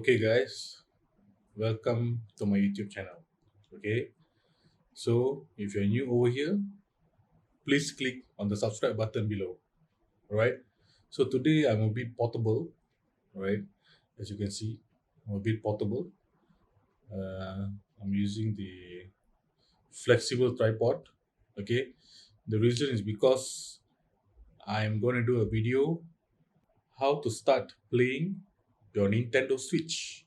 Okay, guys, welcome to my YouTube channel. Okay, so if you're new over here, please click on the subscribe button below. All right, so today I'm a bit portable, right? As you can see, I'm a bit portable. Uh, I'm using the flexible tripod. Okay, the reason is because I'm going to do a video how to start playing your Nintendo Switch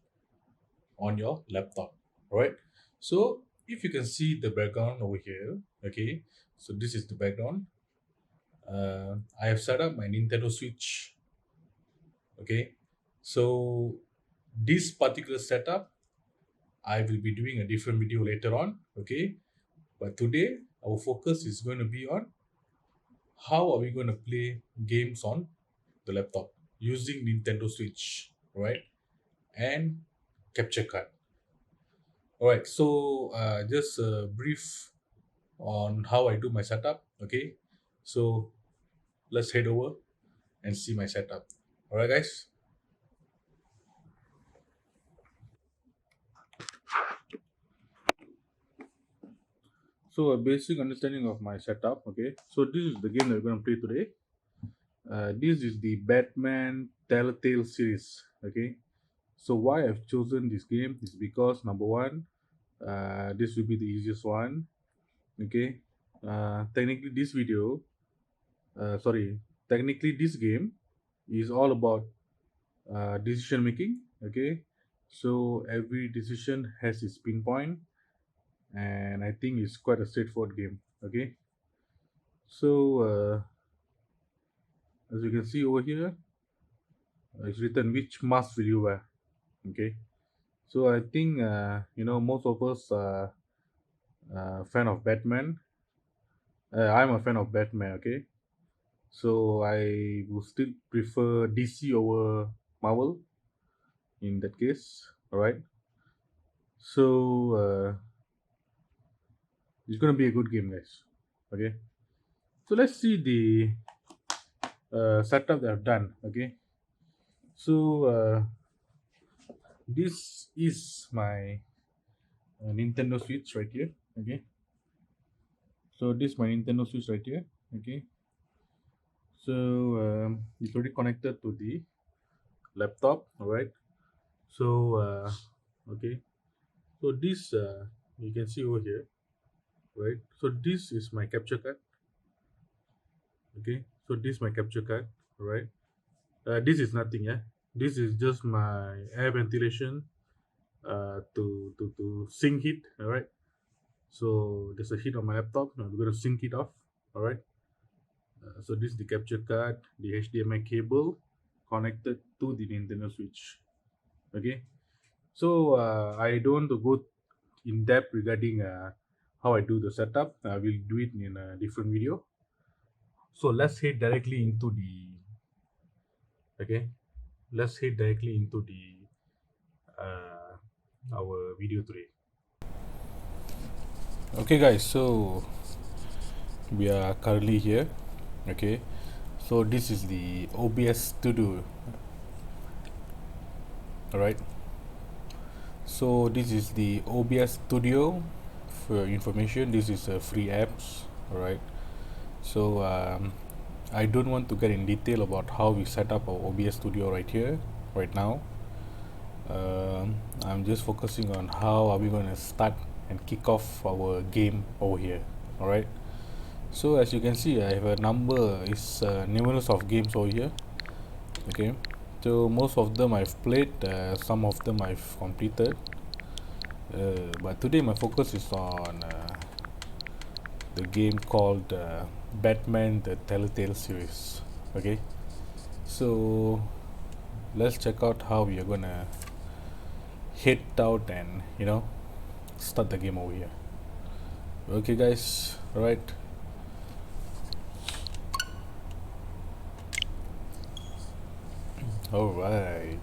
on your laptop. All right, so if you can see the background over here, okay, so this is the background. I have set up my Nintendo Switch. Okay, so this particular setup I will be doing a different video later on. Okay, but today our focus is going to be on how are we going to play games on the laptop using Nintendo Switch, right? And capture card. All right, so just a brief on how I do my setup. Okay, so let's head over and see my setup. All right, guys. So a basic understanding of my setup. Okay, so this is the game that we're gonna play today. This is the Batman Telltale Series. Okay, so why I've chosen this game is because number one, this will be the easiest one. Okay, technically this video, sorry, technically this game is all about decision making. Okay, so every decision has its pinpoint, and I think it's quite a straightforward game. Okay, so as you can see over here, it's written which mask will you wear. Okay, so I think most of us are fan of Batman. I'm a fan of Batman. Okay, so I will still prefer DC over Marvel in that case. All right, so it's gonna be a good game, guys. Okay, so let's see the setup that I've done. Okay, so this is my Nintendo Switch right here. Okay, so this is my Nintendo Switch right here. Okay, so it's already connected to the laptop. All right, so okay, so this you can see over here, right? So this is my capture card. Okay, so this is my capture card. All right, this is nothing. Yeah, this is just my air ventilation to sink heat. All right, so there's a heat on my laptop. Now we're gonna sync it off. All right. So this is the capture card, the HDMI cable connected to the Nintendo Switch. Okay. So I don't want to go in depth regarding how I do the setup. I will do it in a different video. So let's head directly into the okay. Let's head directly into the our video today. Okay, guys. So we are currently here. Okay. So this is the OBS Studio. All right. So this is the OBS Studio. For your information, this is a free apps. All right. So I don't want to get in detail about how we set up our OBS Studio right here, right now. I'm just focusing on how are we going to start and kick off our game over here. All right. So as you can see, I have a number. It's numerous of games over here. Okay. So most of them I've played. Some of them I've completed. But today my focus is on the game called Batman the Telltale Series. Okay, so let's check out how we are gonna hit out and start the game over here. Okay, guys. All right. All right.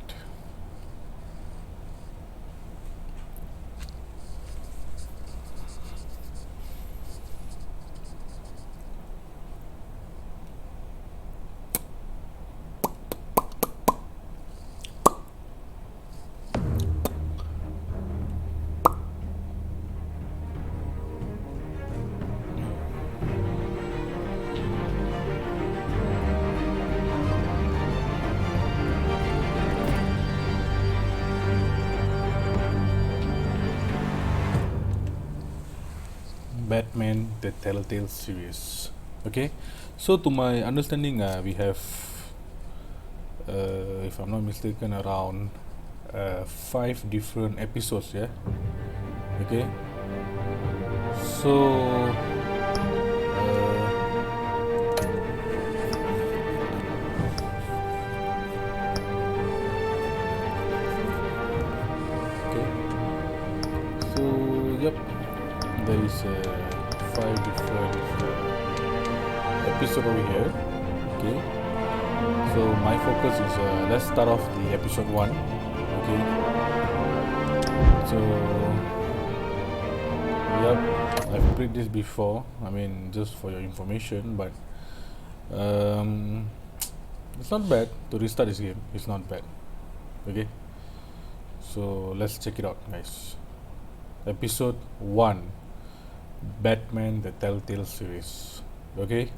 Batman the Telltale Series. Okay, so to my understanding, we have, if I'm not mistaken, around 5 different episodes. Yeah. Okay. So. Okay. So yep, there is 5 different episode over here. Okay. So my focus is let's start off the episode 1. Okay. So yep, I've played this before. I mean, just for your information, but it's not bad to restart this game. It's not bad. Okay. So let's check it out, guys. Episode 1, Batman the Telltale Series. Okay.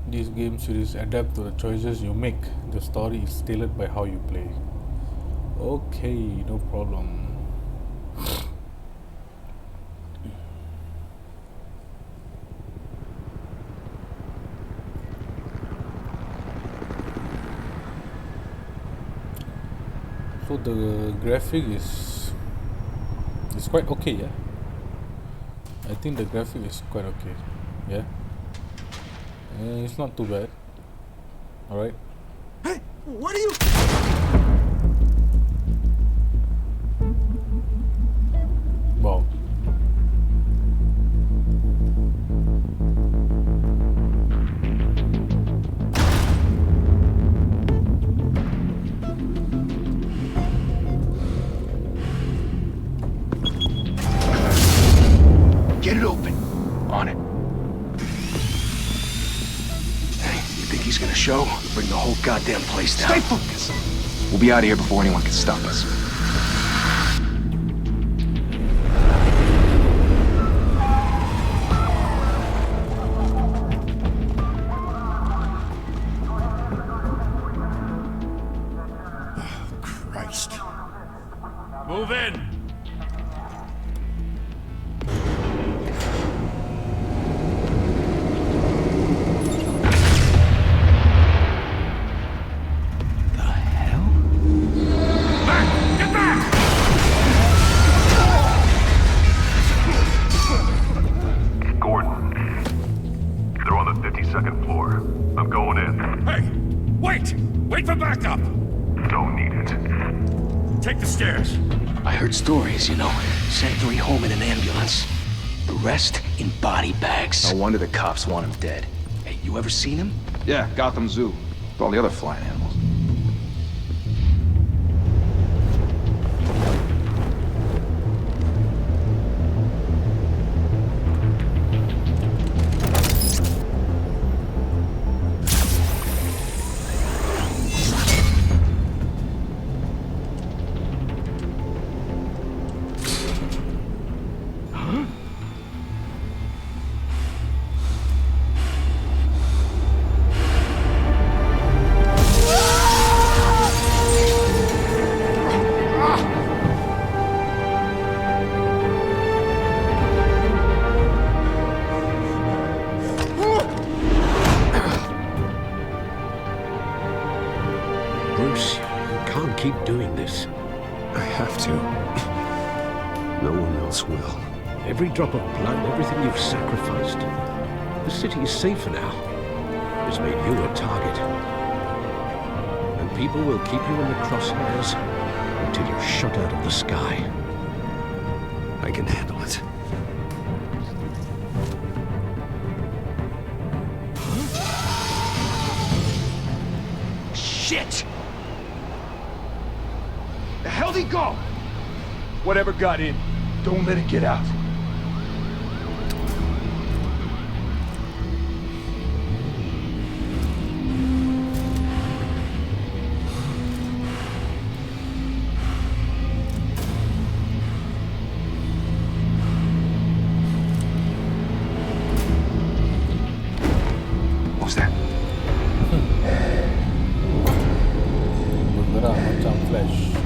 This game series adapt to the choices you make. The story is tailored by how you play. Okay, no problem. So the graphic is quite okay, yeah. I think the graphic is quite okay, yeah. It's not too bad. All right. Hey, what are you? Wow. Get it open. On it. He's gonna show, bring the whole goddamn place down. Stay focused! We'll be out of here before anyone can stop us. Oh, Christ. Move in! Stories, you know. Sent 3 home in an ambulance. The rest in body bags. No wonder the cops want him dead. Hey, you ever seen him? Yeah, Gotham Zoo. With all the other flying animals. Every drop of blood, everything you've sacrificed. The city is safer now. It's made you a target. And people will keep you in the crosshairs until you're shot out of the sky. I can handle it. Shit! The hell'd he go? Whatever got in, don't let it get out. What was that? Bergerak macam Flash.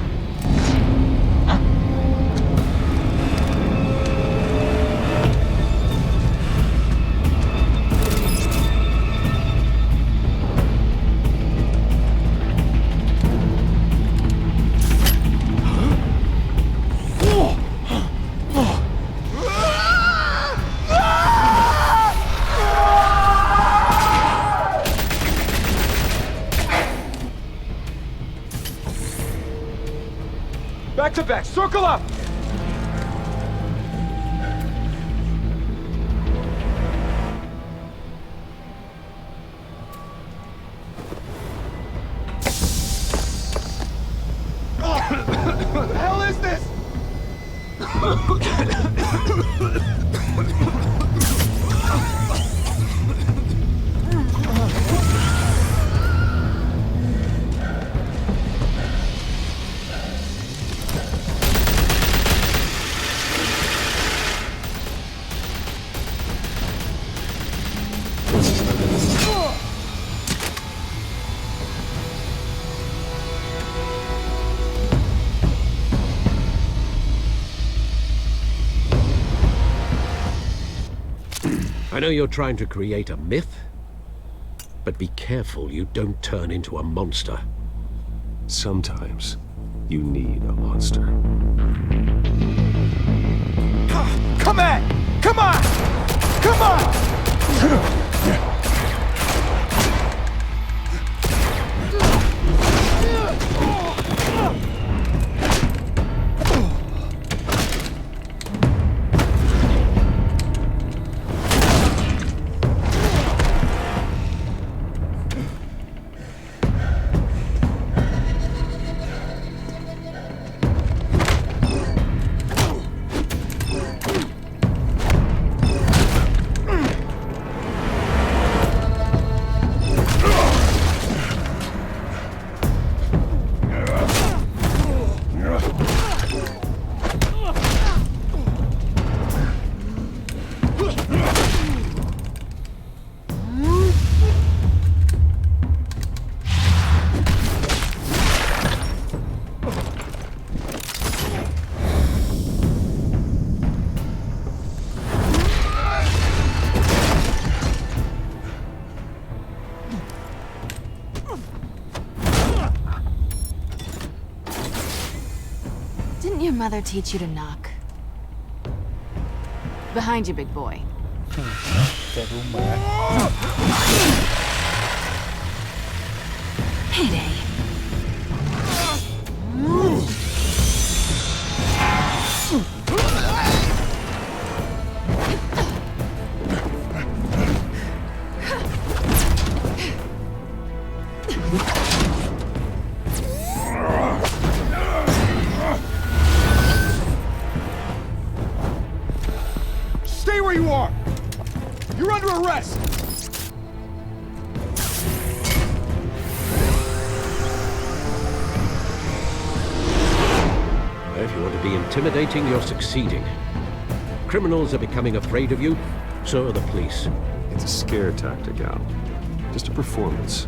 Back to back, circle up! What the hell is this? I know you're trying to create a myth, but be careful you don't turn into a monster. Sometimes you need a monster. Come on! Come on! Come on! Didn't your mother teach you to knock? Behind you, big boy. Kat rumah. Heyday. Stay where you are! You're under arrest! If you want to be intimidating, you're succeeding. Criminals are becoming afraid of you, so are the police. It's a scare tactic, Al. Just a performance.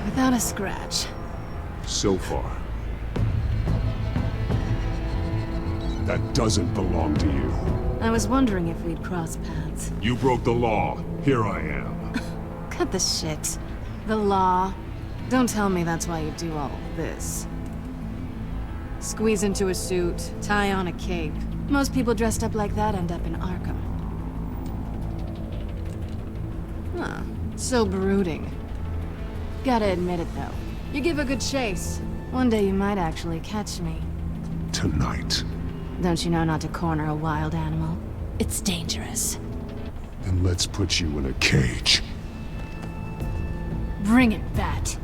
Without a scratch. So far. That doesn't belong to you. I was wondering if we'd cross paths. You broke the law. Here I am. Cut the shit. The law. Don't tell me that's why you do all this. Squeeze into a suit, tie on a cape. Most people dressed up like that end up in Arkham. Huh. So brooding. Gotta admit it, though. You give a good chase. One day you might actually catch me. Tonight. Don't you know not to corner a wild animal? It's dangerous. Then let's put you in a cage. Bring it, Bat.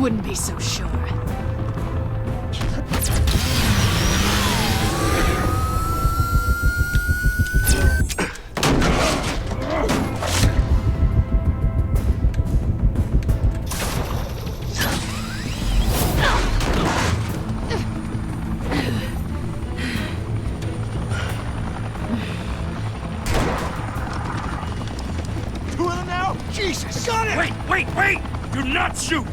wouldn't be so sure. Two of them now? Jesus! Got it! Wait! Do not shoot!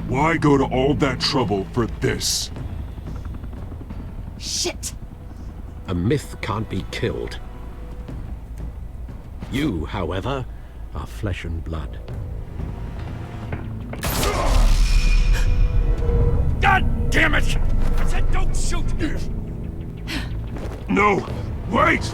Why go to all that trouble for this? Shit! A myth can't be killed. You, however, are flesh and blood. God damn it! I said don't shoot! No! Wait!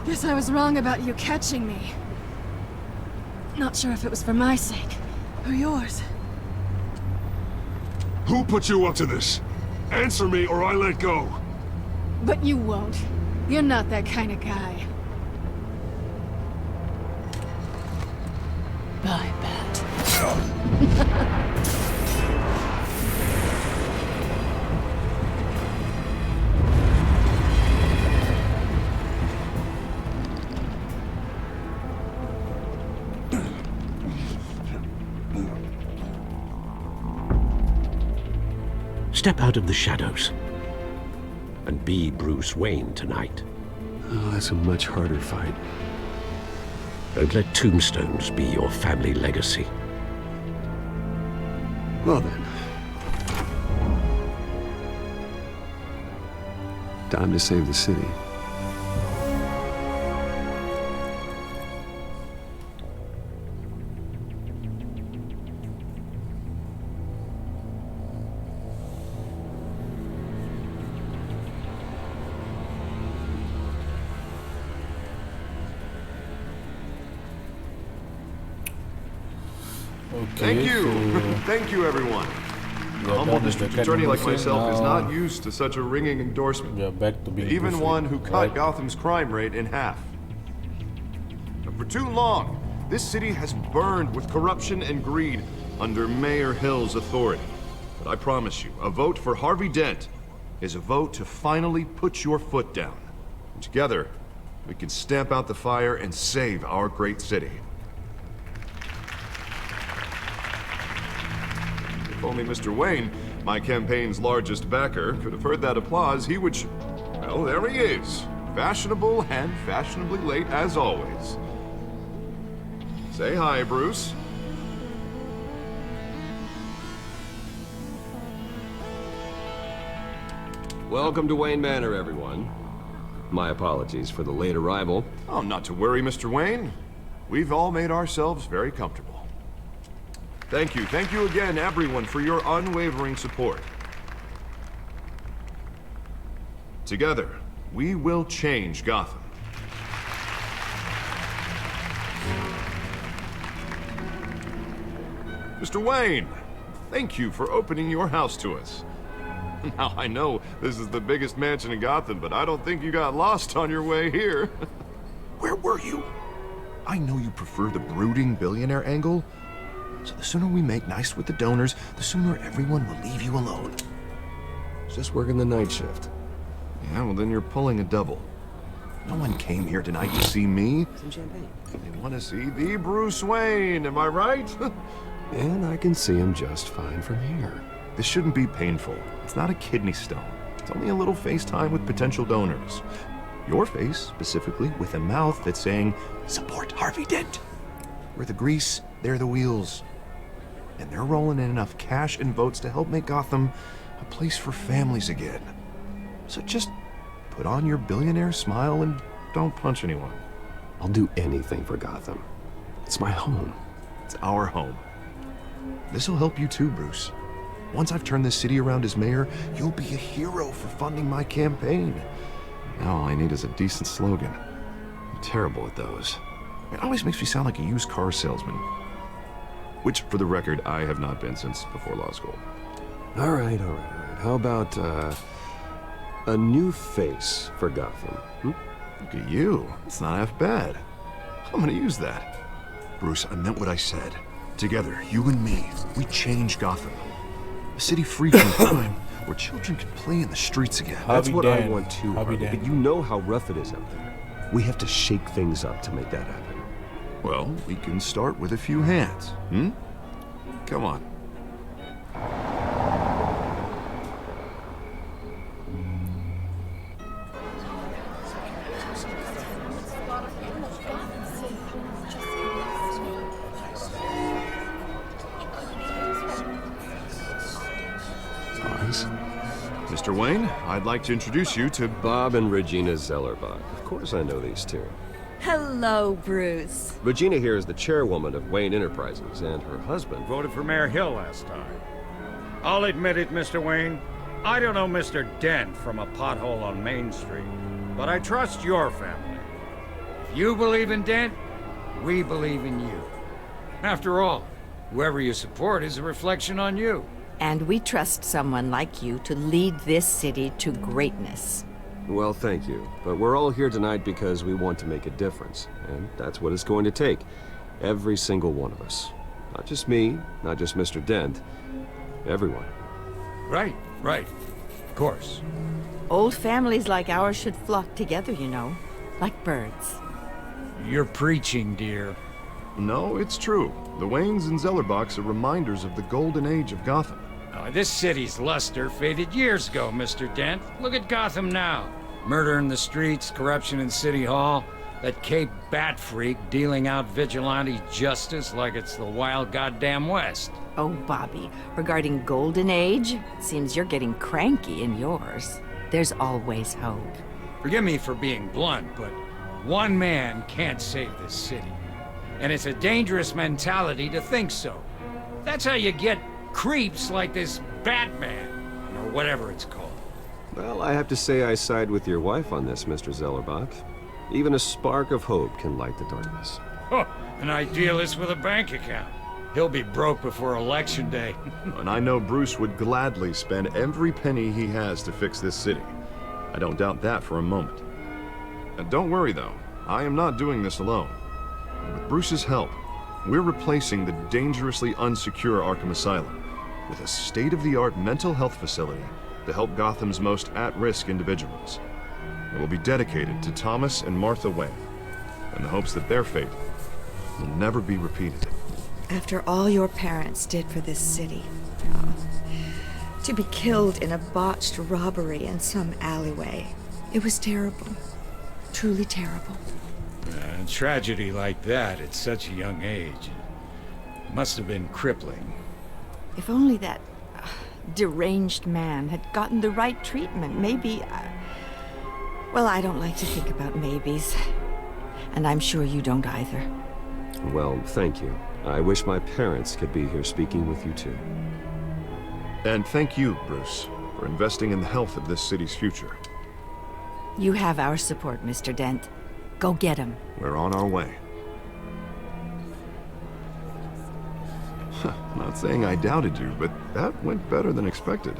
Guess I was wrong about you catching me. Not sure if it was for my sake, or yours. Who put you up to this? Answer me or I let go. But you won't. You're not that kind of guy. Bye, Bat. Step out of the shadows and be Bruce Wayne tonight. Oh, that's a much harder fight. Don't let tombstones be your family legacy. Well then. Time to save the city. Thank you. Thank you, everyone. A humble district attorney like myself is not used to such a ringing endorsement. We are back to being Even one who cut right? Gotham's crime rate in half. But for too long, this city has burned with corruption and greed under Mayor Hill's authority. But I promise you, a vote for Harvey Dent is a vote to finally put your foot down. And together, we can stamp out the fire and save our great city. If only Mr. Wayne, my campaign's largest backer, could have heard that applause, he would... Well, there he is. Fashionable and fashionably late as always. Say hi, Bruce. Welcome to Wayne Manor, everyone. My apologies for the late arrival. Oh, not to worry, Mr. Wayne. We've all made ourselves very comfortable. Thank you again, everyone, for your unwavering support. Together, we will change Gotham. Mr. Wayne, thank you for opening your house to us. Now, I know this is the biggest mansion in Gotham, but I don't think you got lost on your way here. Where were you? I know you prefer the brooding billionaire angle, so the sooner we make nice with the donors, the sooner everyone will leave you alone. Just working the night shift. Yeah, well then you're pulling a double. No one came here tonight to see me. Some champagne. They want to see the Bruce Wayne, am I right? And I can see him just fine from here. This shouldn't be painful. It's not a kidney stone. It's only a little FaceTime with potential donors. Your face, specifically, with a mouth that's saying, support Harvey Dent. We're the grease, they're the wheels. And they're rolling in enough cash and votes to help make Gotham a place for families again. So just put on your billionaire smile and don't punch anyone. I'll do anything for Gotham. It's my home. It's our home. This'll help you too, Bruce. Once I've turned this city around as mayor, you'll be a hero for funding my campaign. Now all I need is a decent slogan. I'm terrible at those. It always makes me sound like a used car salesman. Which, for the record, I have not been since before law school. All right. How about, a new face for Gotham? Look at you. It's not half bad. I'm gonna use that. Bruce, I meant what I said. Together, you and me, we change Gotham. A city free from crime, where children can play in the streets again. That's what I damned. want too, I'll be Harvey, but damned. you know how rough it is out there. We have to shake things up to make that happen. Well, we can start with a few hands, Come on. Eyes. Mr. Wayne, I'd like to introduce you to Bob and Regina Zellerbach. Of course I know these two. Hello, Bruce. Regina here is the chairwoman of Wayne Enterprises, and her husband... Voted for Mayor Hill last time. I'll admit it, Mr. Wayne. I don't know Mr. Dent from a pothole on Main Street, but I trust your family. If you believe in Dent, we believe in you. After all, whoever you support is a reflection on you. And we trust someone like you to lead this city to greatness. Well, thank you. But we're all here tonight because we want to make a difference. And that's what it's going to take. Every single one of us. Not just me, not just Mr. Dent. Everyone. Right. Of course. Old families like ours should flock together, you know, like birds. You're preaching, dear. No, it's true. The Waynes and Zellerbachs are reminders of the golden age of Gotham. This city's luster faded years ago, Mr. Dent. Look at Gotham now. Murder in the streets, corruption in City Hall, that Cape Bat freak dealing out vigilante justice like it's the wild goddamn West. Oh, Bobby, regarding Golden Age, it seems you're getting cranky in yours. There's always hope. Forgive me for being blunt, but one man can't save this city. And it's a dangerous mentality to think so. That's how you get creeps like this Batman, or whatever it's called. Well, I have to say I side with your wife on this, Mr. Zellerbach. Even a spark of hope can light the darkness. Oh, an idealist with a bank account. He'll be broke before Election Day. And I know Bruce would gladly spend every penny he has to fix this city. I don't doubt that for a moment. And don't worry, though. I am not doing this alone. With Bruce's help, we're replacing the dangerously unsecure Arkham Asylum with a state-of-the-art mental health facility to help Gotham's most at-risk individuals. It will be dedicated to Thomas and Martha Wayne, in the hopes that their fate will never be repeated. After all your parents did for this city, to be killed in a botched robbery in some alleyway, it was terrible. Truly terrible. A tragedy like that at such a young age must have been crippling. If only that deranged man had gotten the right treatment, maybe... Well, I don't like to think about maybes. And I'm sure you don't either. Well, thank you. I wish my parents could be here speaking with you too. And thank you, Bruce, for investing in the health of this city's future. You have our support, Mr. Dent. Go get him. We're on our way. Not saying I doubted you, but that went better than expected.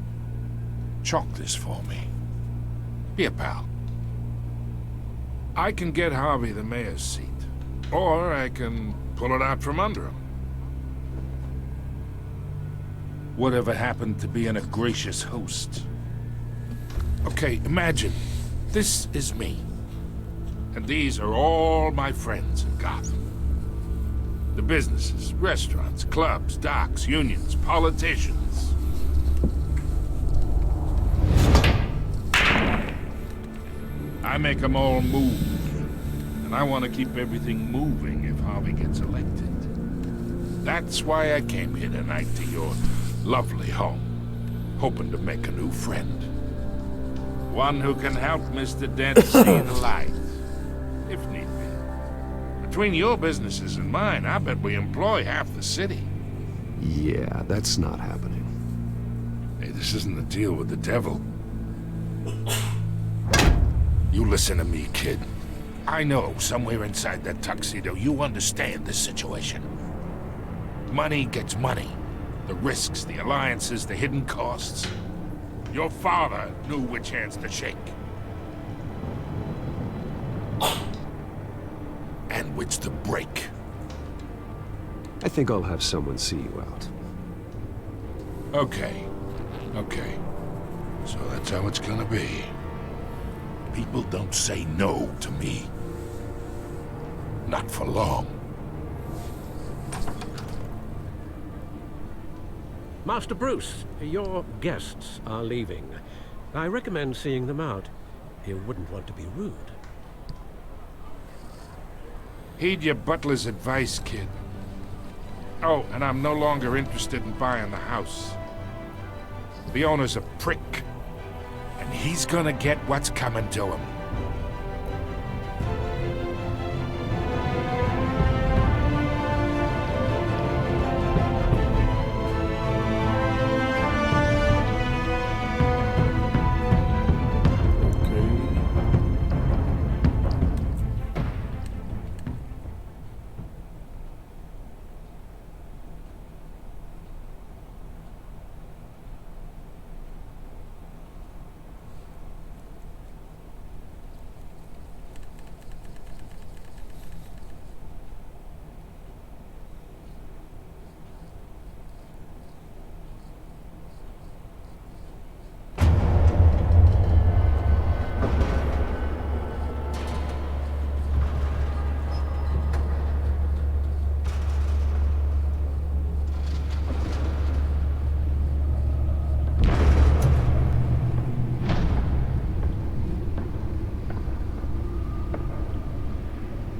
chalk this for me. Here, pal. I can get Harvey the mayor's seat, or I can pull it out from under him. Whatever happened to being a gracious host? Okay, imagine, this is me. And these are all my friends in Gotham. The businesses, restaurants, clubs, docks, unions, politicians. I make them all move. And I want to keep everything moving if Harvey gets elected. That's why I came here tonight to your lovely home, hoping to make a new friend. One who can help Mr. Dent see the light, if need be. Between your businesses and mine, I bet we employ half the city. Yeah, that's not happening. Hey, this isn't a deal with the devil. You listen to me, kid. I know somewhere inside that tuxedo you understand this situation. Money gets money. The risks, the alliances, the hidden costs. Your father knew which hands to shake. And which to break. I think I'll have someone see you out. Okay. Okay. So that's how it's gonna be. People don't say no to me. Not for long. Master Bruce, your guests are leaving. I recommend seeing them out. You wouldn't want to be rude. Heed your butler's advice, kid. Oh, and I'm no longer interested in buying the house. The owner's a prick. And he's gonna get what's coming to him.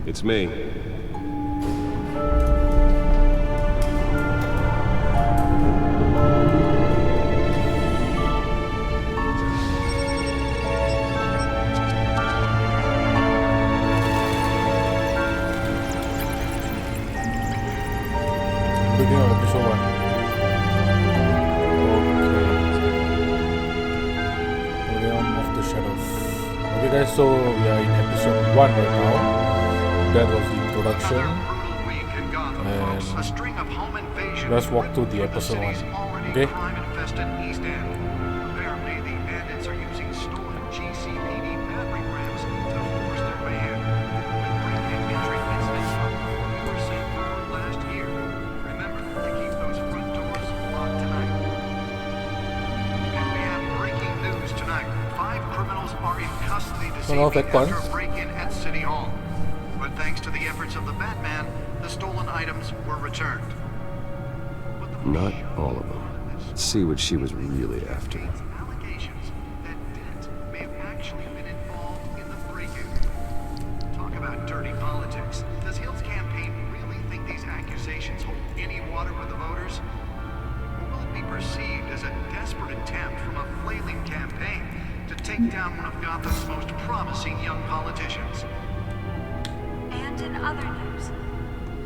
It's me. Beginning of episode 1. Okay. Realm of the Shadows. Okay guys, so we are in episode 1 right now. That was the introduction. And let's walk through the episode 1. Okay? Infested East End. Apparently, the bandits are using stolen GCPD battery rams to force their way in. With break-in entry incidents we were safe for last year. Remember to keep those front doors locked tonight. And we have breaking news tonight. 5 criminals are in custody this evening after a break-in at City Hall. But thanks to the efforts of the Batman, the stolen items were returned. Not all of them. Let's see what she was really after. Allegations that Dent may have actually been involved in the break-in. Talk about dirty politics. Does Hill's campaign really think these accusations hold any water with the voters? Or will it be perceived as a desperate attempt from a flailing campaign to take down one of Gotham's most promising young politicians? And in other news,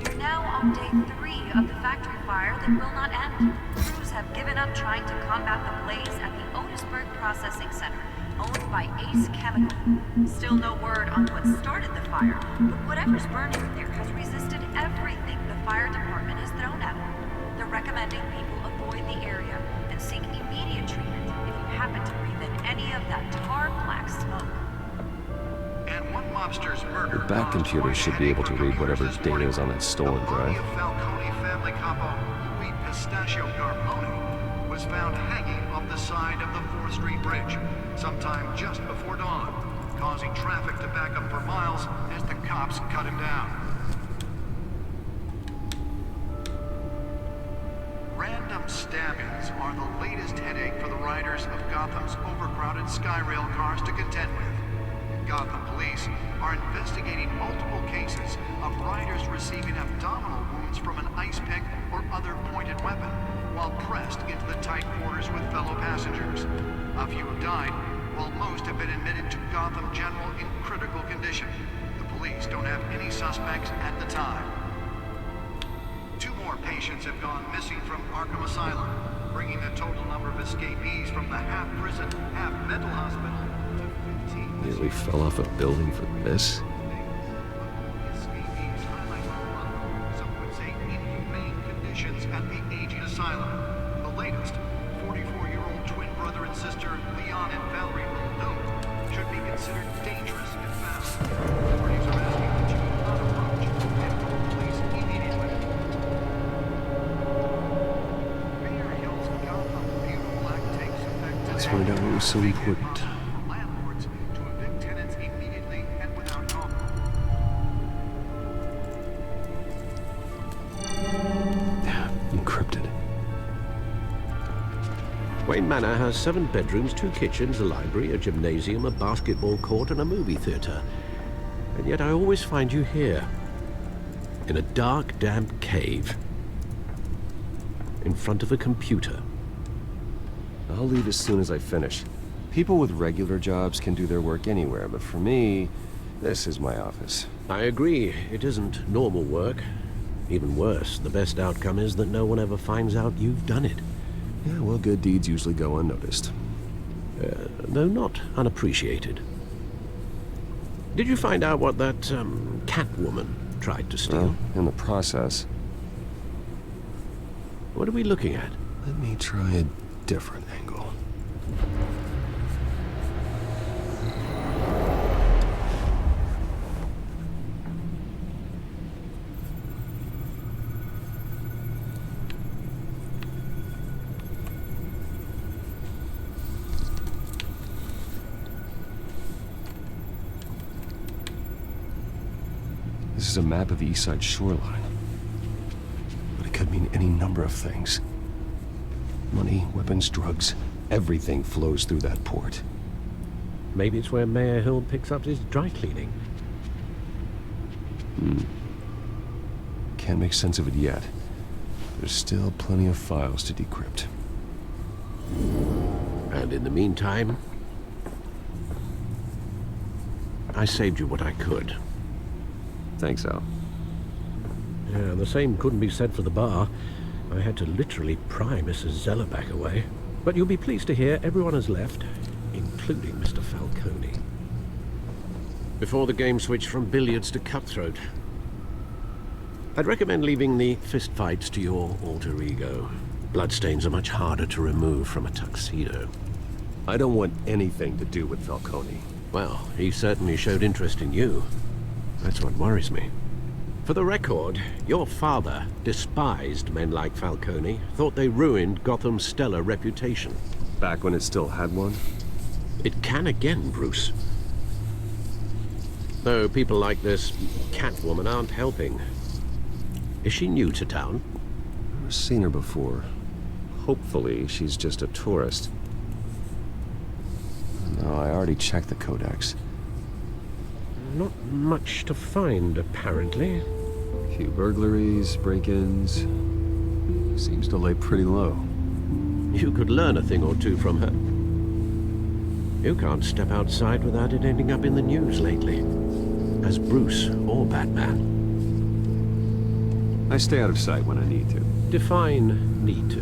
you're now on day 3 of the factory fire that will not end. Crews have given up trying to combat the blaze at the Otisburg Processing Center, owned by Ace Chemical. Still no word on what started the fire, but whatever's burning there has resisted everything the fire department has thrown at it. They're recommending people avoid the area and seek immediate treatment if you happen to breathe than any of that tar black smoke. And one mobster's murder. The back computer should be able to read whatever data is on that stolen drive. Falcone family capo Louis Pistachio Carmine was found hanging off the side of the 4th Street Bridge sometime just before dawn, causing traffic to back up for miles as the cops cut him down. Random stabbings are the latest headache for the riders of Gotham's overcrowded Skyrail cars to contend with. Gotham police are investigating multiple cases of riders receiving abdominal wounds from an ice pick or other pointed weapon while pressed into the tight quarters with fellow passengers. A few have died, while most have been admitted to Gotham General in critical condition. The police don't have any suspects at the time. 2 more patients have gone missing from Arkham Asylum, bringing the total number of escapees from the half-prison, half-mental hospital to 15. Nearly fell off a building for this? Escapees highlight some would say inhumane conditions at the aging asylum. The latest, 44-year-old twin brother and sister Leon and Valerie Muldoon should be considered dangerous if found. Authorities are asking that you not approach and call the police immediately. Mayor Hill's Gotham Beautiful Act takes effect today. Let's find out what was so important. Landlords to evict tenants immediately and without cause. Encrypted. Wayne Manor has 7 bedrooms, 2 kitchens, a library, a gymnasium, a basketball court, and a movie theater. And yet I always find you here, in a dark, damp cave, in front of a computer. I'll leave as soon as I finish. People with regular jobs can do their work anywhere, but for me, this is my office. I agree, it isn't normal work. Even worse, the best outcome is that no one ever finds out you've done it. Yeah, well, good deeds usually go unnoticed. Though not unappreciated. Did you find out what that, Catwoman tried to steal? Well, in the process. What are we looking at? Let me try a different angle. This is a map of the East Side shoreline. But it could mean any number of things. Money, weapons, drugs, everything flows through that port. Maybe it's where Mayor Hill picks up his dry cleaning. Can't make sense of it yet. There's still plenty of files to decrypt. And in the meantime, I saved you what I could. Thanks, Al. Yeah, the same couldn't be said for the bar. I had to literally pry Mrs. Zeller back away. But you'll be pleased to hear everyone has left, including Mr. Falcone. Before the game switched from billiards to cutthroat. I'd recommend leaving the fistfights to your alter ego. Bloodstains are much harder to remove from a tuxedo. I don't want anything to do with Falcone. Well, he certainly showed interest in you. That's what worries me. For the record, your father despised men like Falcone, thought they ruined Gotham's stellar reputation. Back when it still had one? It can again, Bruce. Though people like this Catwoman aren't helping. Is she new to town? I've seen her before. Hopefully, she's just a tourist. No, I already checked the codex. Not much to find, apparently. A few burglaries, break-ins. Seems to lay pretty low. You could learn a thing or two from her. You can't step outside without it ending up in the news lately. As Bruce or Batman. I stay out of sight when I need to. Define need to.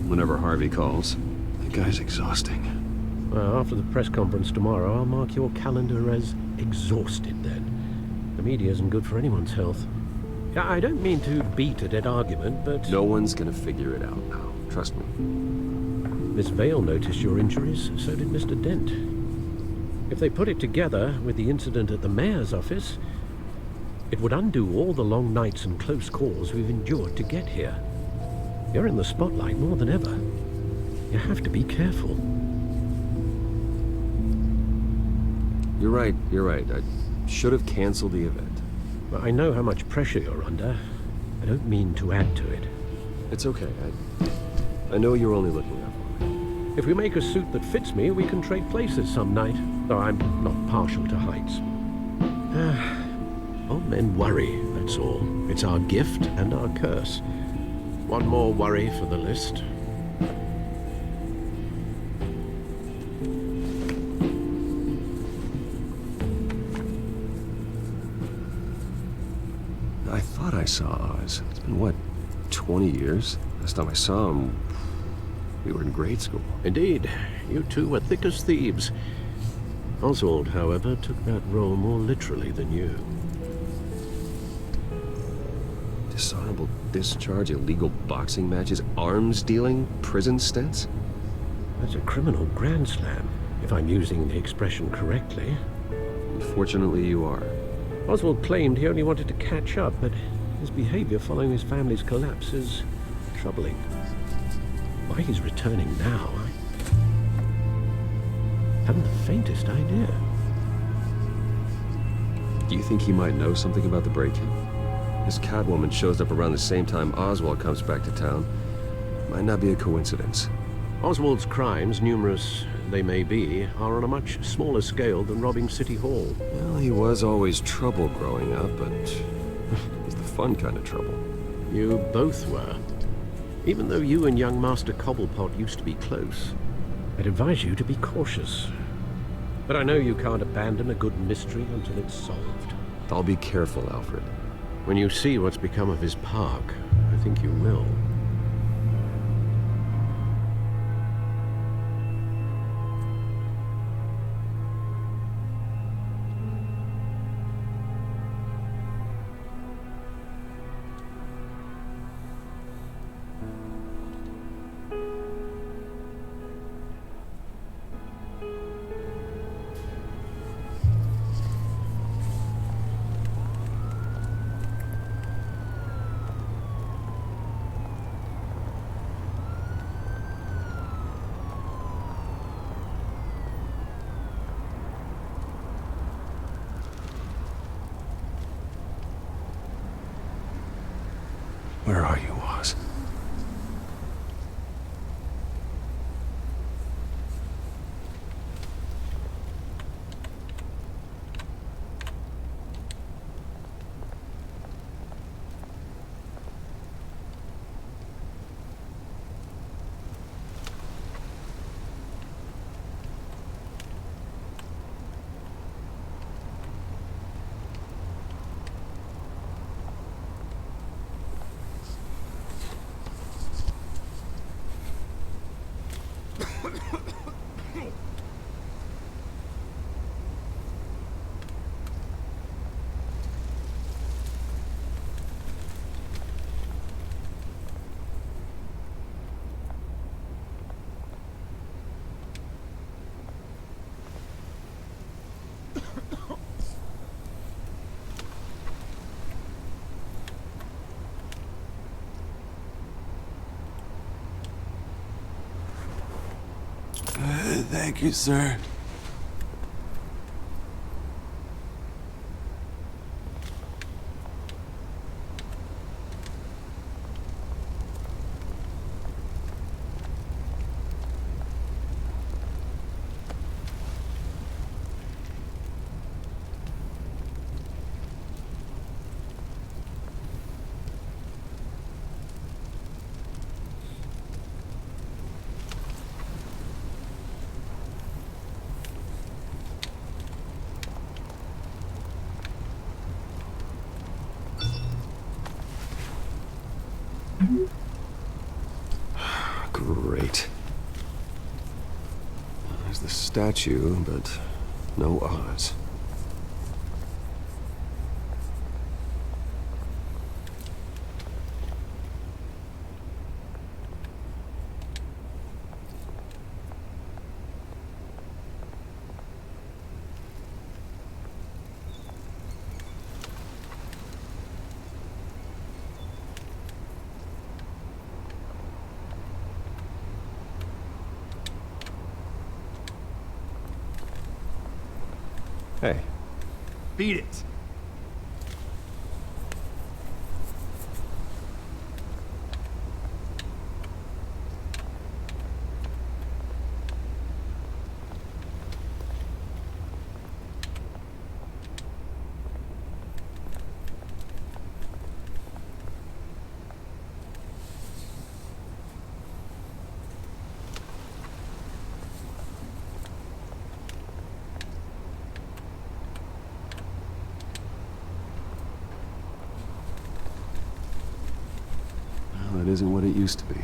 Whenever Harvey calls. That guy's exhausting. Well, after the press conference tomorrow, I'll mark your calendar as exhausted then. The media isn't good for anyone's health. I don't mean to beat a dead argument, but... No one's gonna figure it out now. Trust me. Miss Vale noticed your injuries, so did Mr. Dent. If they put it together with the incident at the mayor's office, it would undo all the long nights and close calls we've endured to get here. You're in the spotlight more than ever. You have to be careful. You're right. I should have canceled the event. Well, I know how much pressure you're under. I don't mean to add to it. It's okay. I know you're only looking out for me. If we make a suit that fits me, we can trade places some night, though I'm not partial to heights. Old men worry, that's all. It's our gift and our curse. One more worry for the list. I thought I saw Oz. It's been, what, 20 years? Last time I saw him, we were in grade school. Indeed. You two were thick as thieves. Oswald, however, took that role more literally than you. Dishonorable discharge, illegal boxing matches, arms dealing, prison stints? That's a criminal grand slam, if I'm using the expression correctly. Unfortunately, you are. Oswald claimed he only wanted to catch up, but his behavior following his family's collapse is troubling. Why he's returning now, I haven't the faintest idea. Do you think he might know something about the break-in? This Catwoman shows up around the same time Oswald comes back to town. Might not be a coincidence. Oswald's crimes, numerous they may be, are on a much smaller scale than robbing City Hall. Well, he was always trouble growing up, but it was the fun kind of trouble. You both were. Even though you and young Master Cobblepot used to be close, I'd advise you to be cautious. But I know you can't abandon a good mystery until it's solved. I'll be careful, Alfred. When you see what's become of his park, I think you will. Where are you, Oz? Thank you, sir. Great. There's the statue, but no Oz. Hey. Beat it. Well, it isn't what it used to be.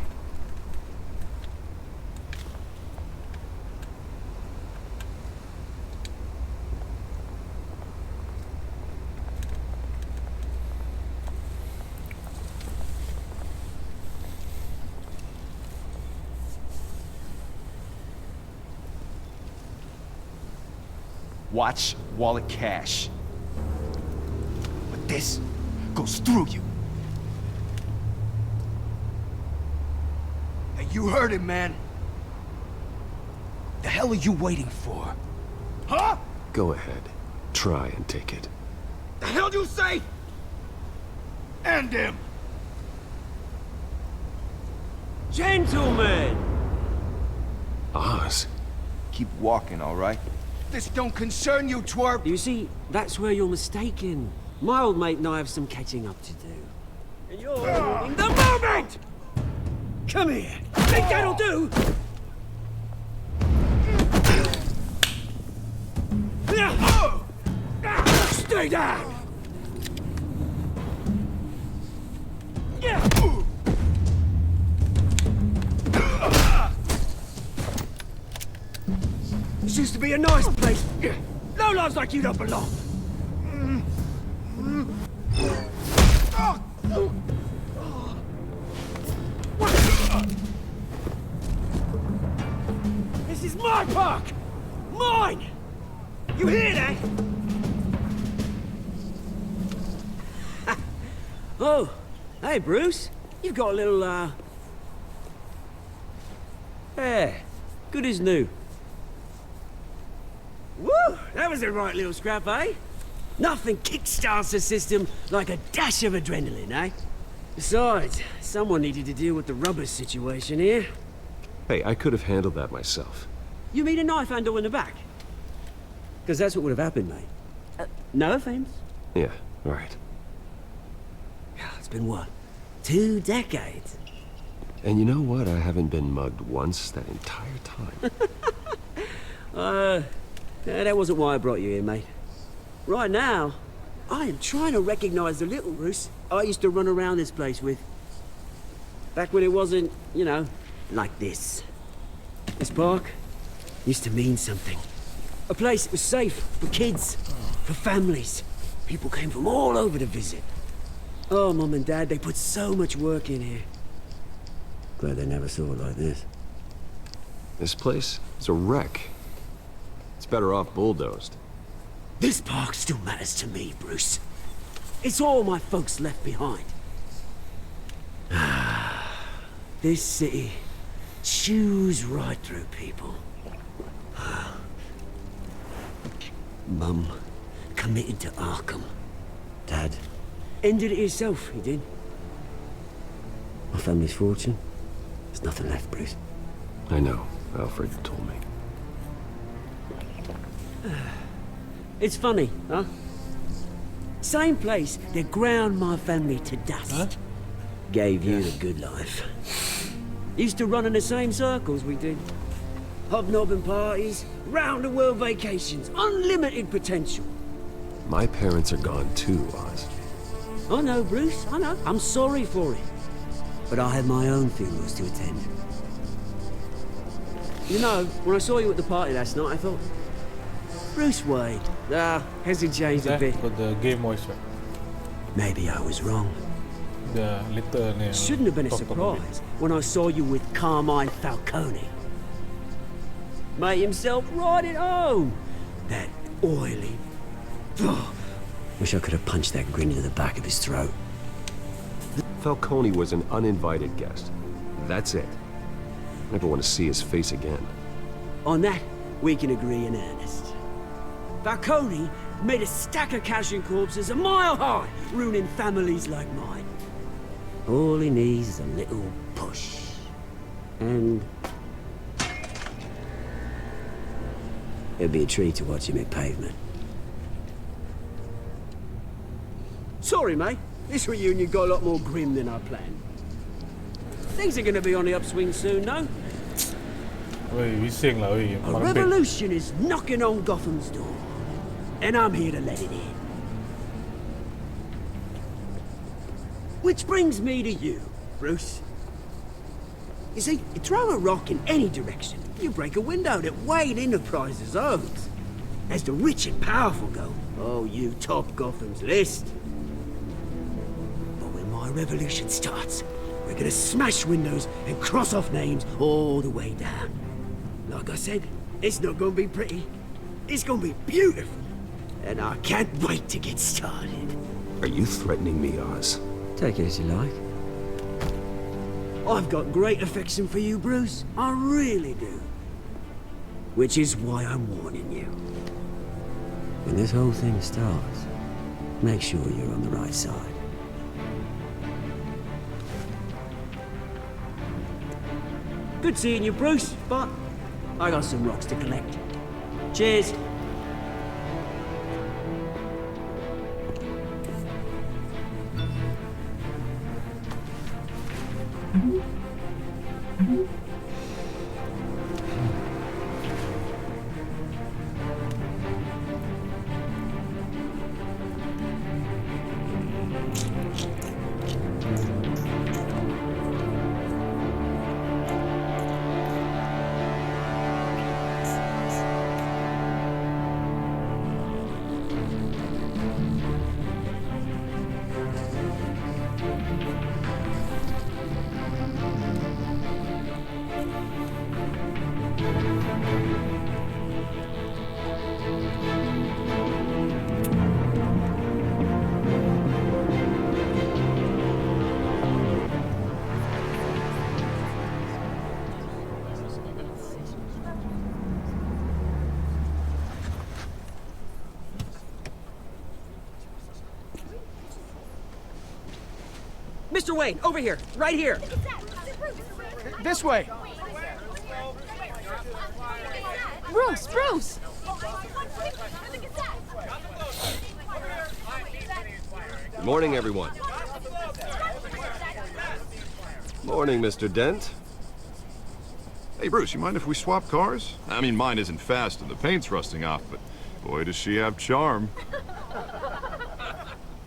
Watch wallet cash. But this goes through you. Hey, you heard it, man. The hell are you waiting for? Huh? Go ahead. Try and take it. The hell do you say? End him! Gentlemen! Oz. Keep walking, all right? This don't concern you, twerp! You see, that's where you're mistaken. My old mate and I have some catching up to do. And you're ruining the moment! Come here! Think that'll do? Stay down! This used to be a nice place. No lives like you don't belong. This is my park! Mine! You hear that? Oh, hey Bruce. You've got a little, yeah, good as new. Woo! That was a right little scrap, eh? Nothing kickstarts the system like a dash of adrenaline, eh? Besides, someone needed to deal with the rubber situation here. Hey, I could have handled that myself. You mean a knife handle in the back? Because that's what would have happened, mate. No offense. Yeah, right. It's been what? 2 decades? And you know what? I haven't been mugged once that entire time. That wasn't why I brought you here, mate. Right now, I am trying to recognize the little Bruce I used to run around this place with. Back when it wasn't, you know, like this. This park used to mean something. A place that was safe for kids, for families. People came from all over to visit. Oh, Mum and Dad, they put so much work in here. Glad they never saw it like this. This place is a wreck. It's better off bulldozed. This park still matters to me, Bruce. It's all my folks left behind. This city chews right through people. Mum committed to Arkham. Dad ended it himself, he did. My family's fortune. There's nothing left, Bruce. I know. Alfred told me. It's funny, huh? Same place that ground my family to dust. Gave you the good life. Used to run in the same circles we did. Hobnobbing parties, round-the-world vacations, unlimited potential. My parents are gone too, Oz. I know, Bruce, I know. I'm sorry for it. But I had my own funerals to attend. You know, when I saw you at the party last night, I thought, Bruce Wayne. Hasn't changed a bit. Got the game voice. Maybe I was wrong. The little Shouldn't have been a surprise when I saw you with Carmine Falcone. Made himself right at home. That oily. Wish I could have punched that grin into the back of his throat. Falcone was an uninvited guest. That's it. Never want to see his face again. On that, we can agree in earnest. Falcone made a stack of casual corpses a mile high, ruining families like mine. All he needs is a little push. And... it'll be a treat to watch him hit pavement. Sorry, mate. This reunion got a lot more grim than I planned. Things are gonna be on the upswing soon, no? Weh, bising lah weh. A revolution is knocking on Gotham's door. And I'm here to let it in. Which brings me to you, Bruce. You see, you throw a rock in any direction, you break a window that Wayne Enterprises owns. As the rich and powerful go, oh, you top Gotham's list. But when my revolution starts, we're gonna smash windows and cross off names all the way down. Like I said, it's not gonna be pretty. It's gonna be beautiful. And I can't wait to get started. Are you threatening me, Oz? Take it as you like. I've got great affection for you, Bruce. I really do. Which is why I'm warning you. When this whole thing starts, make sure you're on the right side. Good seeing you, Bruce, but I got some rocks to collect. Cheers. Mr. Wayne, over here, right here. This way. Bruce, Bruce! Good morning, everyone. Morning, Mr. Dent. Hey, Bruce, you mind if we swap cars? I mean, mine isn't fast and the paint's rusting off, but boy, does she have charm.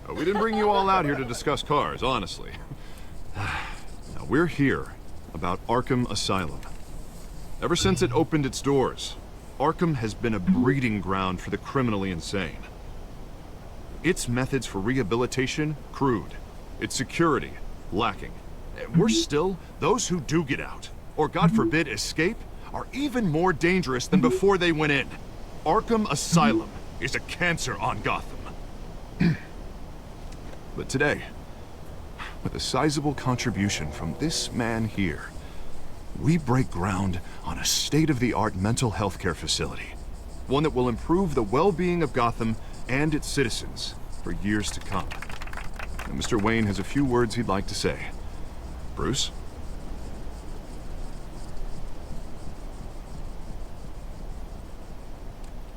We didn't bring you all out here to discuss cars, honestly. Now, we're here about Arkham Asylum. Ever since it opened its doors, Arkham has been a breeding ground for the criminally insane. Its methods for rehabilitation, crude. Its security, lacking. Worse still, those who do get out, or God forbid escape, are even more dangerous than before they went in. Arkham Asylum is a cancer on Gotham. But today, with a sizable contribution from this man here, we break ground on a state-of-the-art mental health care facility. One that will improve the well-being of Gotham and its citizens for years to come. And Mr. Wayne has a few words he'd like to say. Bruce?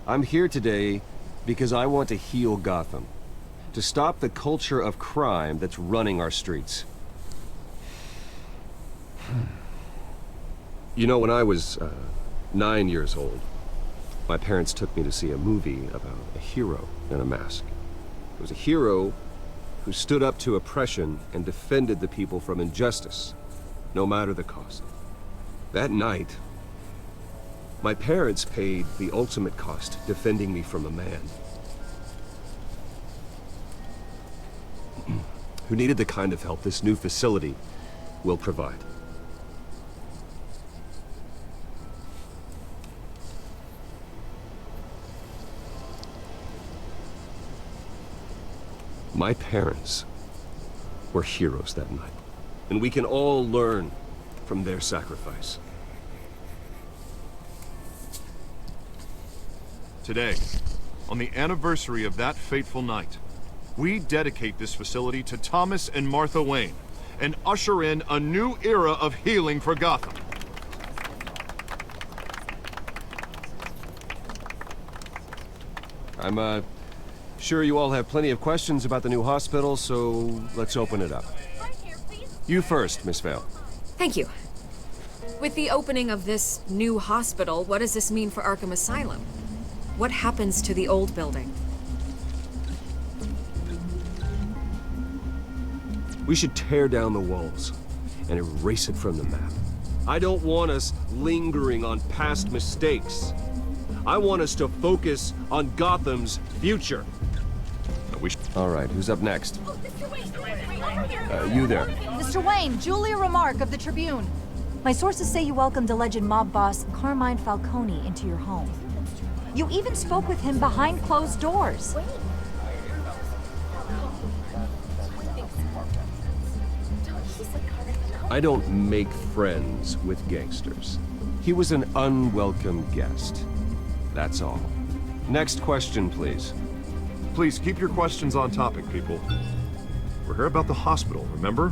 I'm here today because I want to heal Gotham. To stop the culture of crime that's running our streets. You know, when I was 9 years old, my parents took me to see a movie about a hero in a mask. It was a hero who stood up to oppression and defended the people from injustice, no matter the cost. That night, my parents paid the ultimate cost defending me from a man who needed the kind of help this new facility will provide. My parents were heroes that night, and we can all learn from their sacrifice. Today, on the anniversary of that fateful night, we dedicate this facility to Thomas and Martha Wayne and usher in a new era of healing for Gotham. I'm, sure you all have plenty of questions about the new hospital, so let's open it up. You first, Miss Vale. Thank you. With the opening of this new hospital, what does this mean for Arkham Asylum? What happens to the old building? We should tear down the walls and erase it from the map. I don't want us lingering on past mistakes. I want us to focus on Gotham's future. All right, who's up next? You there. Mr. Wayne, Julia Remark of the Tribune. My sources say you welcomed alleged mob boss Carmine Falcone into your home. You even spoke with him behind closed doors. I don't make friends with gangsters. He was an unwelcome guest. That's all. Next question, please. Please keep your questions on topic, people. We're here about the hospital, remember?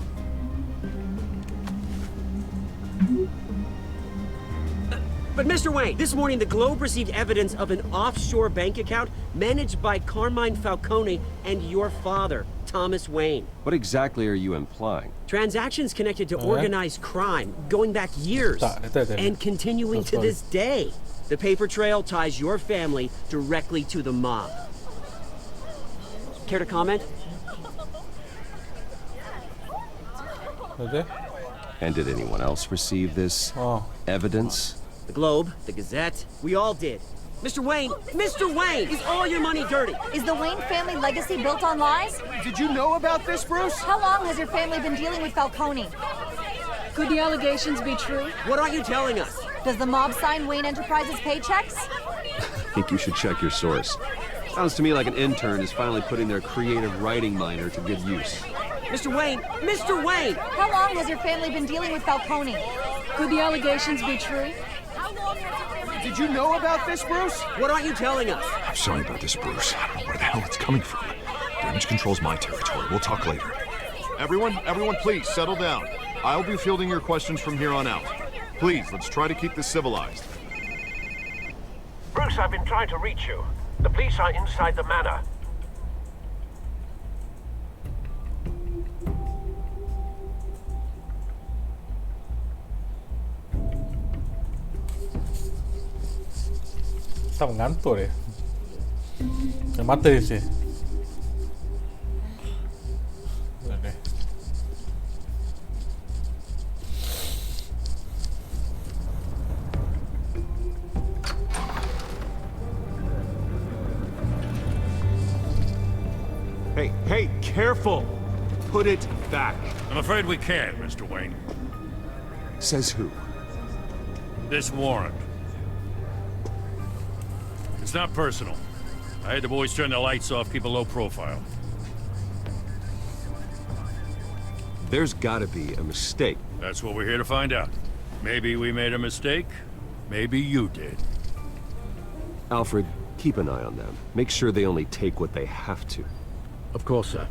But Mr. Wayne, this morning the Globe received evidence of an offshore bank account managed by Carmine Falcone and your father, Thomas Wayne. What exactly are you implying? Transactions connected to organized crime, going back years, and continuing to this day. The paper trail ties your family directly to the mob. Care to comment? And did anyone else receive this evidence? The Globe, the Gazette, we all did. Mr. Wayne, is all your money dirty? Is the Wayne family legacy built on lies? Did you know about this, Bruce? How long has your family been dealing with Falcone? Could the allegations be true? What are you telling us? Does the mob sign Wayne Enterprises paychecks? I think you should check your source. Sounds to me like an intern is finally putting their creative writing minor to good use. Mr. Wayne! How long has your family been dealing with Falcone? Could the allegations be true? Did you know about this, Bruce? What aren't you telling us? I'm sorry about this, Bruce. I don't know where the hell it's coming from. Damage control's my territory. We'll talk later. Everyone, please, settle down. I'll be fielding your questions from here on out. Please, let's try to keep this civilized. Bruce, I've been trying to reach you. The police are inside the manor. Stavo ngantuk deh. Yang mata sih. Hey, careful! Put it back. I'm afraid we can't, Mr. Wayne. Says who? This warrant. It's not personal. I had the boys turn the lights off, keep a low profile. There's gotta be a mistake. That's what we're here to find out. Maybe we made a mistake. Maybe you did. Alfred, keep an eye on them. Make sure they only take what they have to. Of course, sir.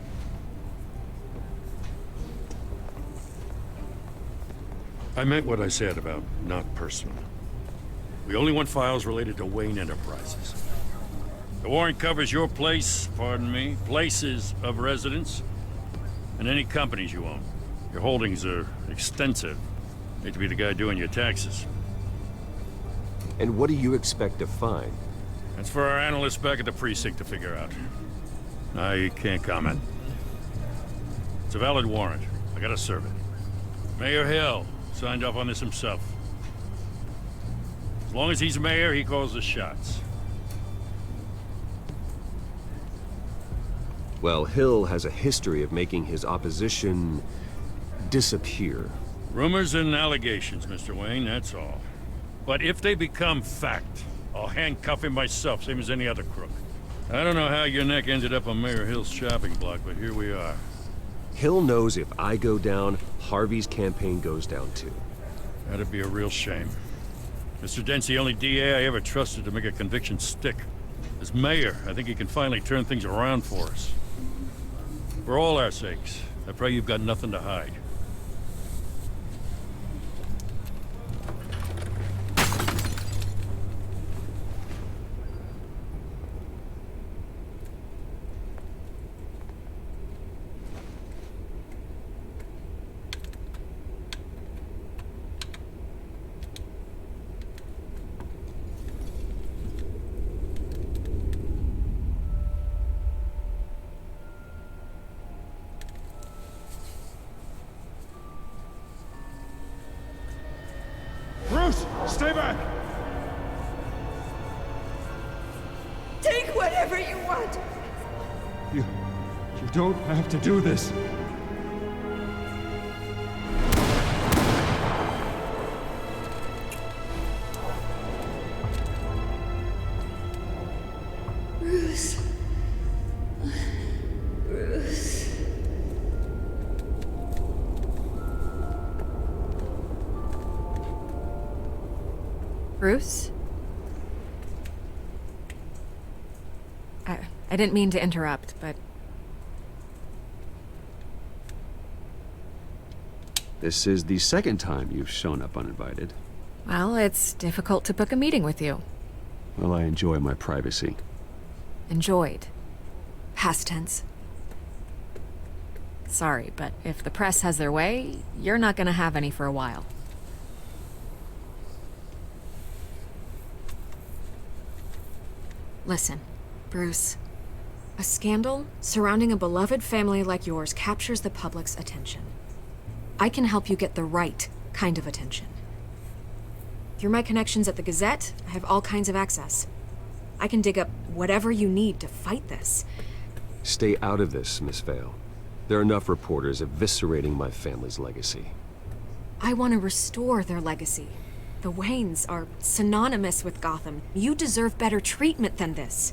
I meant what I said about not personal. We only want files related to Wayne Enterprises. The warrant covers your place, pardon me, places of residence, and any companies you own. Your holdings are extensive. Hate to be the guy doing your taxes. And what do you expect to find? That's for our analysts back at the precinct to figure out. I can't comment. It's a valid warrant. I gotta serve it. Mayor Hill signed off on this himself. As long as he's mayor, he calls the shots. Well, Hill has a history of making his opposition disappear. Rumors and allegations, Mr. Wayne, that's all. But if they become fact, I'll handcuff him myself, same as any other crook. I don't know how your neck ended up on Mayor Hill's shopping block, but here we are. Hill knows if I go down, Harvey's campaign goes down too. That'd be a real shame. Mr. Dent's the only DA I ever trusted to make a conviction stick. As mayor, I think he can finally turn things around for us. For all our sakes, I pray you've got nothing to hide. Bruce, stay back! Take whatever you want. You don't have to do this. Bruce. Bruce. Bruce? I didn't mean to interrupt, but... This is the second time you've shown up uninvited. Well, it's difficult to book a meeting with you. Well, I enjoy my privacy. Enjoyed. Past tense. Sorry, but if the press has their way, you're not gonna have any for a while. Listen, Bruce. A scandal surrounding a beloved family like yours captures the public's attention. I can help you get the right kind of attention. Through my connections at the Gazette, I have all kinds of access. I can dig up whatever you need to fight this. Stay out of this, Miss Vale. There are enough reporters eviscerating my family's legacy. I want to restore their legacy. The Waynes are synonymous with Gotham. You deserve better treatment than this.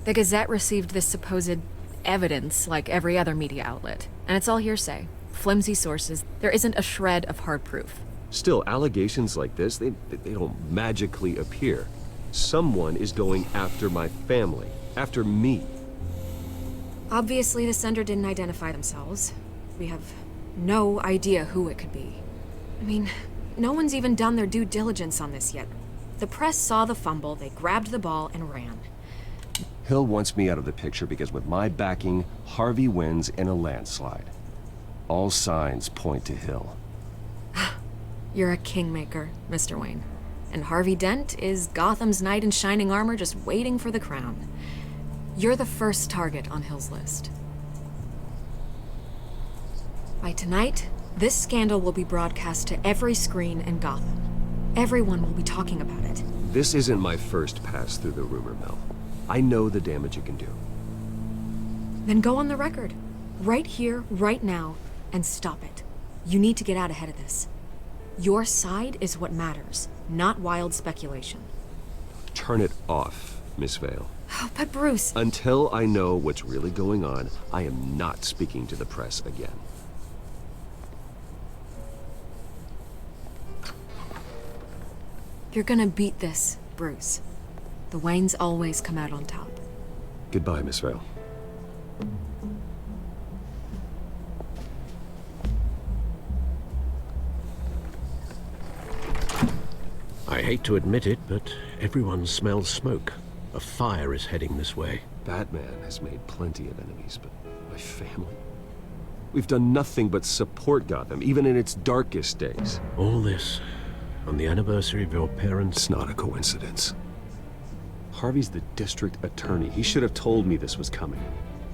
The Gazette received this supposed evidence like every other media outlet, and it's all hearsay. Flimsy sources. There isn't a shred of hard proof. Still, allegations like this, they don't magically appear. Someone is going after my family, after me. Obviously, the sender didn't identify themselves. We have no idea who it could be. I mean, no one's even done their due diligence on this yet. The press saw the fumble, they grabbed the ball and ran. Hill wants me out of the picture because with my backing, Harvey wins in a landslide. All signs point to Hill. You're a kingmaker, Mr. Wayne. And Harvey Dent is Gotham's knight in shining armor just waiting for the crown. You're the first target on Hill's list. By tonight, this scandal will be broadcast to every screen in Gotham. Everyone will be talking about it. This isn't my first pass through the rumor mill. I know the damage it can do. Then go on the record. Right here, right now, and stop it. You need to get out ahead of this. Your side is what matters, not wild speculation. Turn it off, Miss Vale. Oh, but Bruce... Until I know what's really going on, I am not speaking to the press again. You're gonna beat this, Bruce. The Waynes always come out on top. Goodbye, Miss Vale. I hate to admit it, but everyone smells smoke. A fire is heading this way. Batman has made plenty of enemies, but my family? We've done nothing but support Gotham, even in its darkest days. All this on the anniversary of your parents'... It's not a coincidence. Harvey's the district attorney. He should have told me this was coming.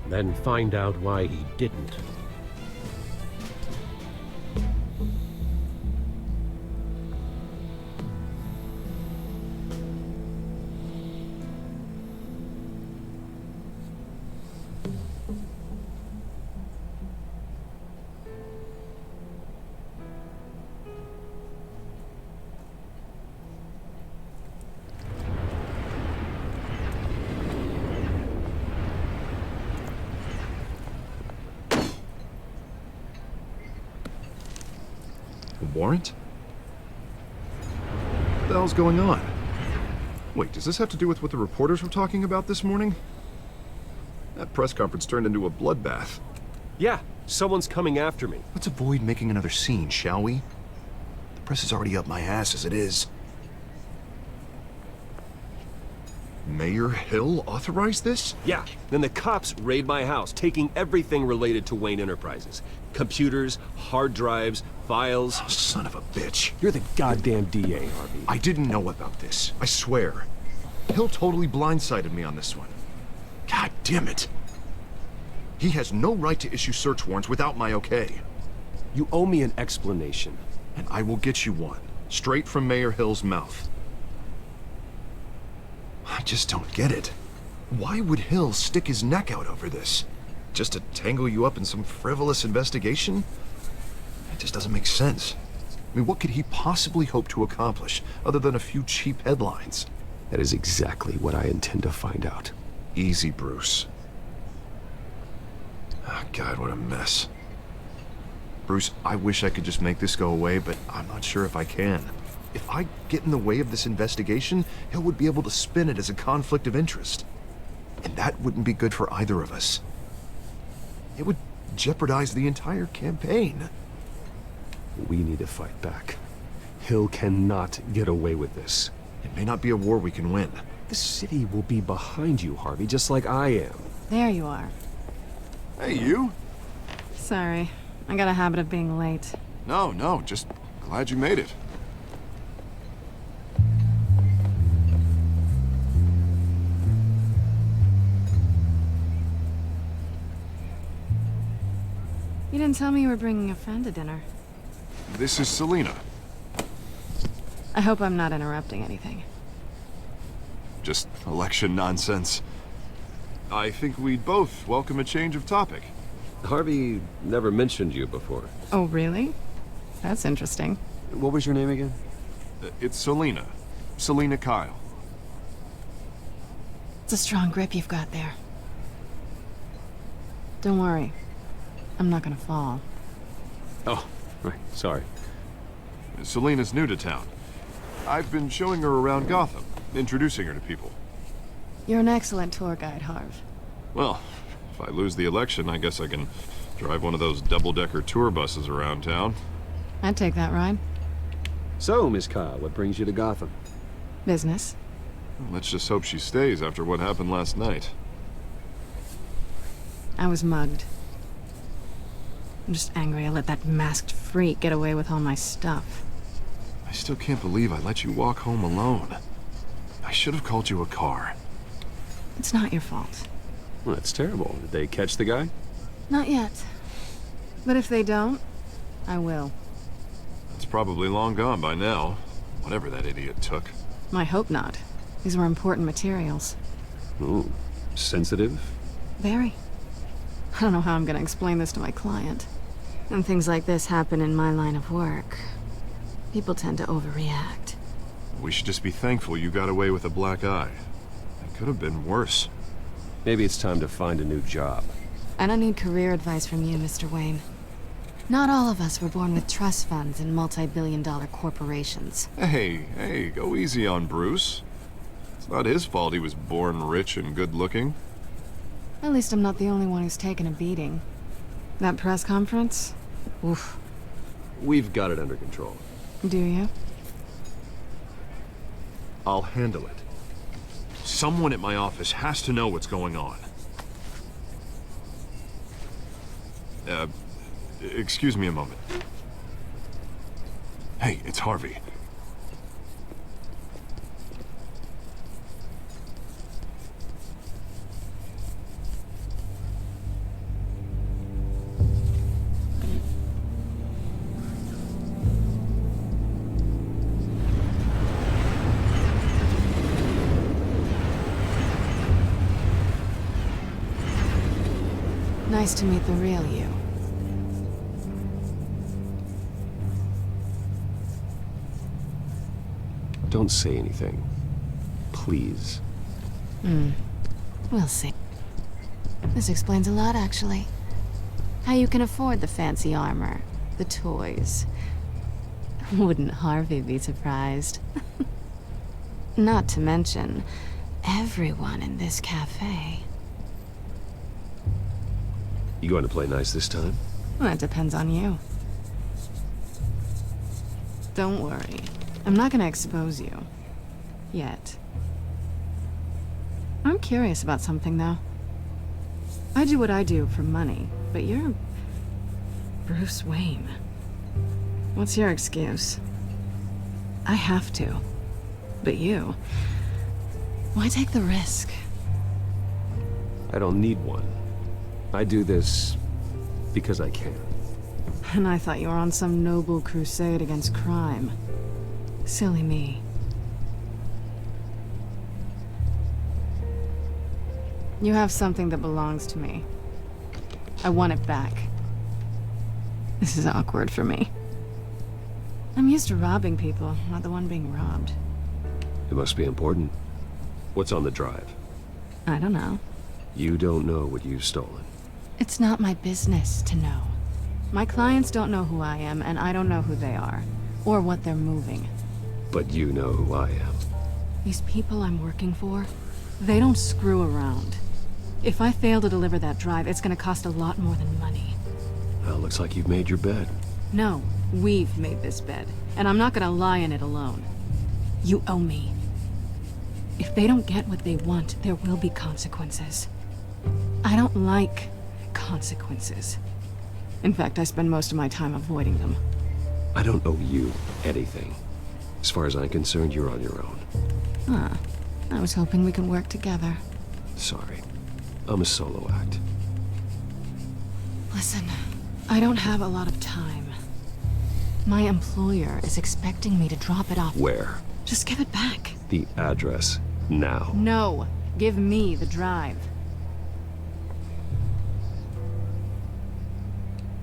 Then find out why he didn't. Warrant? What the hell's going on? Wait, does this have to do with what the reporters were talking about this morning? That press conference turned into a bloodbath. Yeah, someone's coming after me. Let's avoid making another scene, shall we? The press is already up my ass as it is. Mayor Hill authorized this? Yeah, then the cops raid my house, taking everything related to Wayne Enterprises. Computers, hard drives, files. Oh, son of a bitch. You're the goddamn DA, Harvey. I didn't know about this. I swear. Hill totally blindsided me on this one. God damn it. He has no right to issue search warrants without my okay. You owe me an explanation. And I will get you one. Straight from Mayor Hill's mouth. I just don't get it. Why would Hill stick his neck out over this? Just to tangle you up in some frivolous investigation? It just doesn't make sense. I mean, what could he possibly hope to accomplish other than a few cheap headlines? That is exactly what I intend to find out. Easy, Bruce. Oh, God, what a mess. Bruce, I wish I could just make this go away, but I'm not sure if I can. If I get in the way of this investigation, Hill would be able to spin it as a conflict of interest. And that wouldn't be good for either of us. It would jeopardize the entire campaign. We need to fight back. Hill cannot get away with this. It may not be a war we can win. The city will be behind you, Harvey, just like I am. There you are. Hey, you? Sorry. I got a habit of being late. No, just glad you made it. You didn't tell me you were bringing a friend to dinner. This is Selina. I hope I'm not interrupting anything. Just election nonsense. I think we'd both welcome a change of topic. Harvey never mentioned you before. Oh, really? That's interesting. What was your name again? It's Selina. Selina Kyle. It's a strong grip you've got there. Don't worry. I'm not gonna fall. Oh, right. Sorry. Selina's new to town. I've been showing her around Gotham, introducing her to people. You're an excellent tour guide, Harv. Well, if I lose the election, I guess I can drive one of those double-decker tour buses around town. I'd take that ride. So, Miss Kyle, what brings you to Gotham? Business. Let's just hope she stays after what happened last night. I was mugged. I'm just angry I let that masked freak get away with all my stuff. I still can't believe I let you walk home alone. I should have called you a car. It's not your fault. Well, that's terrible. Did they catch the guy? Not yet. But if they don't, I will. It's probably long gone by now, whatever that idiot took. I hope not. These were important materials. Ooh, sensitive? Very. I don't know how I'm gonna explain this to my client. When things like this happen in my line of work, people tend to overreact. We should just be thankful you got away with a black eye. It could have been worse. Maybe it's time to find a new job. I don't need career advice from you, Mr. Wayne. Not all of us were born with trust funds and multi-billion-dollar corporations. Hey, go easy on Bruce. It's not his fault he was born rich and good-looking. At least I'm not the only one who's taken a beating. That press conference? Oof. We've got it under control. Do you? I'll handle it. Someone at my office has to know what's going on. Excuse me a moment. Hey, it's Harvey. Nice to meet the real you. Don't say anything. Please. We'll see. This explains a lot, actually. How you can afford the fancy armor, the toys. Wouldn't Harvey be surprised? Not to mention, everyone in this cafe. You going to play nice this time? Well, it depends on you. Don't worry. I'm not gonna expose you. Yet. I'm curious about something, though. I do what I do for money, but you're... Bruce Wayne. What's your excuse? I have to. But you... Why take the risk? I don't need one. I do this because I can. And I thought you were on some noble crusade against crime. Silly me. You have something that belongs to me. I want it back. This is awkward for me. I'm used to robbing people, not the one being robbed. It must be important. What's on the drive? I don't know. You don't know what you've stolen. It's not my business to know. My clients don't know who I am, and I don't know who they are, or what they're moving. But you know who I am. These people I'm working for, they don't screw around. If I fail to deliver that drive, it's gonna cost a lot more than money. Well, looks like you've made your bed. No, we've made this bed, and I'm not gonna lie in it alone. You owe me. If they don't get what they want, there will be consequences. I don't like consequences. In fact, I spend most of my time avoiding them. I don't owe you anything. As far as I'm concerned, you're on your own. Huh. I was hoping we could work together. Sorry. I'm a solo act. Listen, I don't have a lot of time. My employer is expecting me to drop it off. Where? Just give it back. The address. Now. No. Give me the drive.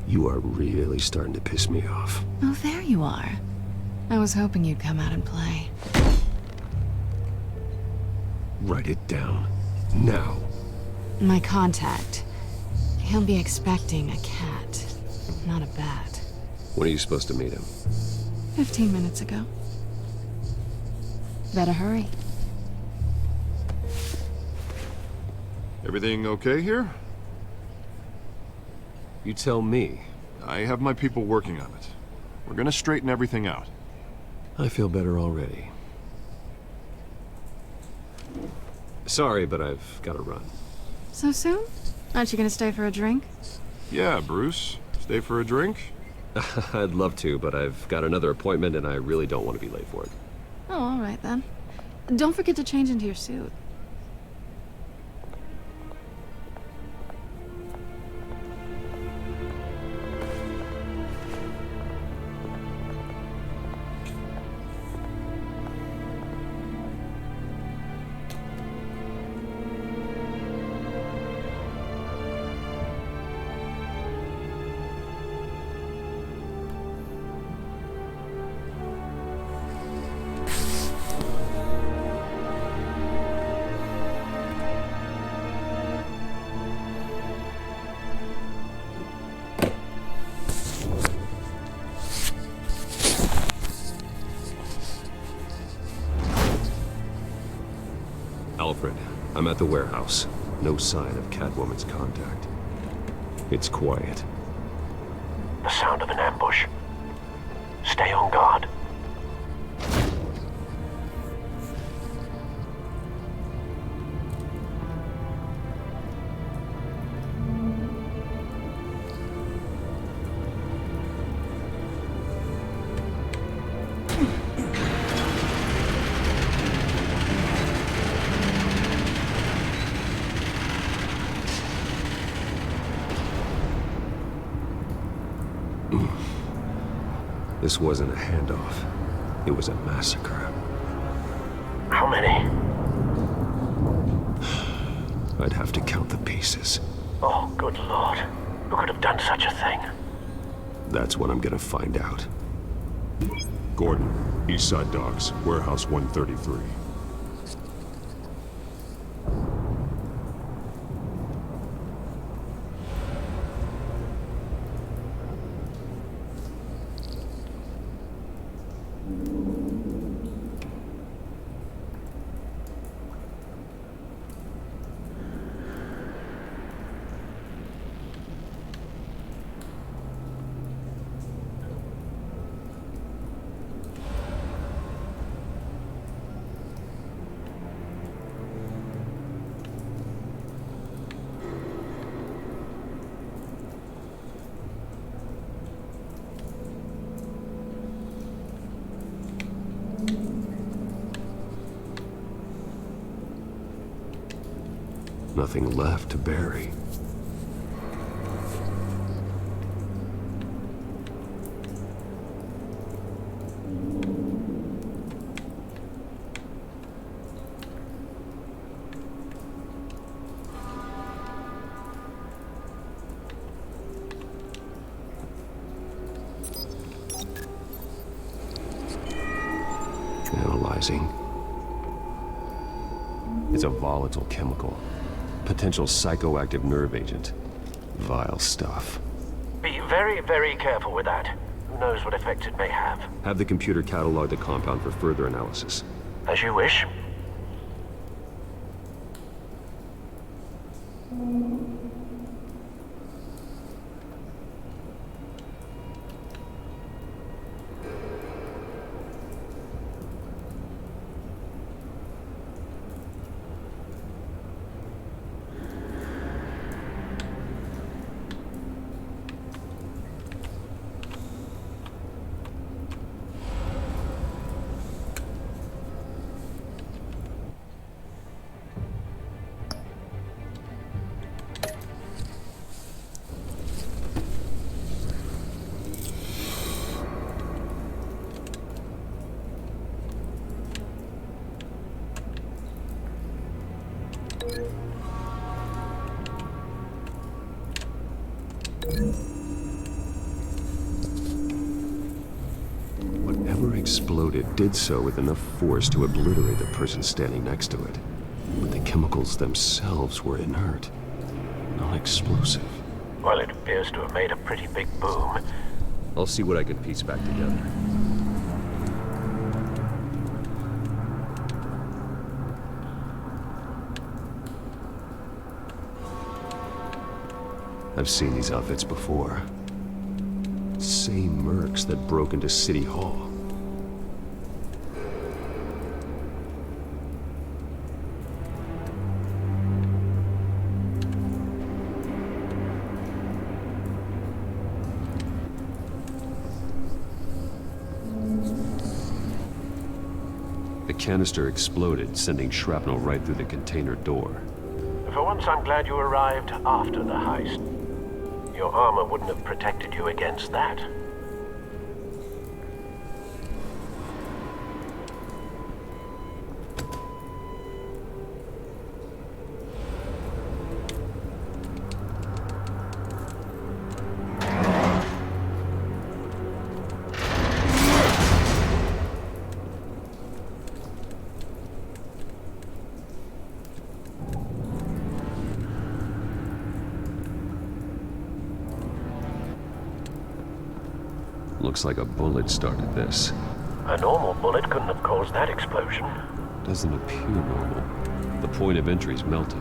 You are really starting to piss me off. Oh, there you are. I was hoping you'd come out and play. Write it down. Now. My contact. He'll be expecting a cat, not a bat. When are you supposed to meet him? 15 minutes ago. Better hurry. Everything okay here? You tell me. I have my people working on it. We're gonna straighten everything out. I feel better already. Sorry, but I've got to run. So soon? Aren't you gonna stay for a drink? Yeah, Bruce. Stay for a drink? I'd love to, but I've got another appointment and I really don't want to be late for it. Oh, all right then. Don't forget to change into your suit. Alfred, I'm at the warehouse. No sign of Catwoman's contact. It's quiet. The sound of an ambush. Stay on guard. This wasn't a handoff. It was a massacre. How many? I'd have to count the pieces. Oh, good lord. Who could have done such a thing? That's what I'm gonna find out. Gordon, East Side Docks, Warehouse 133. Nothing left to bury. Analyzing. It's a volatile chemical. Potential psychoactive nerve agent. Vile stuff. Be very, very careful with that. Who knows what effects it may have. Have the computer catalog the compound for further analysis. As you wish. Whatever exploded did so with enough force to obliterate the person standing next to it. But the chemicals themselves were inert, non-explosive. Well, it appears to have made a pretty big boom. I'll see what I can piece back together. I've seen these outfits before. Same mercs that broke into City Hall. The canister exploded, sending shrapnel right through the container door. For once, I'm glad you arrived after the heist. Your armor wouldn't have protected you against that. Looks like a bullet started this. A normal bullet couldn't have caused that explosion. Doesn't appear normal. The point of entry's melted.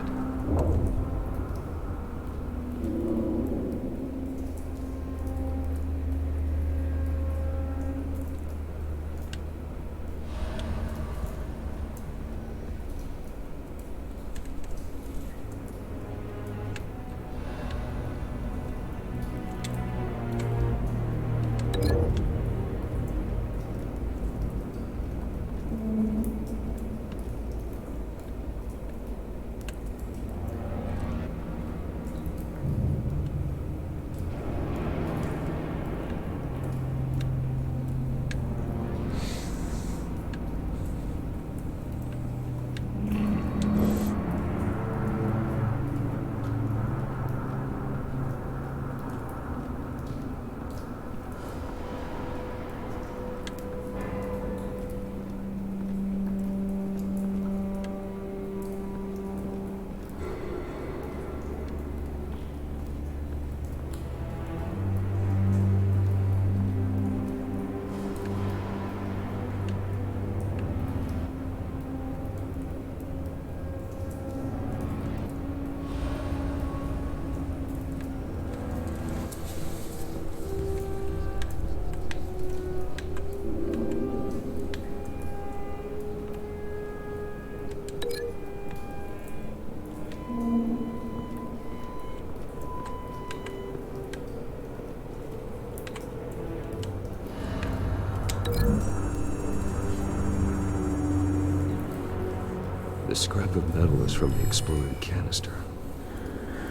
scrap of metal is from the exploded canister.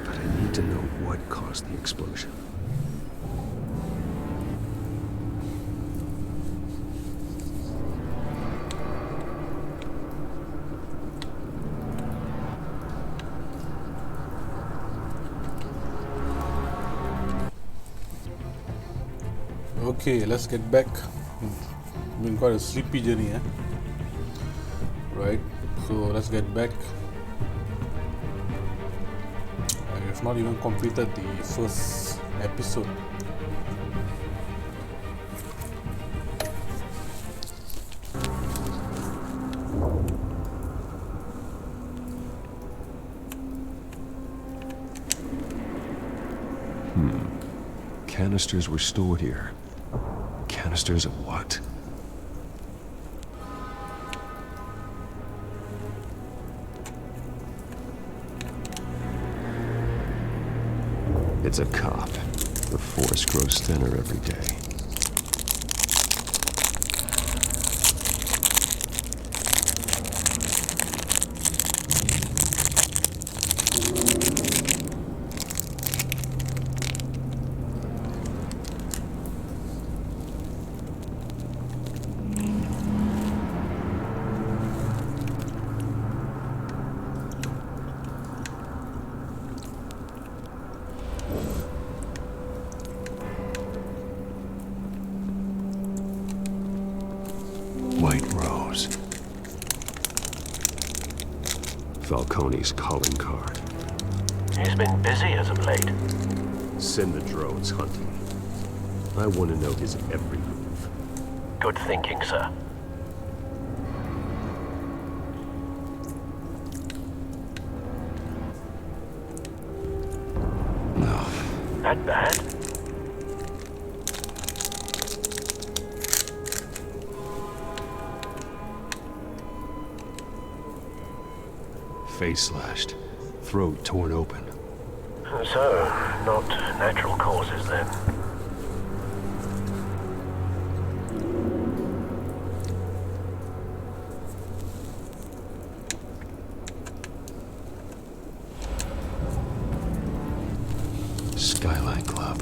But I need to know what caused the explosion. Okay, let's get back. Been quite a sleepy journey, eh? Right, so let's get back. I have not even completed the first episode. Canisters were stored here. Canisters of what? It's a cop. The force grows thinner every day. White Rose. Falcone's calling card. He's been busy as of late. Send the drones hunting. I want to know his every move. Good thinking, sir. No. That bad? Face slashed, throat torn open. So, not natural causes then. Skyline Club.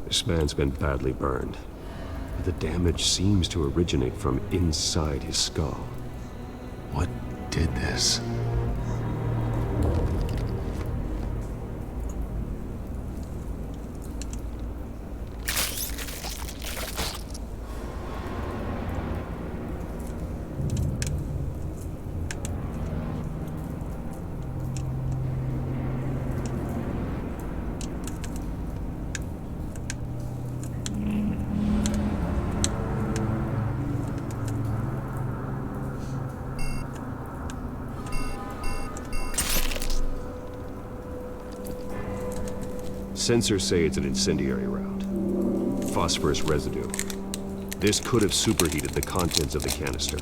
This man's been badly burned. The damage seems to originate from inside his skull. What did this? Sensors say it's an incendiary round. Phosphorus residue. This could have superheated the contents of the canister,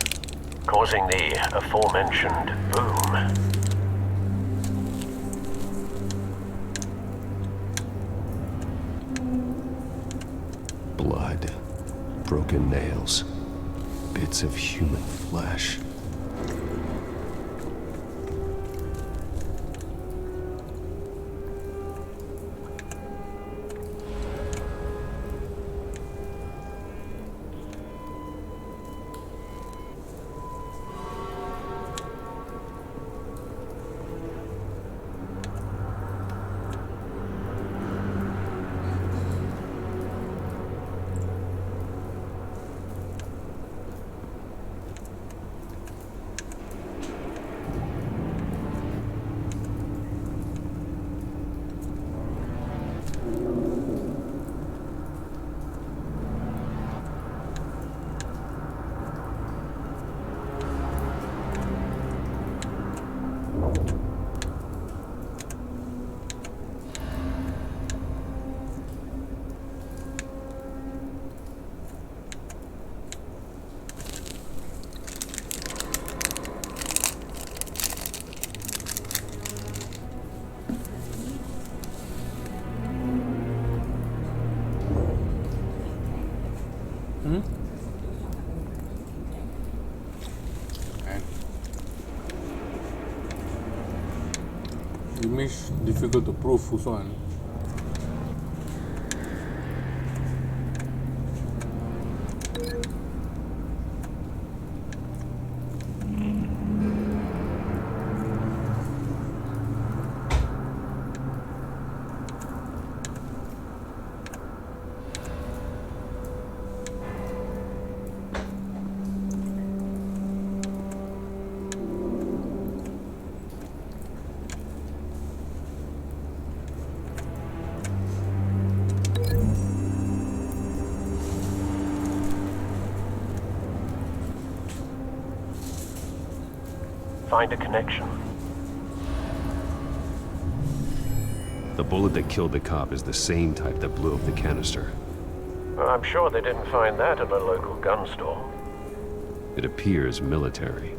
Causing the aforementioned boom. Blood, broken nails, bits of human flesh. Image difficult to prove who's one. Find a connection. The bullet that killed the cop is the same type that blew up the canister. Well, I'm sure they didn't find that at a local gun store. It appears military.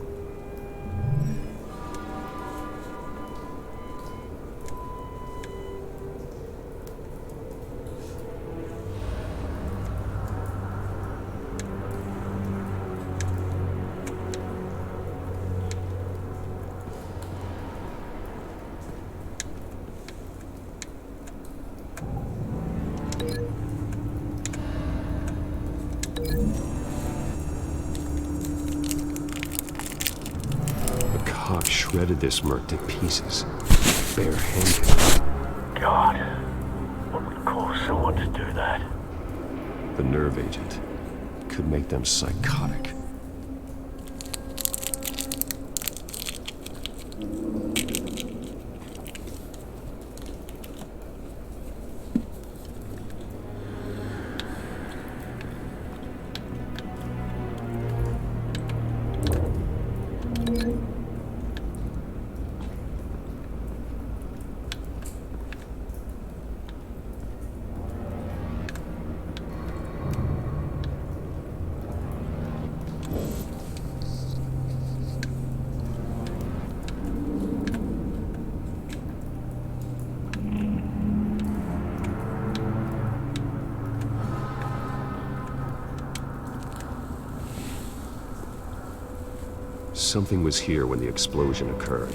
Shredded this merc to pieces, bare-handed. God, what would cause someone to do that? The nerve agent could make them psychotic. Something was here when the explosion occurred.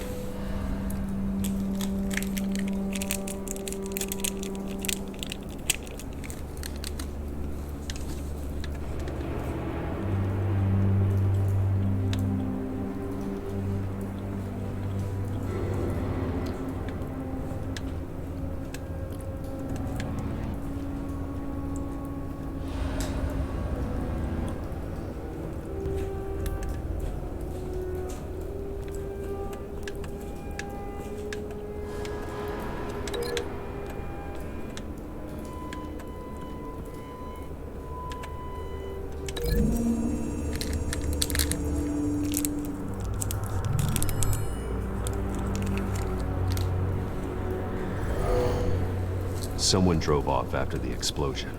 Someone drove off after the explosion.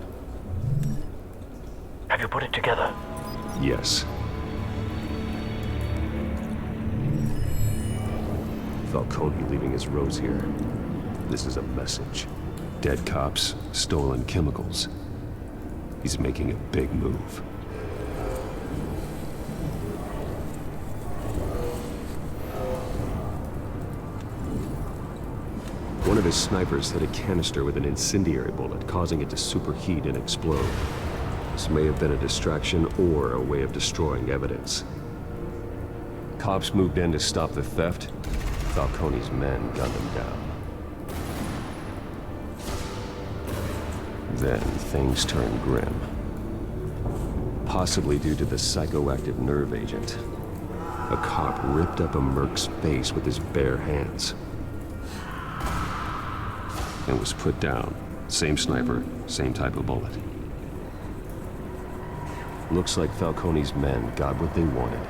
Have you put it together? Yes. Falcone leaving his rose here. This is a message. Dead cops, stolen chemicals. He's making a big move. One of his snipers hit a canister with an incendiary bullet, causing it to superheat and explode. This may have been a distraction or a way of destroying evidence. Cops moved in to stop the theft. Falcone's men gunned him down. Then things turned grim. Possibly due to the psychoactive nerve agent. A cop ripped up a merc's face with his bare hands. And was put down. Same sniper, same type of bullet. Looks like Falcone's men got what they wanted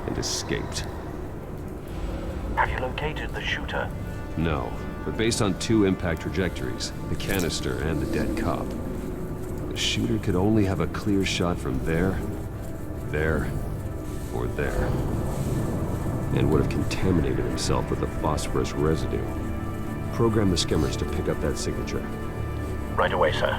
and escaped. Have you located the shooter? No, but based on two impact trajectories, the canister and the dead cop, the shooter could only have a clear shot from there, or there, and would have contaminated himself with the phosphorus residue. Program the skimmers to pick up that signature. Right away, sir.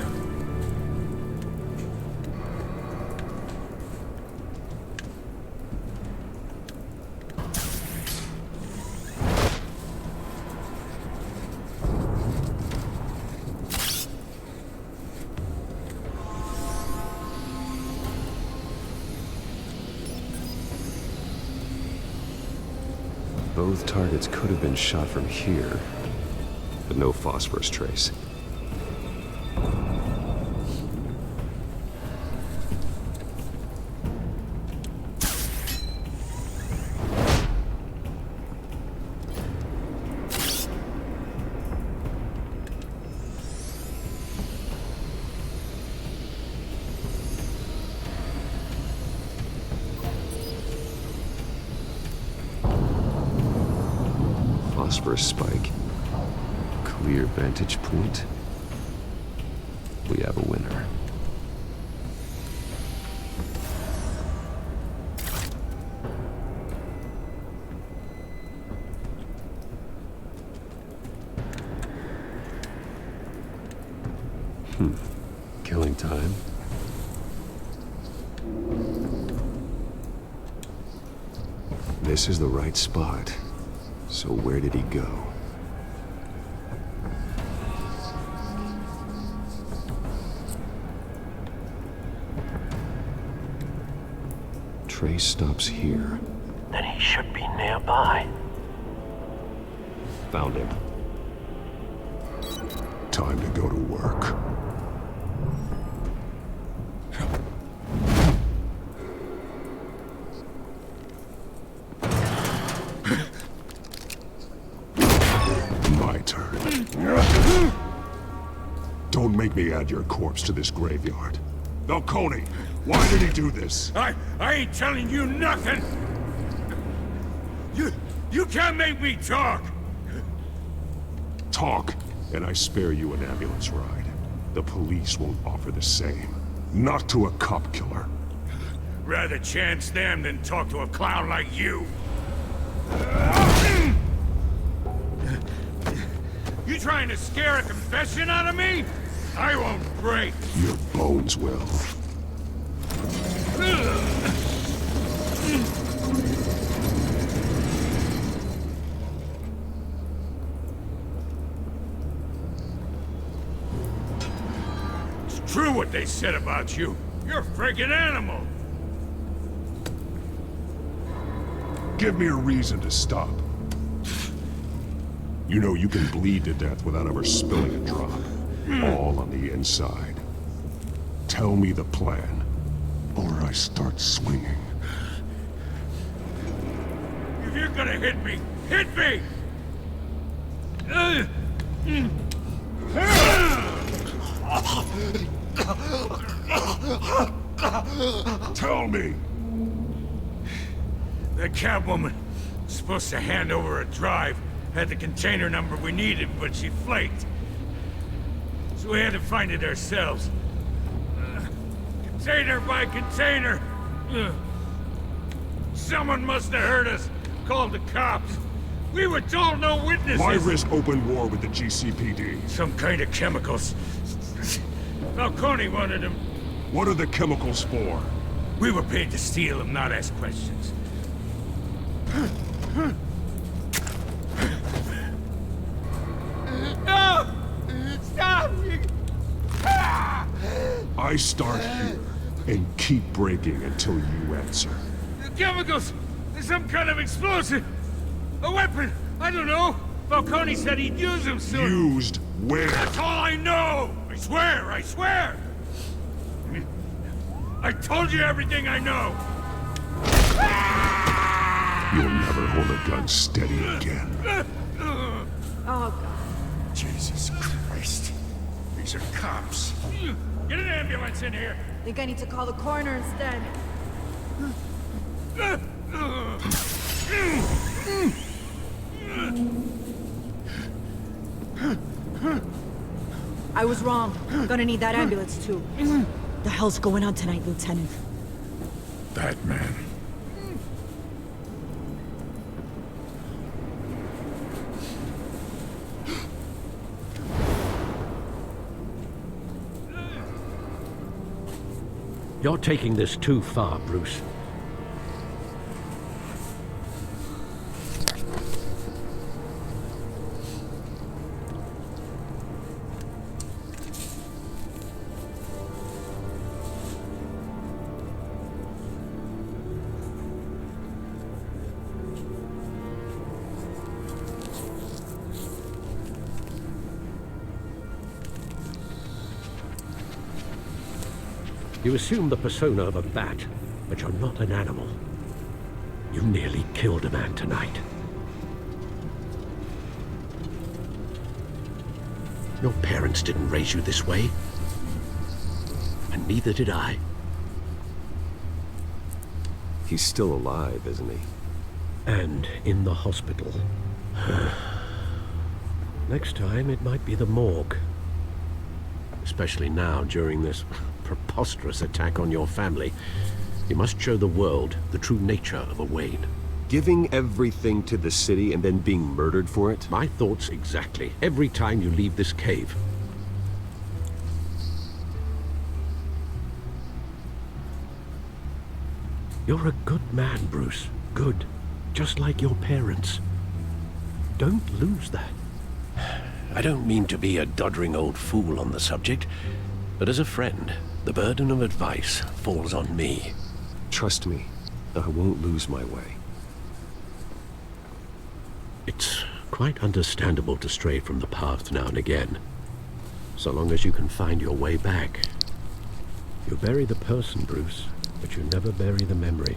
Both targets could have been shot from here, but no phosphorus trace. Phosphorus spike. Clear vantage point. We have a winner. Killing time. This is the right spot. So where did he go? Trace stops here. Then he should be nearby. Found him. Time to go to work. My turn. Don't make me add your corpse to this graveyard. Falcone, why did he do this? I ain't telling you nothing! You can't make me talk! Talk, and I spare you an ambulance ride. The police won't offer the same. Not to a cop killer. Rather chance them than talk to a clown like you. You trying to scare a confession out of me? I won't break. Your bones will. It's true what they said about you. You're a freaking animal. Give me a reason to stop. You know you can bleed to death without ever spilling a drop. All on the inside. Tell me the plan, or I start swinging. If you're gonna hit me, hit me! Tell me! The Catwoman was supposed to hand over a drive, had the container number we needed, but she flaked. So we had to find it ourselves. Container by container. Someone must have heard us, called the cops. We were told no witnesses. Why risk open war with the GCPD? Some kind of chemicals. Falcone wanted them. What are the chemicals for? We were paid to steal them, not ask questions. No! Stop! I start here and keep breaking until you answer. The chemicals! There's some kind of explosive! A weapon! I don't know! Falcone said he'd use them soon! Used where? That's all I know! I swear! I swear! I told you everything I know! You'll never hold a gun steady again. Oh, God. Jesus Christ. These are cops. Get an ambulance in here! Think I need to call the coroner instead. I was wrong. Gonna need that ambulance, too. The hell's going on tonight, Lieutenant? Batman. You're taking this too far, Bruce. You assume the persona of a bat, but you're not an animal. You nearly killed a man tonight. Your parents didn't raise you this way. And neither did I. He's still alive, isn't he? And in the hospital. Next time, it might be the morgue. Especially now, during this preposterous attack on your family. You must show the world the true nature of a Wayne. Giving everything to the city and then being murdered for it? My thoughts exactly. Every time you leave this cave. You're a good man, Bruce. Good. Just like your parents. Don't lose that. I don't mean to be a doddering old fool on the subject, but as a friend, the burden of advice falls on me. Trust me, I won't lose my way. It's quite understandable to stray from the path now and again, so long as you can find your way back. You bury the person, Bruce, but you never bury the memory.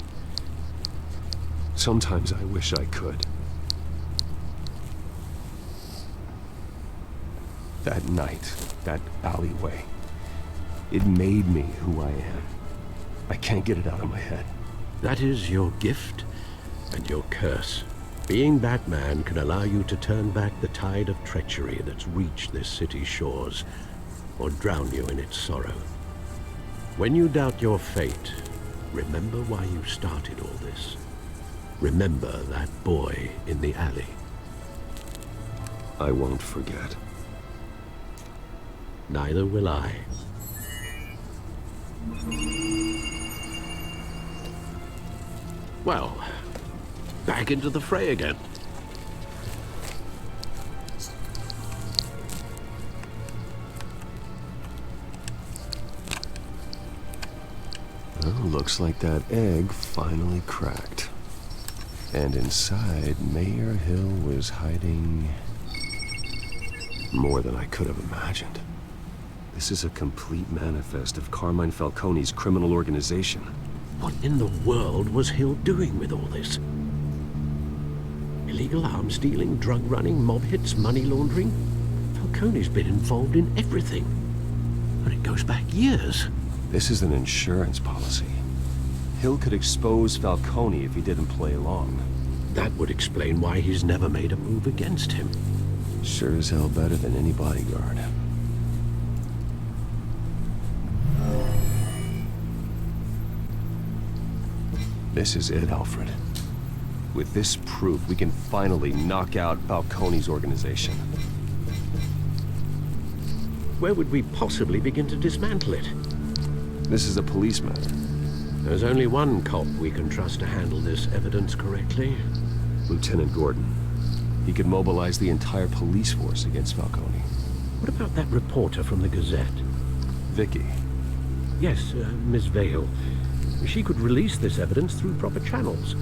Sometimes I wish I could. That night, that alleyway, it made me who I am. I can't get it out of my head. That is your gift and your curse. Being Batman can allow you to turn back the tide of treachery that's reached this city's shores, or drown you in its sorrow. When you doubt your fate, remember why you started all this. Remember that boy in the alley. I won't forget. Neither will I. Well, back into the fray again. Well, looks like that egg finally cracked. And inside, Mayor Hill was hiding more than I could have imagined. This is a complete manifest of Carmine Falcone's criminal organization. What in the world was Hill doing with all this? Illegal arms dealing, drug running, mob hits, money laundering? Falcone's been involved in everything. And it goes back years. This is an insurance policy. Hill could expose Falcone if he didn't play along. That would explain why he's never made a move against him. Sure as hell better than any bodyguard. This is it, Alfred. With this proof, we can finally knock out Falcone's organization. Where would we possibly begin to dismantle it? This is a police matter. There's only one cop we can trust to handle this evidence correctly. Lieutenant Gordon. He could mobilize the entire police force against Falcone. What about that reporter from the Gazette? Vicky. Yes, Miss Vale. She could release this evidence through proper channels.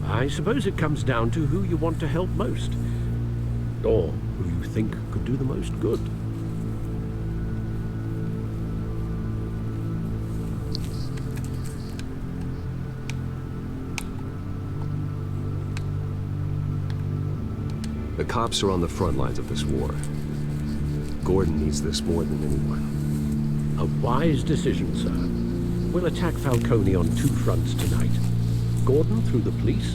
I suppose it comes down to who you want to help most. Or who you think could do the most good. The cops are on the front lines of this war. Gordon needs this more than anyone. A wise decision, sir. We'll attack Falcone on two fronts tonight. Gordon through the police,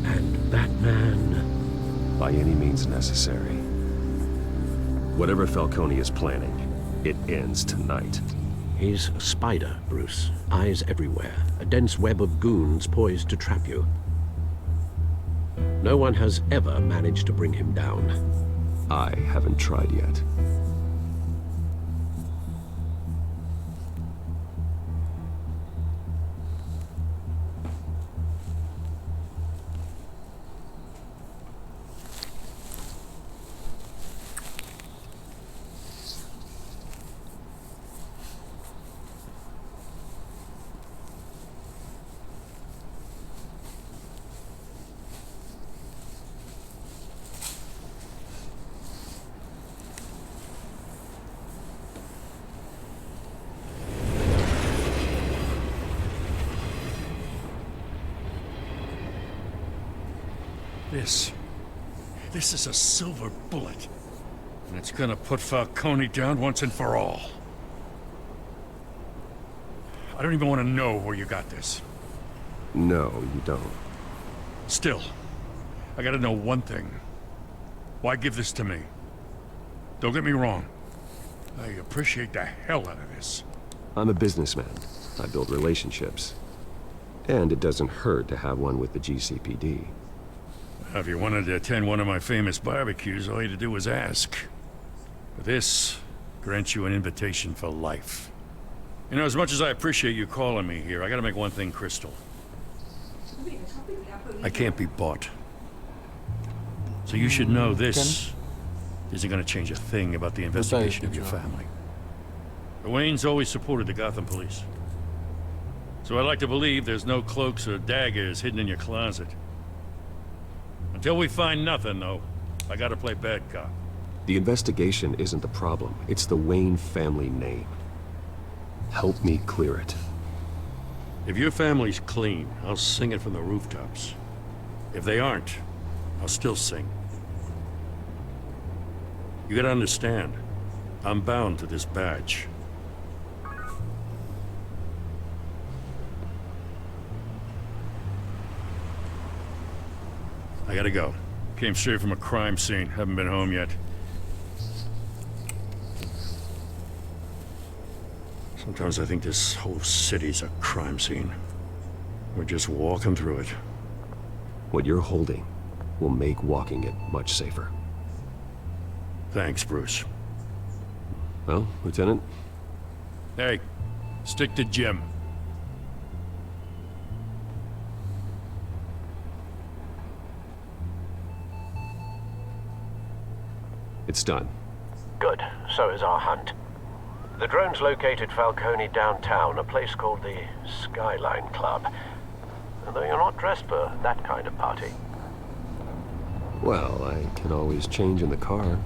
and Batman... by any means necessary. Whatever Falcone is planning, it ends tonight. He's a spider, Bruce. Eyes everywhere. A dense web of goons poised to trap you. No one has ever managed to bring him down. I haven't tried yet. This is a silver bullet. And it's gonna put Falcone down once and for all. I don't even want to know where you got this. No, you don't. Still, I gotta know one thing. Why give this to me? Don't get me wrong. I appreciate the hell out of this. I'm a businessman. I build relationships. And it doesn't hurt to have one with the GCPD. If you wanted to attend one of my famous barbecues, all you had to do was ask. But this grants you an invitation for life. You know, as much as I appreciate you calling me here, I gotta make one thing crystal. I can't be bought. So you should know this isn't gonna change a thing about the investigation of your family. The Waynes always supported the Gotham police. So I'd like to believe there's no cloaks or daggers hidden in your closet. Until we find nothing, though, I gotta play bad cop. The investigation isn't the problem. It's the Wayne family name. Help me clear it. If your family's clean, I'll sing it from the rooftops. If they aren't, I'll still sing. You gotta understand, I'm bound to this badge. I gotta go. Came straight from a crime scene. Haven't been home yet. Sometimes I think this whole city's a crime scene. We're just walking through it. What you're holding will make walking it much safer. Thanks, Bruce. Well, Lieutenant? Hey, stick to Jim. It's done. Good. So is our hunt. The drones located Falcone downtown, a place called the Skyline Club. Though you're not dressed for that kind of party. Well, I can always change in the car.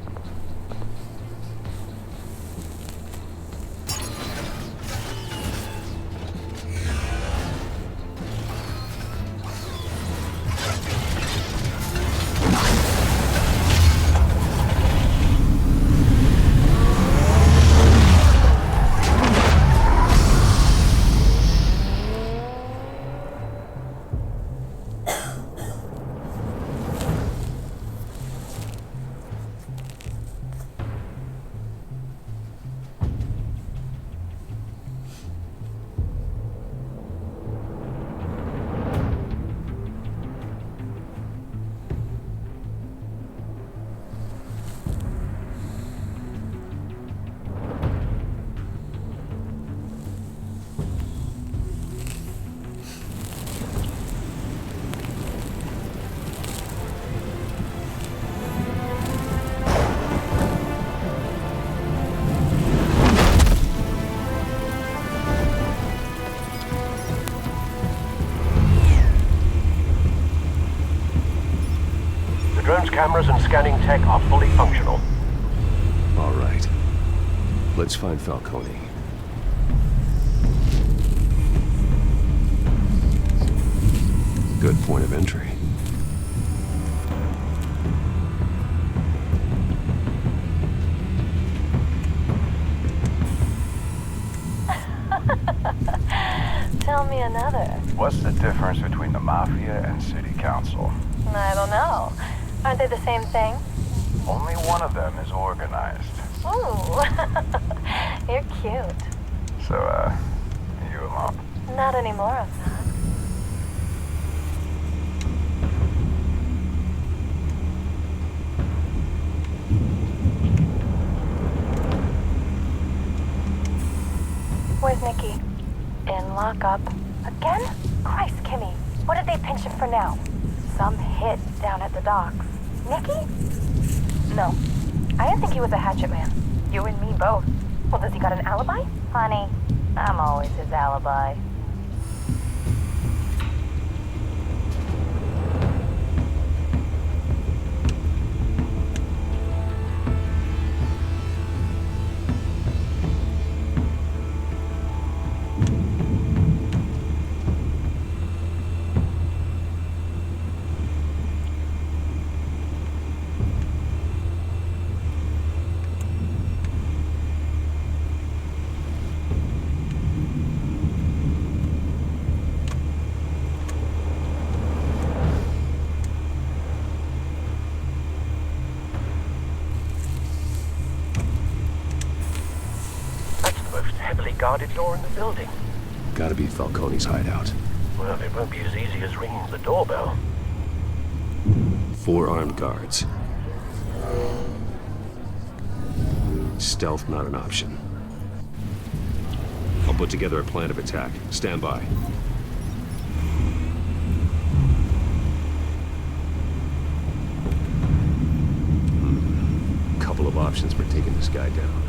Drone's cameras and scanning tech are fully functional. All right. Let's find Falcone. Good point of entry. Tell me another. What's the difference between the Mafia and City Council? I don't know. Aren't they the same thing? Only one of them is organized. Ooh. You're cute. So, you a mom? Not anymore, I'm not. Where's Nikki? In lockup. Again? Christ, Kimmy. What did they pinch him for now? Some hit down at the docks. Nikki? No. I didn't think he was a hatchet man. You and me both. Well, does he got an alibi? Honey, I'm always his alibi. guarded door in the building. Gotta be Falcone's hideout. Well, it won't be as easy as ringing the doorbell. 4 armed guards. Stealth not an option. I'll put together a plan of attack. Stand by. Couple of options for taking this guy down.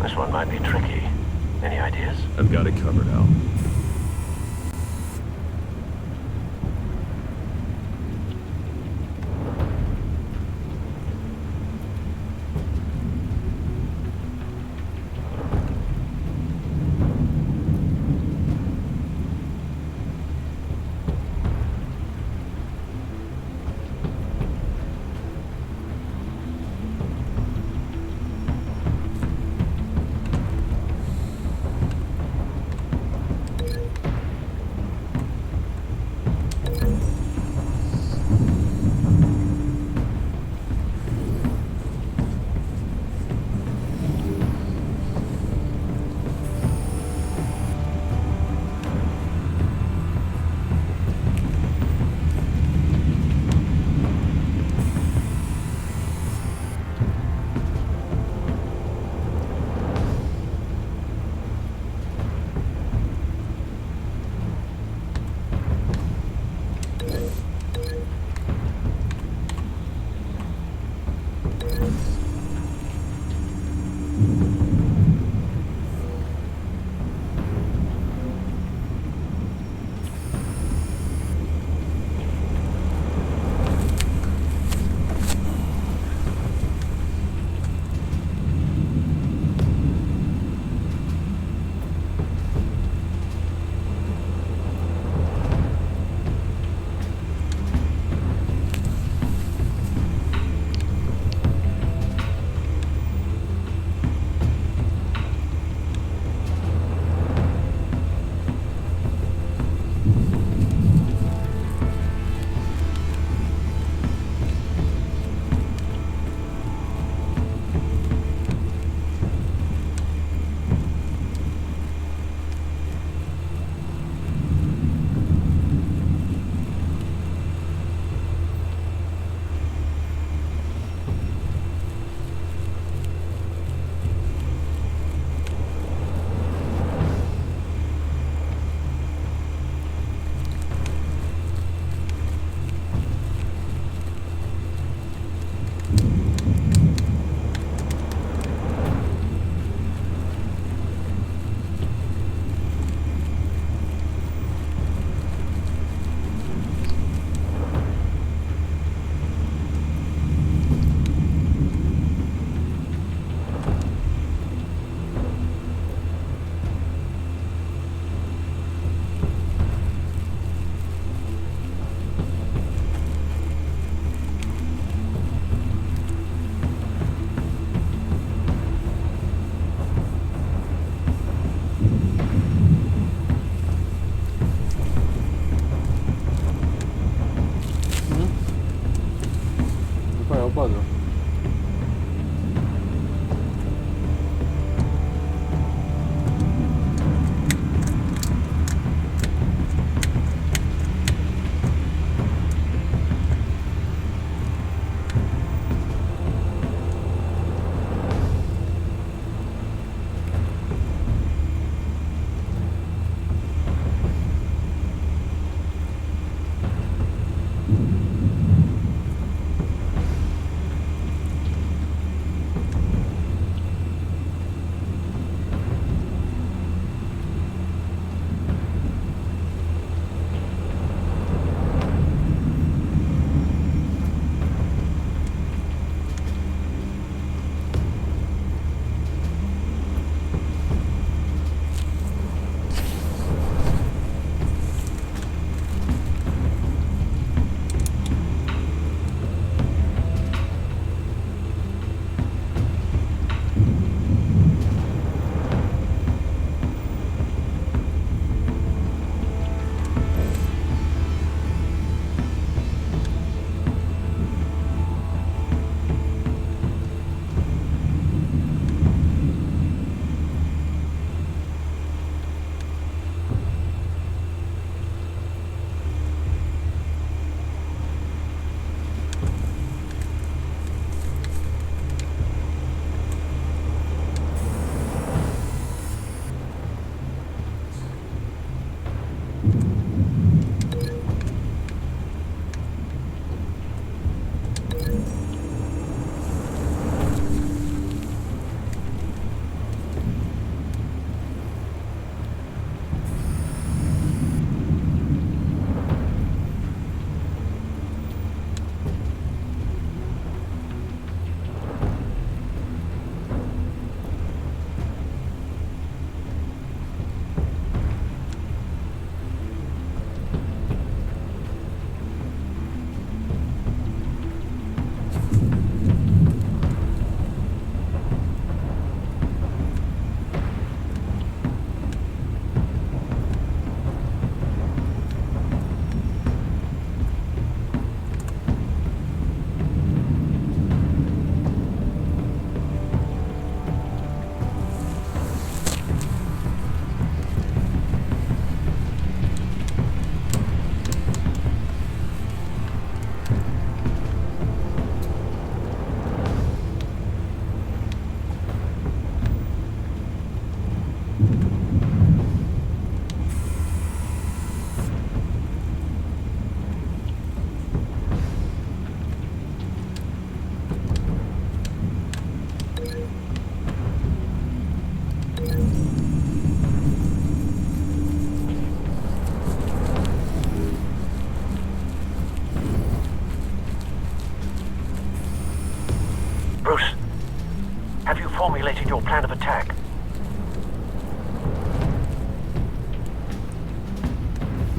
This one might be tricky. Any ideas? I've got it covered, Al.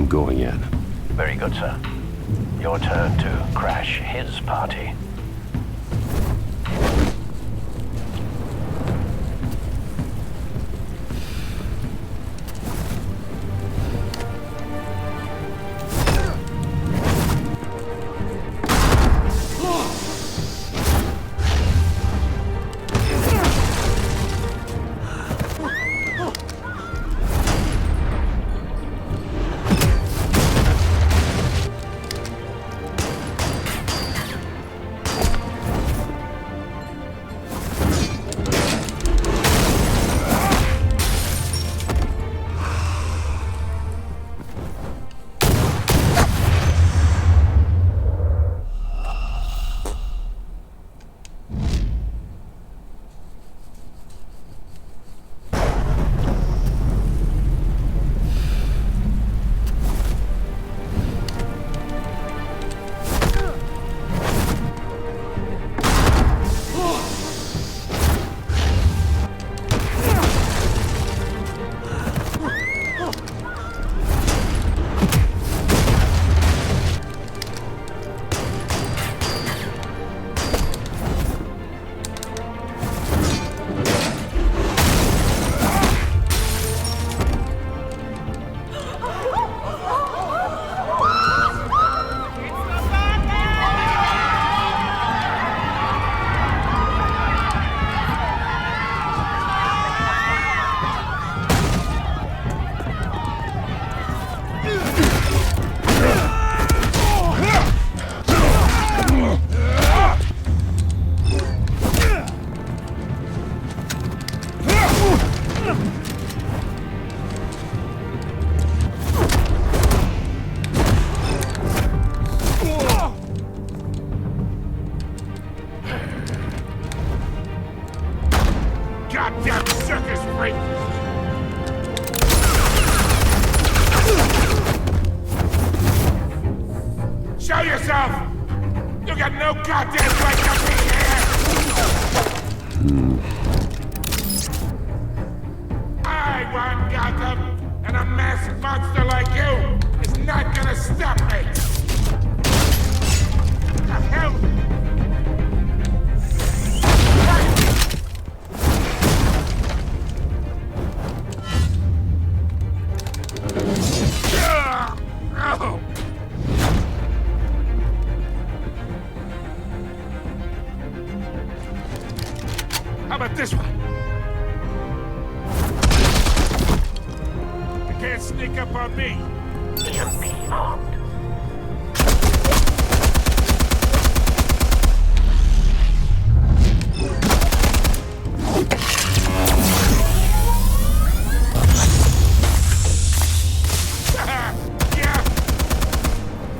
I'm going in. Very good, sir. Your turn to crash his party. Goddamn circus freak! Show yourself! You got no goddamn right to be here! I run Gotham, and a masked monster like you is not gonna stop me! The hell? How about this one? You can't sneak up on me. EMP armed. Yeah.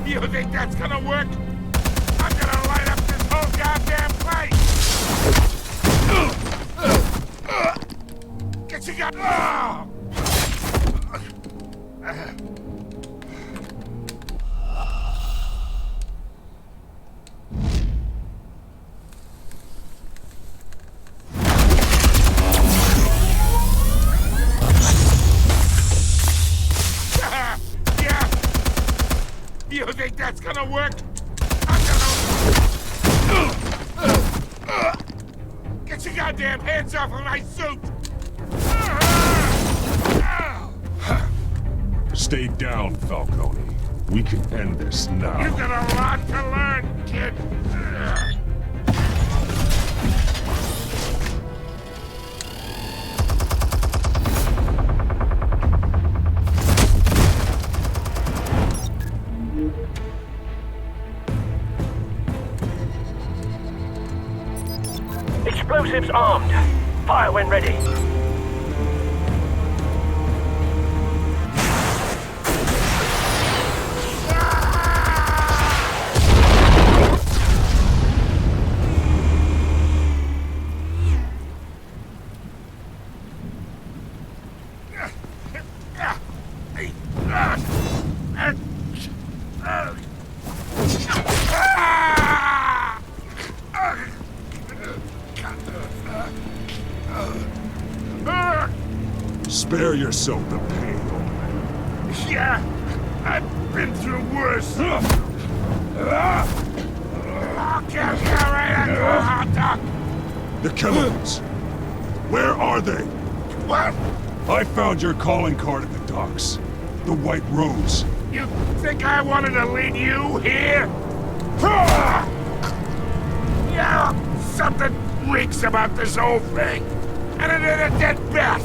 You think that's gonna work? I'm gonna light up this whole goddamn place! Get your gun! Yeah! You think that's gonna work? I'm gonna... Get your goddamn hands off of my suit! Stay down, Falcone. We can end this now. You've got a lot to learn, kid. Explosives armed. Fire when ready. Spare yourself the pain. Yeah, I've been through worse. I'll kill you right at your hot dog. The chemicals. Where are they? What? I found your calling card at the docks. The White Rose. You think I wanted to lead you here? Yeah, something reeks about this whole thing. And it ain't a dead bat.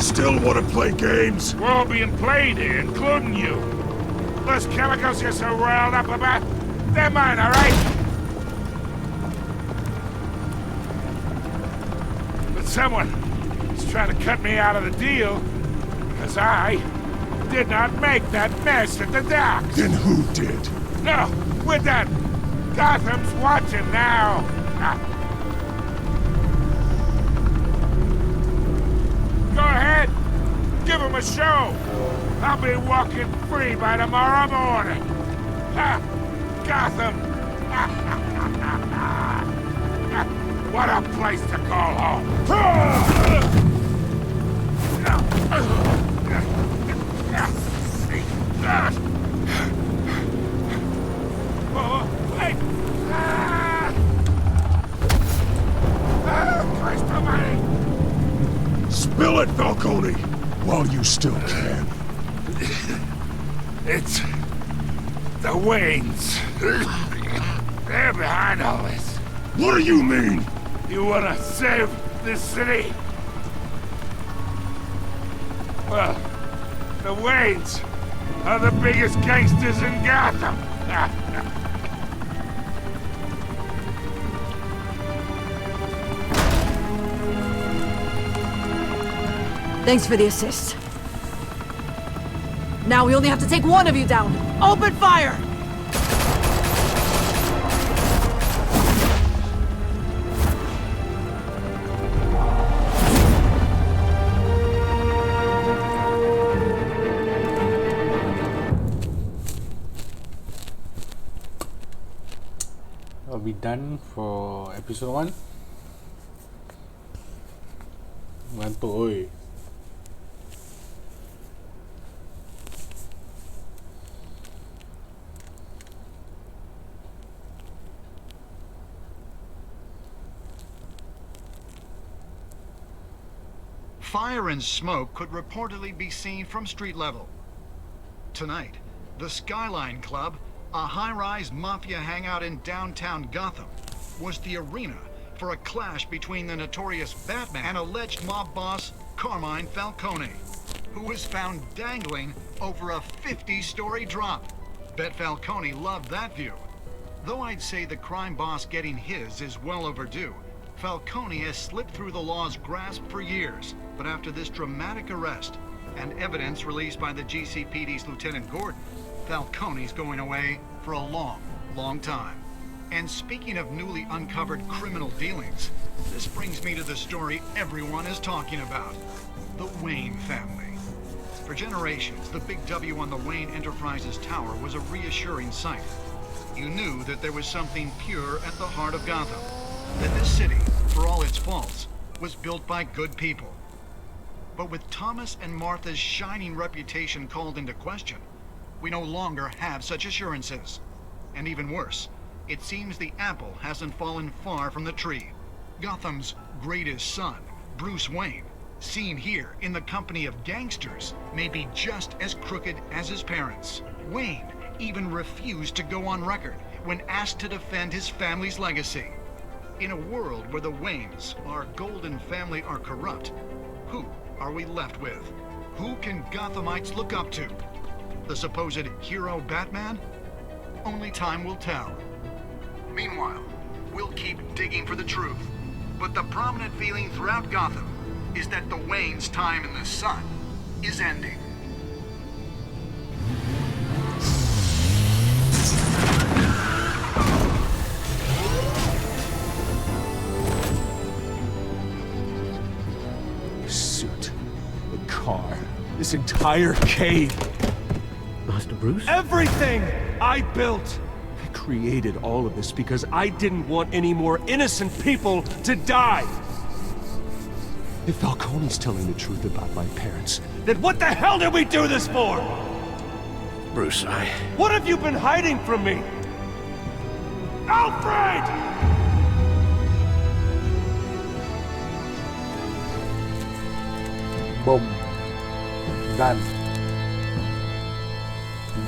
Still want to play games? We're all being played here, including you. Those chemicals you're so riled up about, they're mine, all right? But someone is trying to cut me out of the deal because I did not make that mess at the docks. Then who did? No, we're done. Gotham's watching now. Go ahead. Give him a show. I'll be walking free by tomorrow morning. Gotham. What a place to call home. Wait! Christ almighty! Spill it, Falcone, while you still can. It's the Waynes. They're behind all this. What do you mean? You wanna save this city? Well, the Waynes are the biggest gangsters in Gotham. Thanks for the assist. Now we only have to take one of you down. Open fire! I'll be done for episode 1. Ngantuk oi. Fire and smoke could reportedly be seen from street level. Tonight, the Skyline Club, a high-rise mafia hangout in downtown Gotham, was the arena for a clash between the notorious Batman and alleged mob boss Carmine Falcone, who was found dangling over a 50-story drop. Bet Falcone loved that view. Though I'd say the crime boss getting his is well overdue, Falcone has slipped through the law's grasp for years. But after this dramatic arrest and evidence released by the GCPD's Lieutenant Gordon, Falcone's going away for a long, long time. And speaking of newly uncovered criminal dealings, this brings me to the story everyone is talking about. The Wayne family. For generations, the big W on the Wayne Enterprises Tower was a reassuring sight. You knew that there was something pure at the heart of Gotham. That this city, for all its faults, was built by good people. But with Thomas and Martha's shining reputation called into question, we no longer have such assurances. And even worse, it seems the apple hasn't fallen far from the tree. Gotham's greatest son, Bruce Wayne, seen here in the company of gangsters, may be just as crooked as his parents. Wayne even refused to go on record when asked to defend his family's legacy. In a world where the Waynes, our golden family, are corrupt, who are we left with? Who can Gothamites look up to? The supposed hero Batman? Only time will tell. Meanwhile, we'll keep digging for the truth. But the prominent feeling throughout Gotham is that the Waynes' time in the sun is ending. Car. This entire cave. Master Bruce? Everything I built. created all of this because I didn't want any more innocent people to die. If Falcone's telling the truth about my parents, then what the hell did we do this for? Bruce, What have you been hiding from me? Alfred! Boom. Done.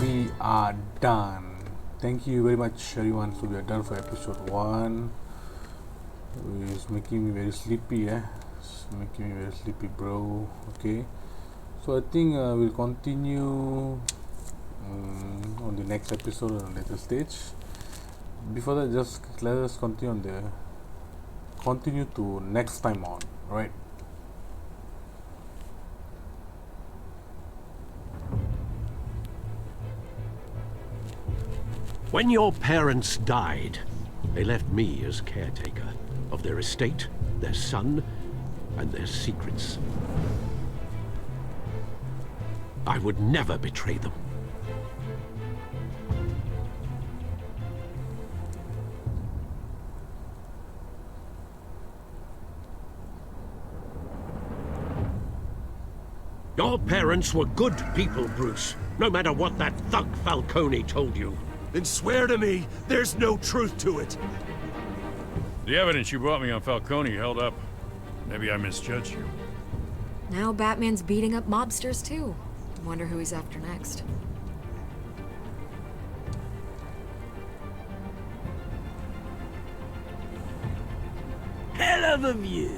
We are done. Thank you very much, everyone. So we are done for episode 1. It's making me very sleepy, It's making me very sleepy, bro. Okay. So I think we'll continue on the next episode at a later stage. Before that, just let us continue to next time on, right? When your parents died, they left me as caretaker of their estate, their son, and their secrets. I would never betray them. Your parents were good people, Bruce, no matter what that thug Falcone told you. Then swear to me there's no truth to it. The evidence you brought me on Falcone held up. Maybe I misjudged you. Now Batman's beating up mobsters too. Wonder who he's after next. Hell of a view.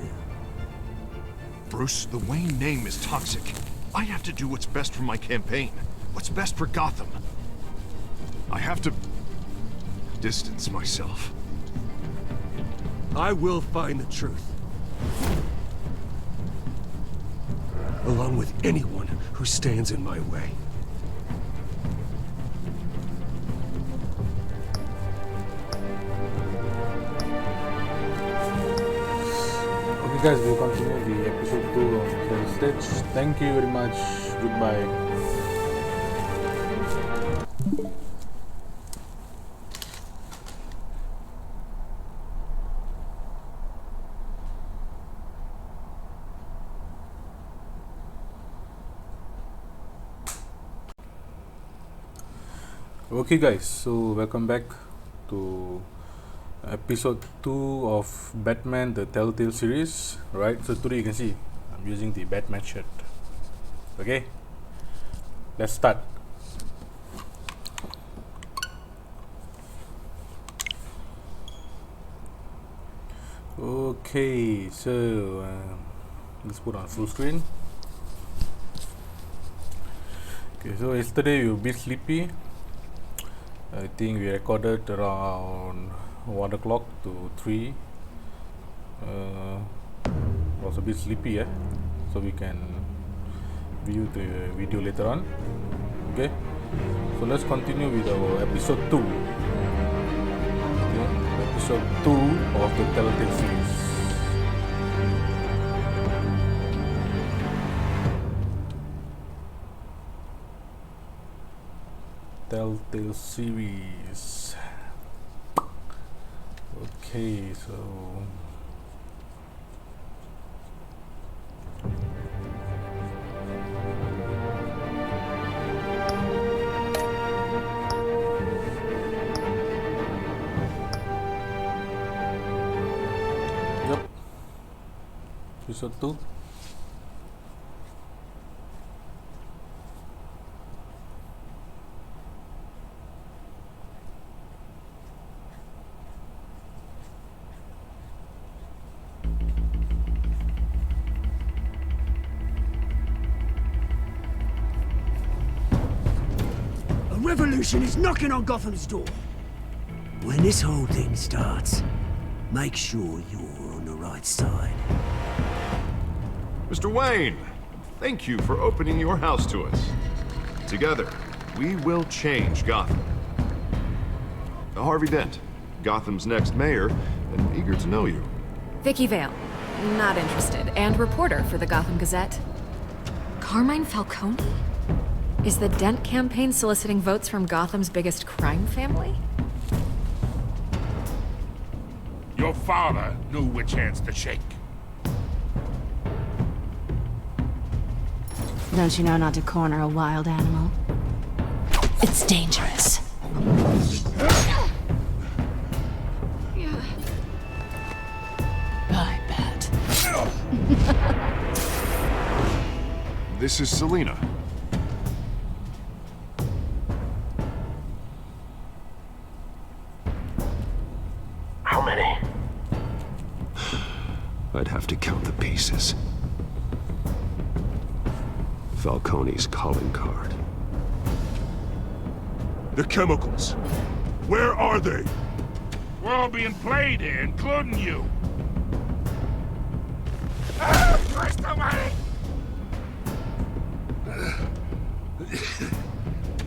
Bruce, the Wayne name is toxic. I have to do what's best for my campaign. What's best for Gotham. I have to distance myself. I will find the truth. Along with anyone who stands in my way. Okay guys, we'll continue the episode 2 of the stage. Thank you very much. Goodbye. Okay guys, so welcome back to episode 2 of Batman the Telltale Series. Right, so today you can see I'm using the Batman shirt. Okay, let's start. Okay, so let's put on full screen. Okay, so yesterday we were a bit sleepy. I think we recorded around 1 o'clock to 3. Was a bit sleepy, so we can view the video later on. Okay, so let's continue with our episode 2. Okay, episode 2 of the Telltale Series. Telltale Series. Okay, so yep, episode 2. Revolution is knocking on Gotham's door. When this whole thing starts, make sure you're on the right side. Mr. Wayne, thank you for opening your house to us. Together, we will change Gotham. Harvey Dent, Gotham's next mayor, and eager to know you. Vicky Vale, not interested, and reporter for the Gotham Gazette. Carmine Falcone? Is the Dent campaign soliciting votes from Gotham's biggest crime family? your father knew which hands to shake. Don't you know not to corner a wild animal? It's dangerous. I bet. This is Selina. How many? I'd have to count the pieces. Falcone's calling card. The chemicals. Where are they? We're all being played here, including you. Ah, Christ almighty!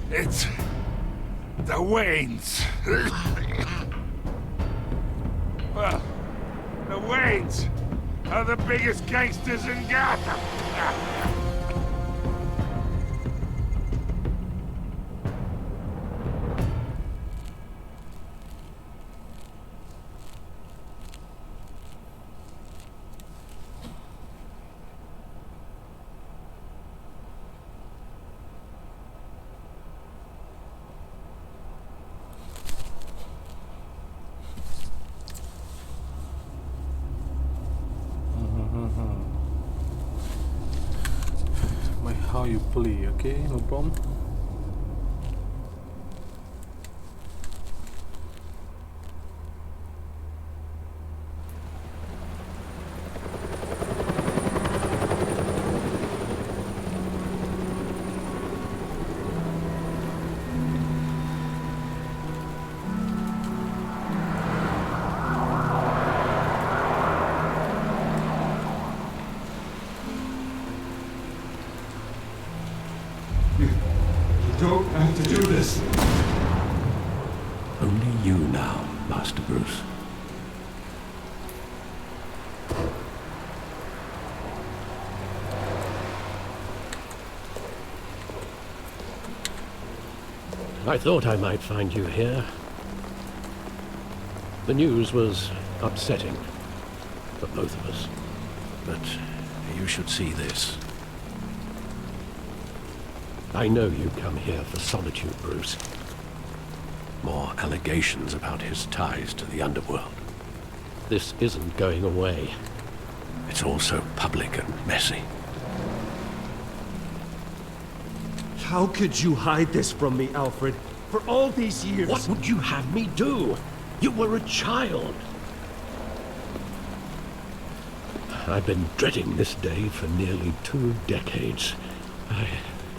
It's the Waynes. Well, the Waynes are the biggest gangsters in Gotham. How you play, okay? No problem. Don't have to do this. Only you now, Master Bruce. I thought I might find you here. The news was upsetting for both of us. But you should see this. I know you come here for solitude, Bruce. More allegations about his ties to the underworld. This isn't going away. It's all so public and messy. How could you hide this from me, Alfred? For all these years... What would you have me do? You were a child. I've been dreading this day for nearly 2 decades.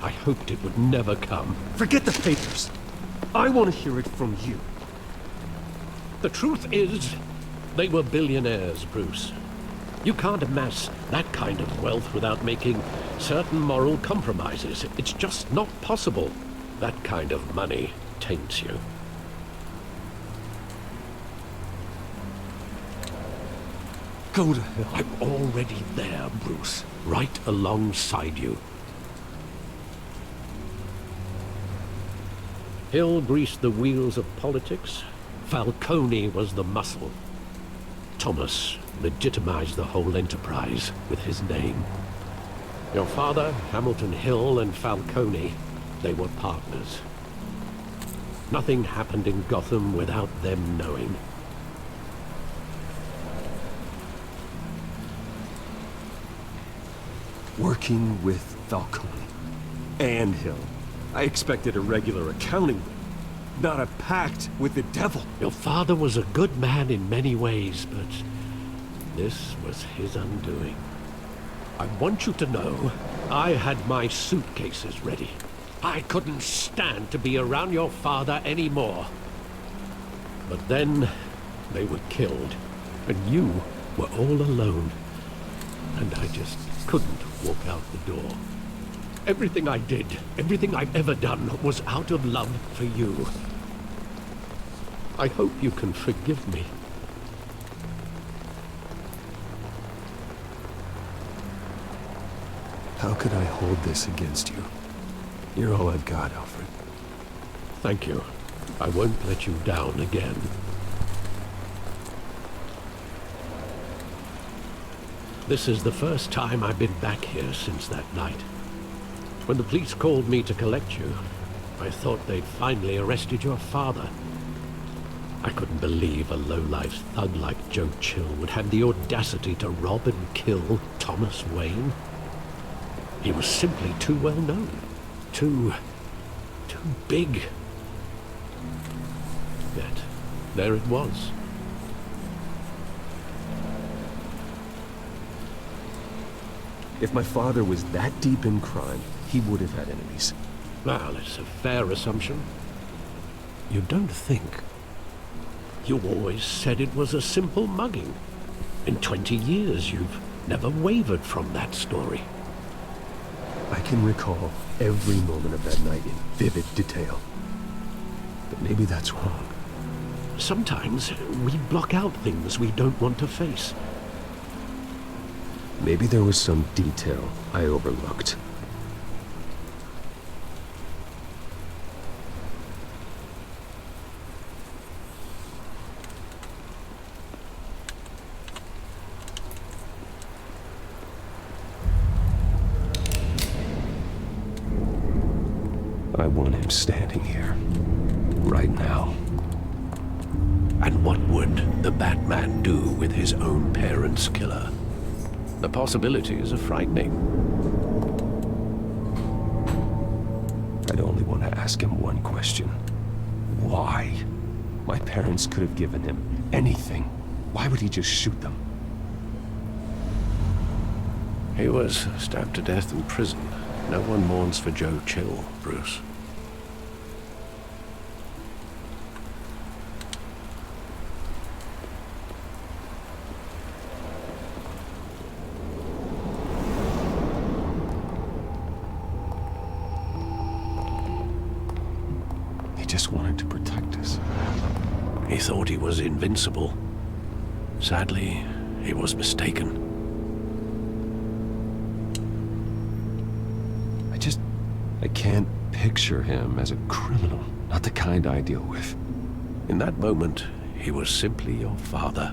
I hoped it would never come. Forget the papers. I want to hear it from you. The truth is, they were billionaires, Bruce. You can't amass that kind of wealth without making certain moral compromises. It's just not possible. That kind of money taints you. Go to hell. I'm already there, Bruce. Right alongside you. Hill greased the wheels of politics. Falcone was the muscle. Thomas legitimized the whole enterprise with his name. Your father, Hamilton Hill, and Falcone, they were partners. Nothing happened in Gotham without them knowing. Working with Falcone and Hill. I expected a regular accounting, not a pact with the devil. Your father was a good man in many ways, but this was his undoing. I want you to know, I had my suitcases ready. I couldn't stand to be around your father anymore. But then, they were killed, and you were all alone. And I just couldn't walk out the door. Everything I did, everything I've ever done, was out of love for you. I hope you can forgive me. How could I hold this against you? You're all I've got, Alfred. Thank you. I won't let you down again. This is the first time I've been back here since that night. When the police called me to collect you, I thought they'd finally arrested your father. I couldn't believe a low-life thug like Joe Chill would have the audacity to rob and kill Thomas Wayne. He was simply too well known. Too big. Yet, there it was. If my father was that deep in crime, he would have had enemies. Well, it's a fair assumption. You don't think. You always said it was a simple mugging. In 20 years, you've never wavered from that story. I can recall every moment of that night in vivid detail. But maybe that's wrong. Sometimes we block out things we don't want to face. Maybe there was some detail I overlooked. I want him standing here, right now. And what would the Batman do with his own parents' killer? The possibilities are frightening. I'd only want to ask him one question. Why? My parents could have given him anything. Why would he just shoot them? He was stabbed to death in prison. No one mourns for Joe Chill, Bruce. He just wanted to protect us. He thought he was invincible. Sadly, he was mistaken. I can't picture him as a criminal, not the kind I deal with. In that moment, he was simply your father.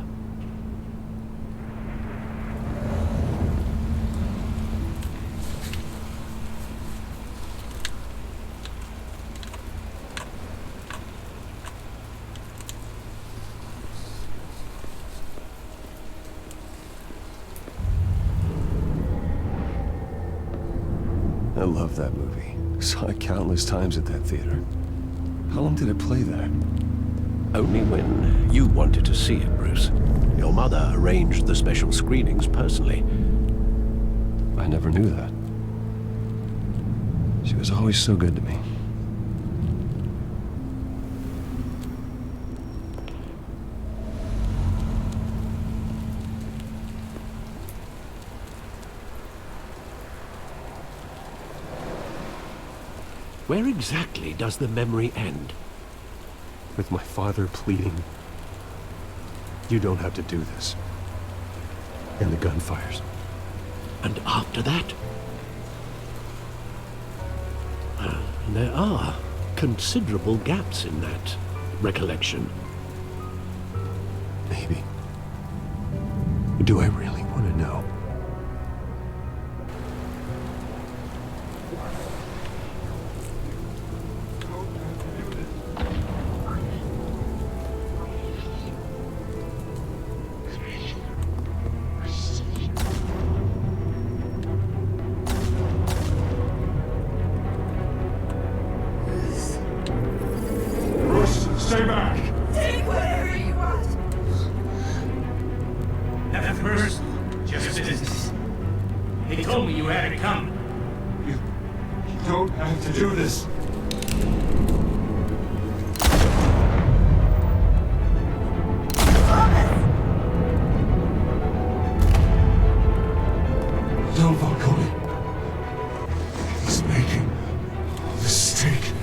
I love that movie. Saw it countless times at that theater. How long did it play there? Only when you wanted to see it, Bruce. Your mother arranged the special screenings personally. I never knew that. She was always so good to me. Where exactly does the memory end? With my father pleading, "You don't have to do this." And the gunfires. And after that? There are considerable gaps in that recollection. Maybe. Do I really want to know? Stay back! Take whatever you want! Nothing personal, just business. He told me you had it coming. You don't have to do this. Don't, Falcone. He's making a mistake.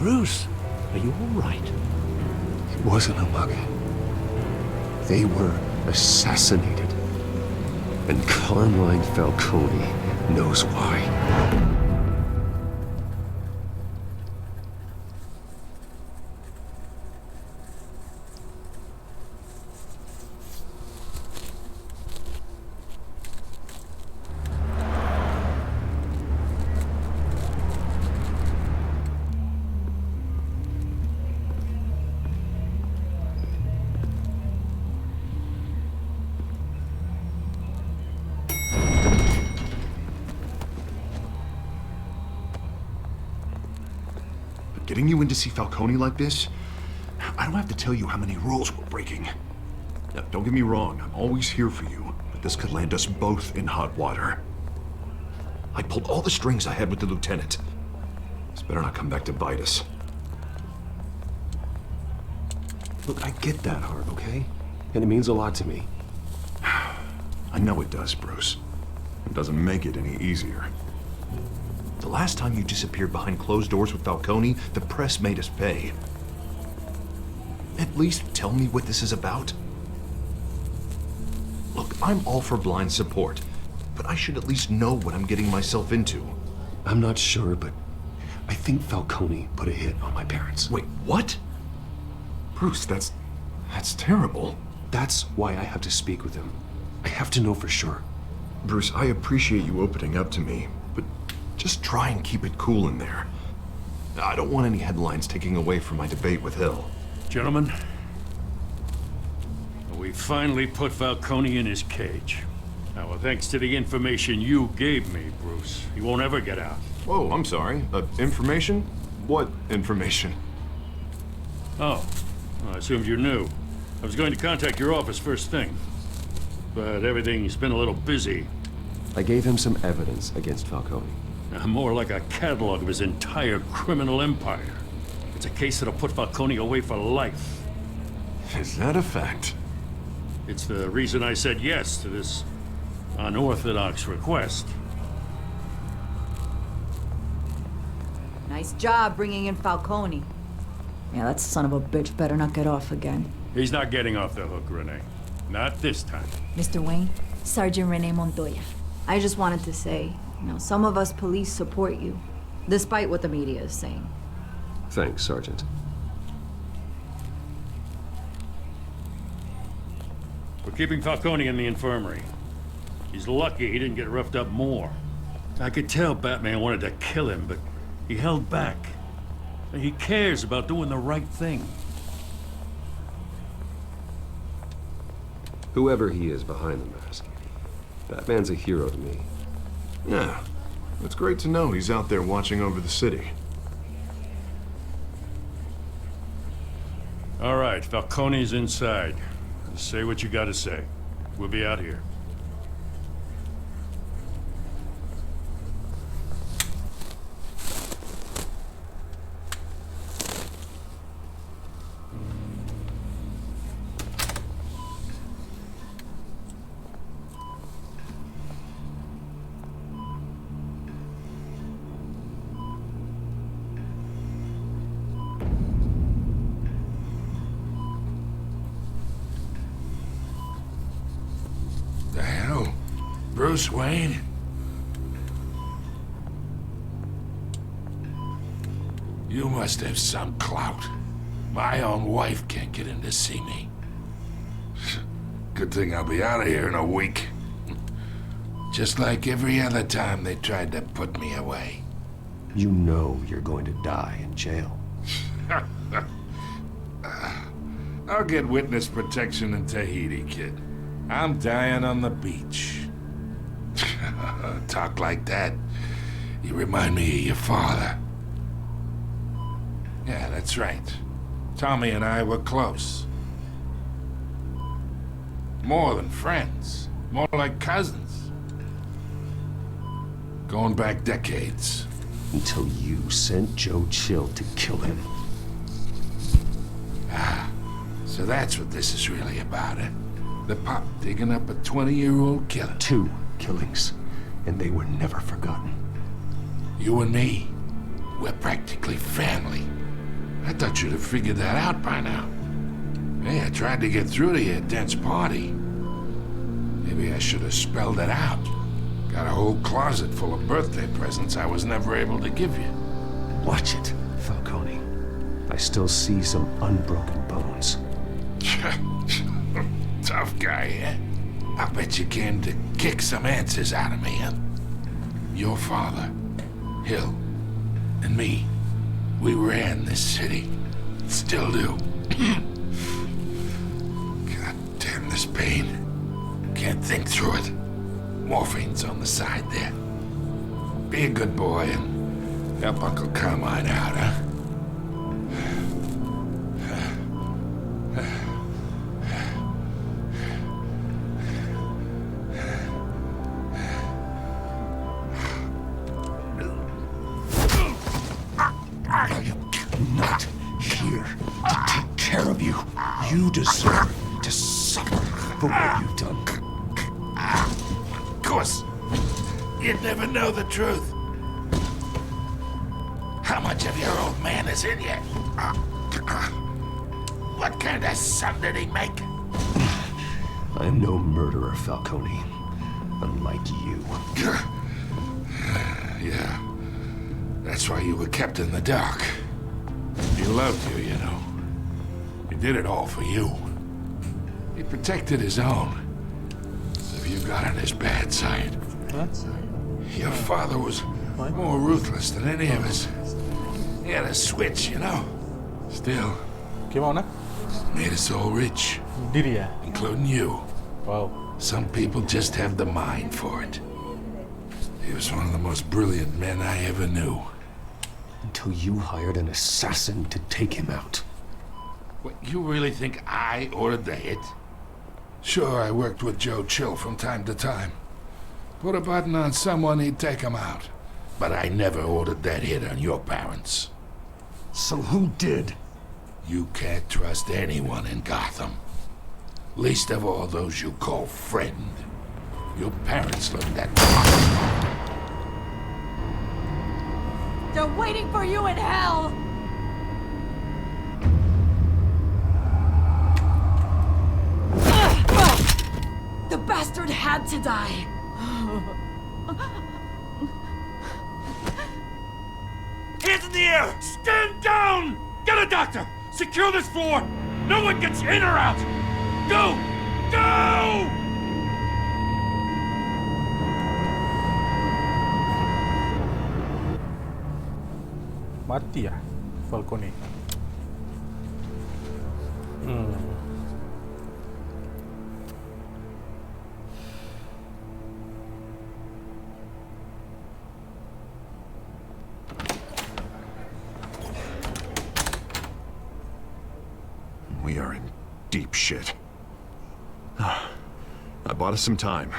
Bruce, are you all right? It wasn't a mug. They were assassinated. And Carmine Falcone knows why. Getting you in to see Falcone like this? I don't have to tell you how many rules we're breaking. Now, don't get me wrong, I'm always here for you, but this could land us both in hot water. I pulled all the strings I had with the lieutenant. This better not come back to bite us. Look, I get that, Hart, okay? And it means a lot to me. I know it does, Bruce. It doesn't make it any easier. The last time you disappeared behind closed doors with Falcone, the press made us pay. At least tell me what this is about. Look, I'm all for blind support, but I should at least know what I'm getting myself into. I'm not sure, but I think Falcone put a hit on my parents. Wait, what? Bruce, that's terrible. That's why I have to speak with him. I have to know for sure. Bruce, I appreciate you opening up to me, but just try and keep it cool in there. I don't want any headlines taking away from my debate with Hill. Gentlemen, we finally put Falcone in his cage. Now, well, thanks to the information you gave me, Bruce, he won't ever get out. Whoa, I'm sorry. Information? What information? Oh, well, I assumed you knew. I was going to contact your office first thing, but everything's been a little busy. I gave him some evidence against Falcone. More like a catalog of his entire criminal empire. It's a case that'll put Falcone away for life. Is that a fact? It's the reason I said yes to this unorthodox request. Nice job bringing in Falcone. Yeah, that son of a bitch better not get off again. He's not getting off the hook, Renee. Not this time. Mr. Wayne, Sergeant Renee Montoya. I just wanted to say, some of us police support you, despite what the media is saying. Thanks, Sergeant. We're keeping Falcone in the infirmary. He's lucky he didn't get roughed up more. I could tell Batman wanted to kill him, but he held back. He cares about doing the right thing. Whoever he is behind the mask, Batman's a hero to me. Yeah, it's great to know he's out there watching over the city. All right, Falcone's inside. Just say what you gotta say. We'll be out here. Bruce Wayne? You must have some clout. My own wife can't get in to see me. Good thing I'll be out of here in a week. Just like every other time they tried to put me away. You know you're going to die in jail. I'll get witness protection in Tahiti, kid. I'm dying on the beach. Talk like that. You remind me of your father. Yeah, that's right. Tommy and I were close. More than friends. More like cousins. Going back decades. Until you sent Joe Chill to kill him. Ah, so that's what this is really about, eh? The pop digging up a 20-year-old killer. 2 killings, and they were never forgotten. You and me, we're practically family. I thought you'd have figured that out by now. Hey, I tried to get through to your dense party. Maybe I should have spelled it out. Got a whole closet full of birthday presents I was never able to give you. Watch it, Falcone. I still see some unbroken bones. Tough guy, eh? I bet you came to kick some answers out of me, huh? Your father, Hill, and me, we ran this city. Still do. God damn this pain. Can't think through it. Morphine's on the side there. Be a good boy and help Uncle Carmine out, huh? Not here to take care of you. You deserve to suffer for what you've done. Of course, you'd never know the truth. How much of your old man is in you? What kind of son did he make? I am no murderer, Falcone. Unlike you. Yeah. That's why you were kept in the dark. He loved you, you know. He did it all for you. He protected his own. If you got on his bad side. Your father was more ruthless than any of us. He had a switch, you know. Still. Made us all rich. Including you. Wow. Some people just have the mind for it. He was one of the most brilliant men I ever knew. Until you hired an assassin to take him out. What, you really think I ordered the hit? Sure, I worked with Joe Chill from time to time. Put a button on someone, he'd take him out. But I never ordered that hit on your parents. So who did? You can't trust anyone in Gotham. Least of all those you call friend. Your parents learned that. They're waiting for you in hell! The bastard had to die! Hands in the air! Stand down! Get a doctor! Secure this floor! No one gets in or out! Go! Go! Mati ya Falcone. We are in deep shit. I bought us some time,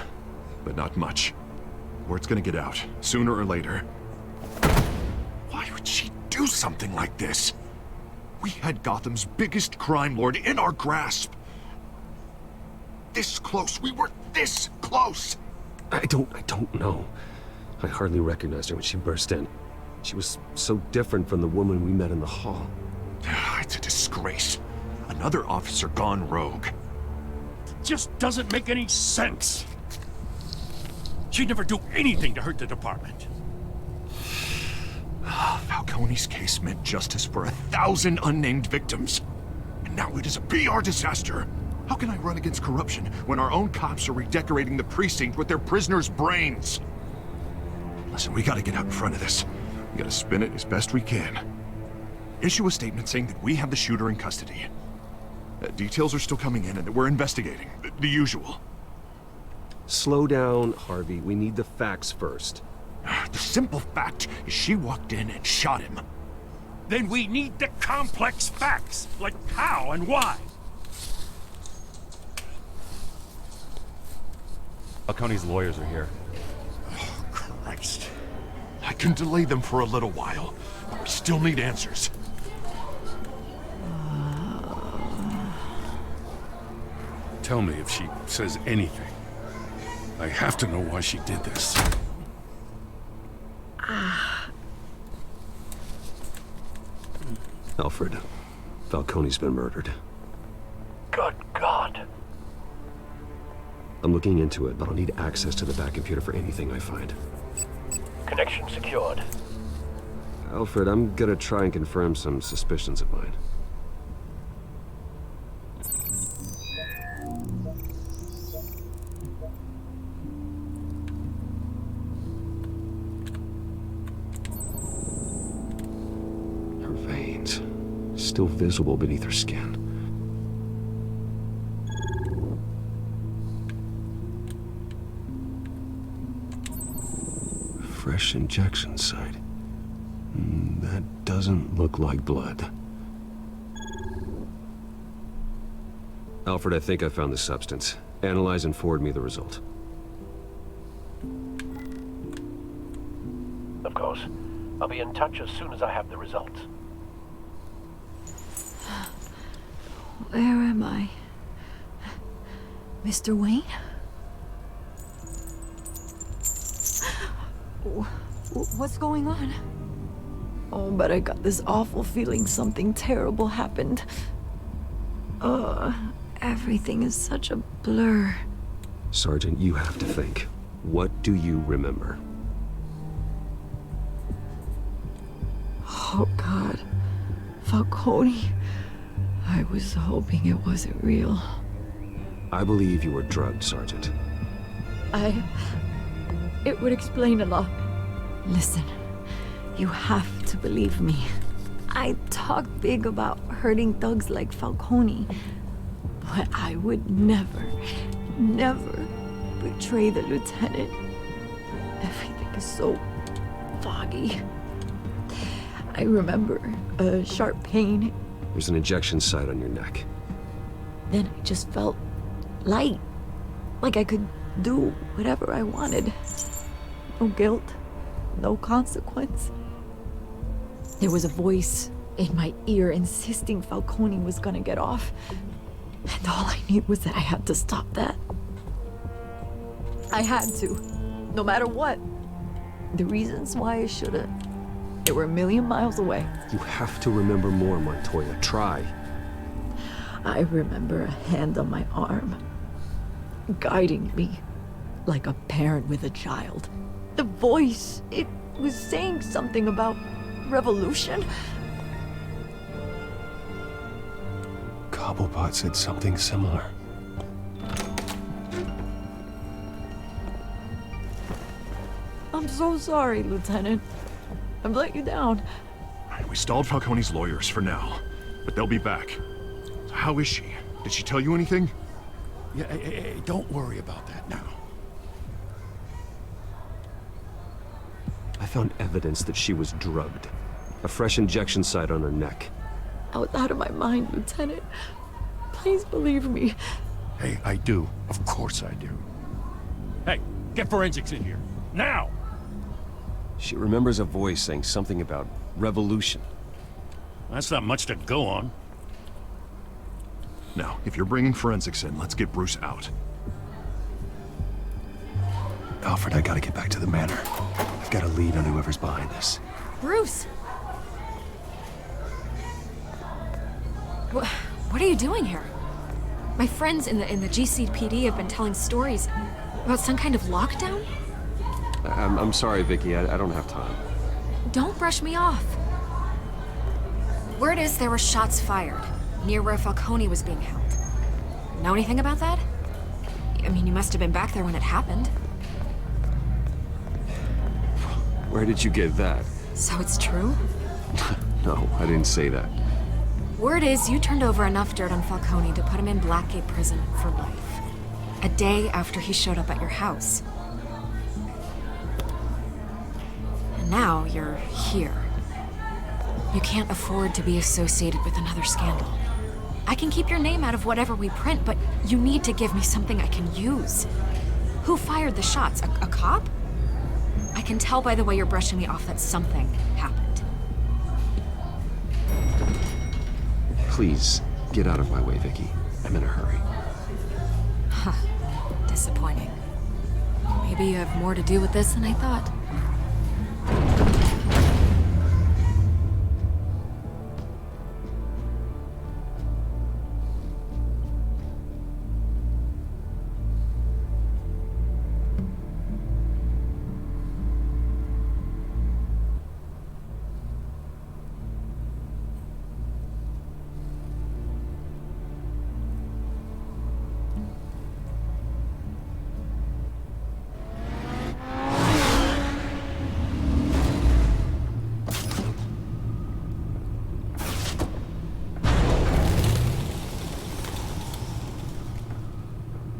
but not much. Word's gonna get out, sooner or later. Why would she do something like this? We had Gotham's biggest crime lord in our grasp. This close. We were this close. I don't know. I hardly recognized her when she burst in. She was so different from the woman we met in the hall. It's a disgrace. Another officer gone rogue. It just doesn't make any sense. She'd never do anything to hurt the department. Falcone's case meant justice for 1,000 unnamed victims. And now it is a PR disaster. How can I run against corruption when our own cops are redecorating the precinct with their prisoners' brains? Listen, we gotta get out in front of this. We gotta spin it as best we can. Issue a statement saying that we have the shooter in custody. Details are still coming in and that we're investigating. The usual. Slow down, Harvey. We need the facts first. The simple fact is she walked in and shot him. Then we need the complex facts, like how and why. Falcone's lawyers are here. Oh, Christ. I can delay them for a little while, but we still need answers. Tell me if she says anything. I have to know why she did this. Alfred, Falcone's been murdered. Good God. I'm looking into it, but I'll need access to the back computer for anything I find. Connection secured. Alfred, I'm gonna try and confirm some suspicions of mine. Her veins, still visible beneath her skin. Fresh injection site. That doesn't look like blood. Alfred, I think I found the substance. Analyze and forward me the result. Of course. I'll be in touch as soon as I have the results. Where am I? Mr. Wayne? What's going on? Oh, but I got this awful feeling something terrible happened. Everything is such a blur. Sergeant, you have to think. What do you remember? Oh, God. Falcone. I was hoping it wasn't real. I believe you were drugged, Sergeant. It would explain a lot. Listen, you have to believe me. I talk big about hurting thugs like Falcone, but I would never betray the lieutenant. Everything is so foggy. I remember a sharp pain. There's an injection site on your neck. Then I just felt light, like I could do whatever I wanted. No guilt, no consequence. There was a voice in my ear insisting Falcone was gonna get off. And all I knew was that I had to stop that. I had to, no matter what. The reasons why I should've, they were a million miles away. You have to remember more, Montoya. Try. I remember a hand on my arm, guiding me like a parent with a child. The voice, it was saying something about revolution. Cobblepot said something similar. I'm so sorry, Lieutenant. I've let you down. We stalled Falcone's lawyers for now, but they'll be back. How is she? Did she tell you anything? Yeah, hey, don't worry about that now. I found evidence that she was drugged. A fresh injection site on her neck. I was out of my mind, Lieutenant. Please believe me. Hey, I do. Of course I do. Hey, get forensics in here. Now! She remembers a voice saying something about revolution. That's not much to go on. Now, if you're bringing forensics in, let's get Bruce out. Alfred, I gotta get back to the manor. I've got a lead on whoever's behind this. Bruce! What are you doing here? My friends in the GCPD have been telling stories about some kind of lockdown? I'm sorry, Vicky. I don't have time. Don't brush me off. Word is there were shots fired near where Falcone was being held. Know anything about that? I mean, you must have been back there when it happened. Where did you get that? So it's true? No, I didn't say that. Word is you turned over enough dirt on Falcone to put him in Blackgate prison for life. A day after he showed up at your house. And now you're here. You can't afford to be associated with another scandal. I can keep your name out of whatever we print, but you need to give me something I can use. Who fired the shots? A cop? I can tell by the way you're brushing me off that something happened. Please, get out of my way, Vicky. I'm in a hurry. Huh. Disappointing. Maybe you have more to do with this than I thought.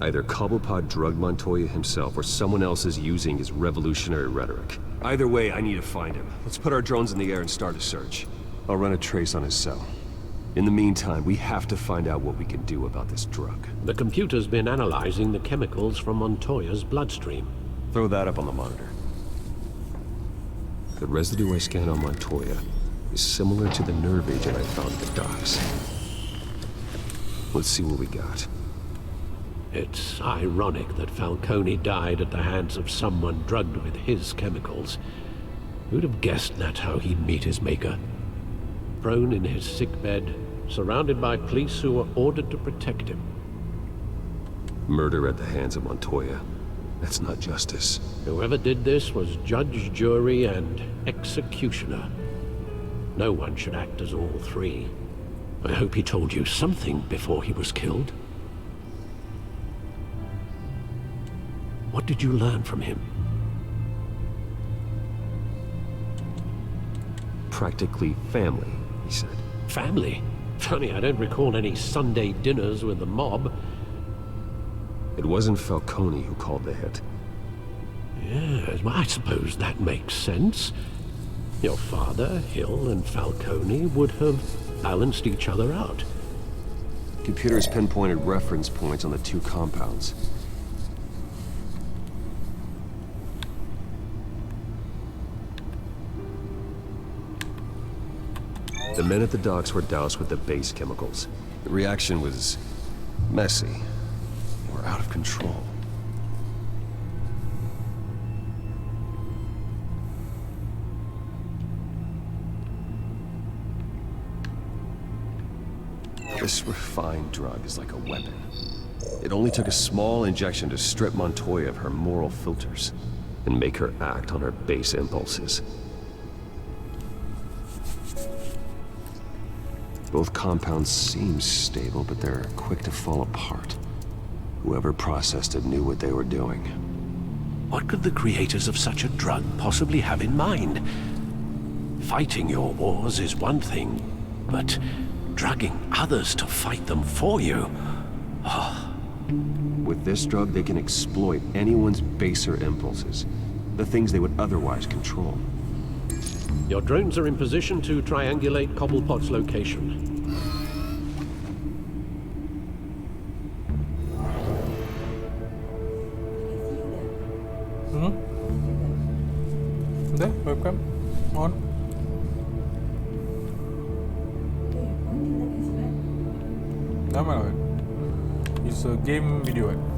Either Cobblepot drugged Montoya himself, or someone else is using his revolutionary rhetoric. Either way, I need to find him. Let's put our drones in the air and start a search. I'll run a trace on his cell. In the meantime, we have to find out what we can do about this drug. The computer's been analyzing the chemicals from Montoya's bloodstream. Throw that up on the monitor. The residue I scanned on Montoya is similar to the nerve agent I found at the docks. Let's see what we got. It's ironic that Falcone died at the hands of someone drugged with his chemicals. Who'd have guessed that's how he'd meet his maker? Prone in his sickbed, surrounded by police who were ordered to protect him. Murder at the hands of Montoya. That's not justice. Whoever did this was judge, jury, and executioner. No one should act as all three. I hope he told you something before he was killed. What did you learn from him? Practically family, he said. Family? Funny, I don't recall any Sunday dinners with the mob. It wasn't Falcone who called the hit. Yes, well, I suppose that makes sense. Your father, Hill, and Falcone would have balanced each other out. Computers pinpointed reference points on the two compounds. The men at the docks were doused with the base chemicals. The reaction was messy. They were out of control. This refined drug is like a weapon. It only took a small injection to strip Montoya of her moral filters and make her act on her base impulses. Both compounds seem stable, but they're quick to fall apart. Whoever processed it knew what they were doing. What could the creators of such a drug possibly have in mind? Fighting your wars is one thing, but drugging others to fight them for you? Oh. With this drug, they can exploit anyone's baser impulses, the things they would otherwise control. Your drones are in position to triangulate Cobblepot's location. There, webcam on. No matter. It's a game video.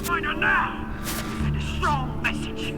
Find her now! Send a strong message.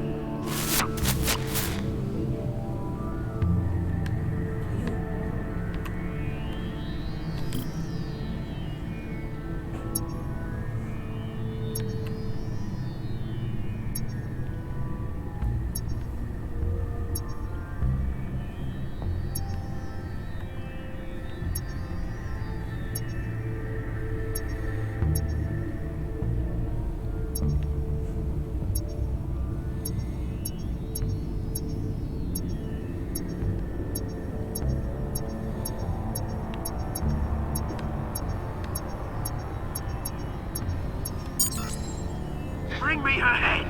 Bring me her head!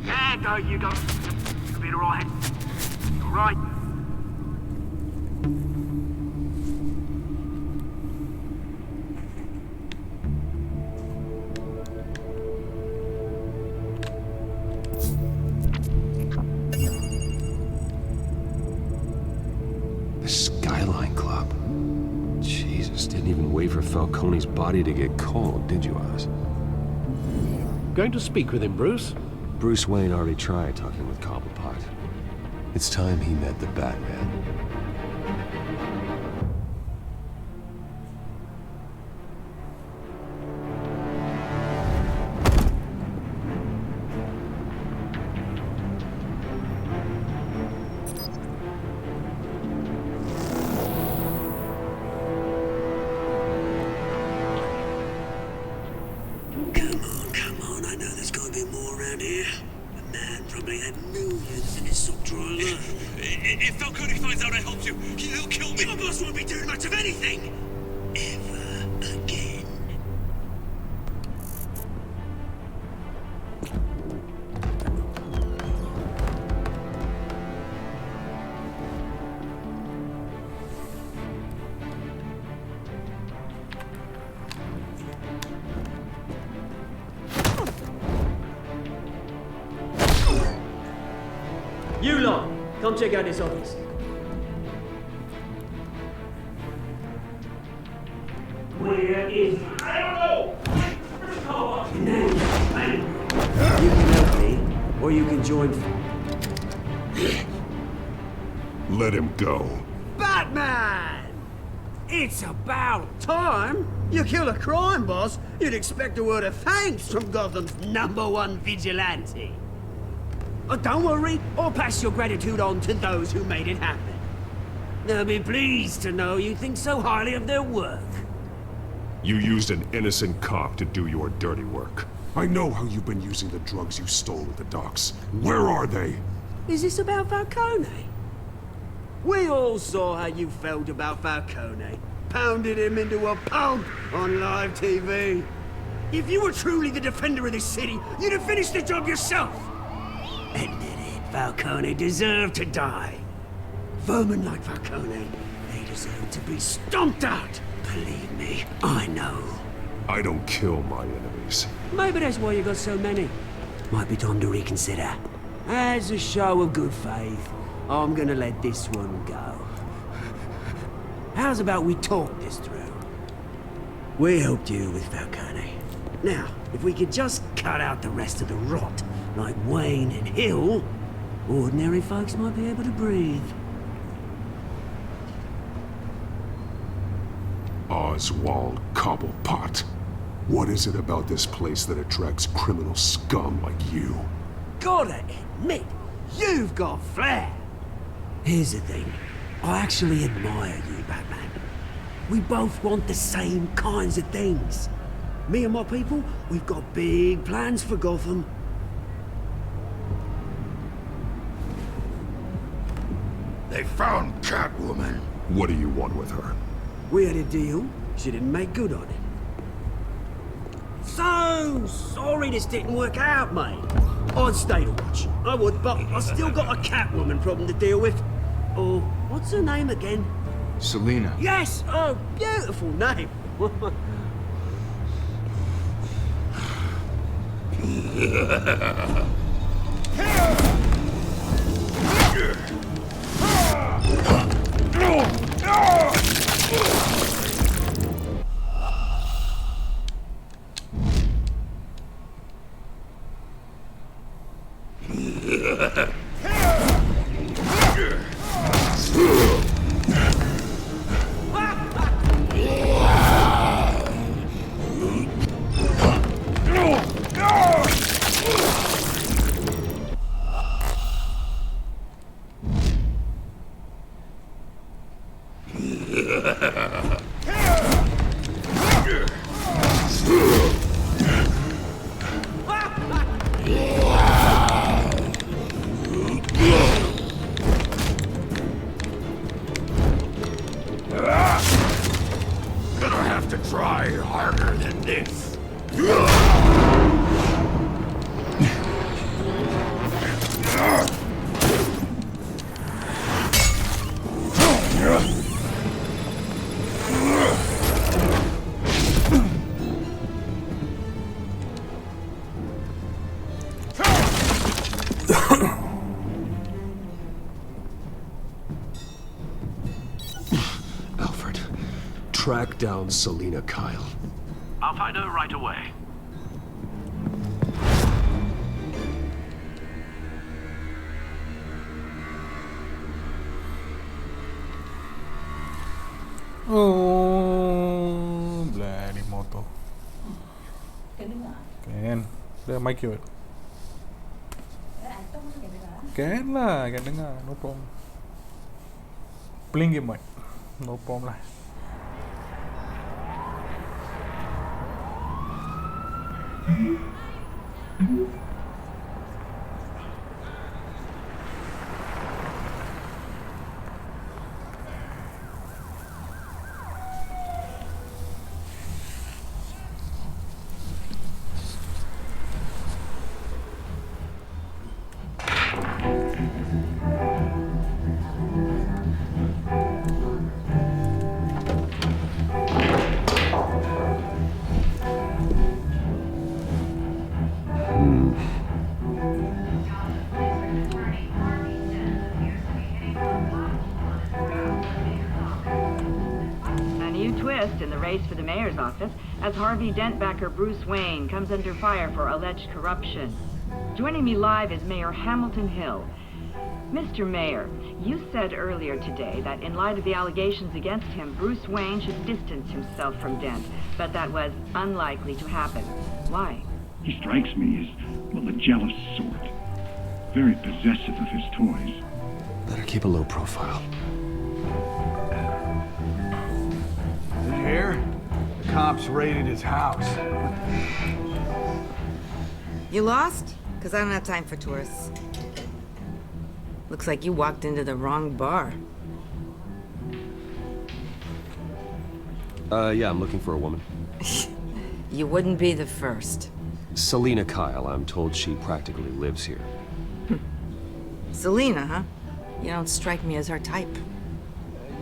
There go, you go. You'll be alright. Alright. The Skyline Club. for Falcone's body to get cold, did you, Oz? Going to speak with him, Bruce? Bruce Wayne already tried talking with Cobblepot. It's time he met the Batman. Come on, I know there's gotta be more around here. The man probably had millions in his subdriver. If Falcone finds out I helped you, he'll kill me. Your boss won't be doing much of anything. Ever again. You lot, come check out this office. Where is... I don't know! You can help me, or you can join... Let him go. Batman! It's about time! You kill a crime boss, you'd expect a word of thanks from Gotham's #1 vigilante. Oh, don't worry, I'll pass your gratitude on to those who made it happen. They'll be pleased to know you think so highly of their work. You used an innocent cop to do your dirty work. I know how you've been using the drugs you stole at the docks. Where are they? Is this about Falcone? We all saw how you felt about Falcone. Pounded him into a pulp on live TV. If you were truly the defender of this city, you'd have finished the job yourself. Ended it. Falcone deserved to die. Vermin like Falcone, they deserve to be stomped out. Believe me, I know. I don't kill my enemies. Maybe that's why you got so many. Might be time to reconsider. As a show of good faith, I'm gonna let this one go. How's about we talk this through? We helped you with Falcone. Now, if we could just cut out the rest of the rot, like Wayne and Hill, ordinary folks might be able to breathe. Oswald Cobblepot. What is it about this place that attracts criminal scum like you? Gotta admit, you've got flair. Here's the thing. I actually admire you, Batman. We both want the same kinds of things. Me and my people, we've got big plans for Gotham. They found Catwoman. What do you want with her? We had a deal. She didn't make good on it. So sorry this didn't work out, mate. I'd stay to watch. I would, but I still got a Catwoman problem to deal with. Oh, what's her name again? Selina. Yes! Oh, beautiful name. Track down Selina Kyle. I'll find her right away. Oh, bloody motor. Can. Udah, mic you. Can lah, can dengar. No problem. Playing game mic. No problem lah. In the race for the mayor's office as Harvey Dent-backer Bruce Wayne comes under fire for alleged corruption. Joining me live is Mayor Hamilton Hill. Mr. Mayor, you said earlier today that in light of the allegations against him, Bruce Wayne should distance himself from Dent, but that was unlikely to happen. Why? He strikes me as, well, a jealous sort. Very possessive of his toys. Better keep a low profile. Did you hear? The cops raided his house. You lost? Because I don't have time for tourists. Looks like you walked into the wrong bar. Yeah, I'm looking for a woman. You wouldn't be the first. Selina Kyle, I'm told she practically lives here. Selina, huh? You don't strike me as her type.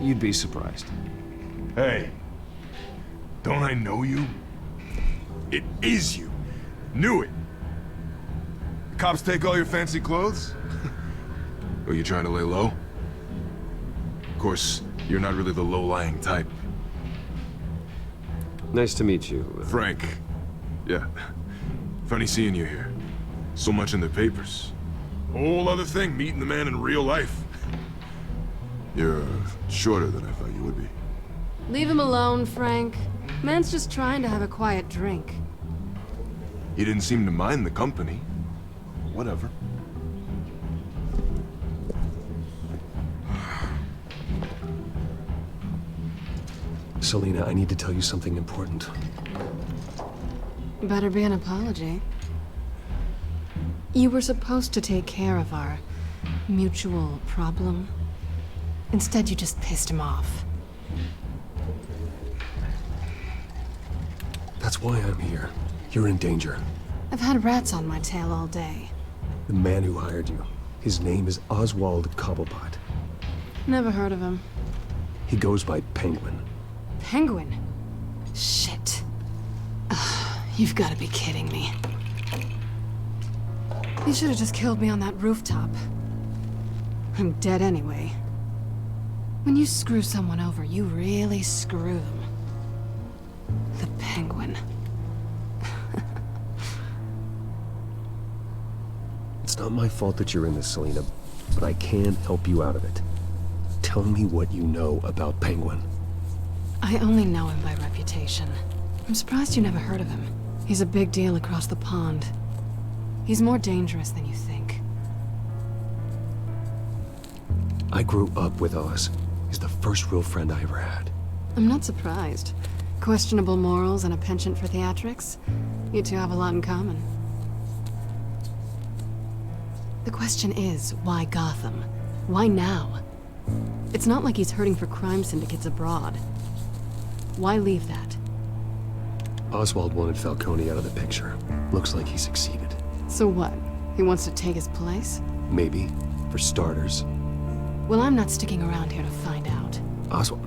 You'd be surprised. Hey, don't I know you? It is you. Knew it. The cops take all your fancy clothes? Are you trying to lay low? Of course, you're not really the low-lying type. Nice to meet you. Frank. Yeah. Funny seeing you here. So much in the papers. Whole other thing, meeting the man in real life. You're shorter than I thought you would be. Leave him alone, Frank. Man's just trying to have a quiet drink. He didn't seem to mind the company. Whatever. Selina, I need to tell you something important. Better be an apology. You were supposed to take care of our mutual problem. Instead, you just pissed him off. That's why I'm here. You're in danger. I've had rats on my tail all day. The man who hired you, his name is Oswald Cobblepot. Never heard of him. He goes by Penguin. Penguin? Shit. Ugh, you've got to be kidding me. You should have just killed me on that rooftop. I'm dead anyway. When you screw someone over, you really screw them. The Penguin. It's not my fault that you're in this, Selina, but I can help you out of it. Tell me what you know about Penguin. I only know him by reputation. I'm surprised you never heard of him. He's a big deal across the pond. He's more dangerous than you think. I grew up with Oz. He's the first real friend I ever had. I'm not surprised. Questionable morals and a penchant for theatrics. You two have a lot in common. The question is, why Gotham? Why now? It's not like he's hurting for crime syndicates abroad. Why leave that? Oswald wanted Falcone out of the picture. Looks like he succeeded. So what? He wants to take his place? Maybe. For starters. Well, I'm not sticking around here to find out. Oswald...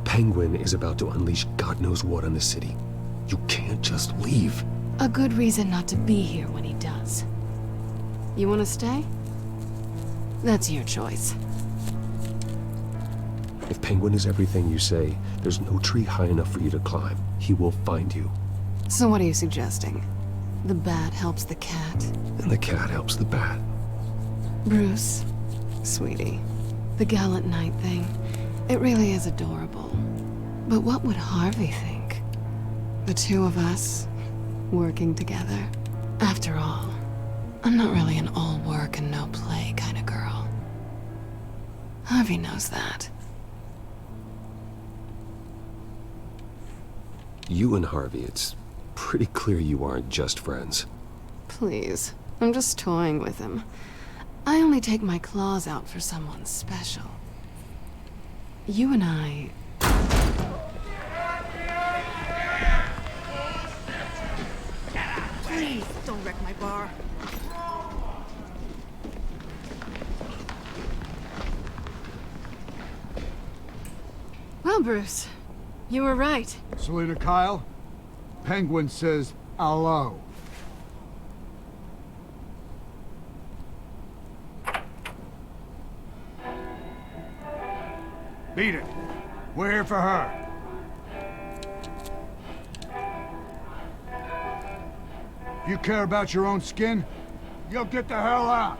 Penguin is about to unleash God knows what on the city. You can't just leave. A good reason not to be here when he does. You want to stay? That's your choice. If Penguin is everything you say, there's no tree high enough for you to climb. He will find you. So what are you suggesting? The bat helps the cat? And the cat helps the bat. Bruce, sweetie, the gallant knight thing, it really is adorable. But what would Harvey think? The two of us, working together. After all, I'm not really an all work and no play kind of girl. Harvey knows that. You and Harvey, it's pretty clear you aren't just friends. Please, I'm just toying with him. I only take my claws out for someone special. You and I... Please, don't wreck my bar. Well, Bruce, you were right. Selena Kyle, Penguin says hello. Beat it. We're here for her. You care about your own skin? You'll get the hell out.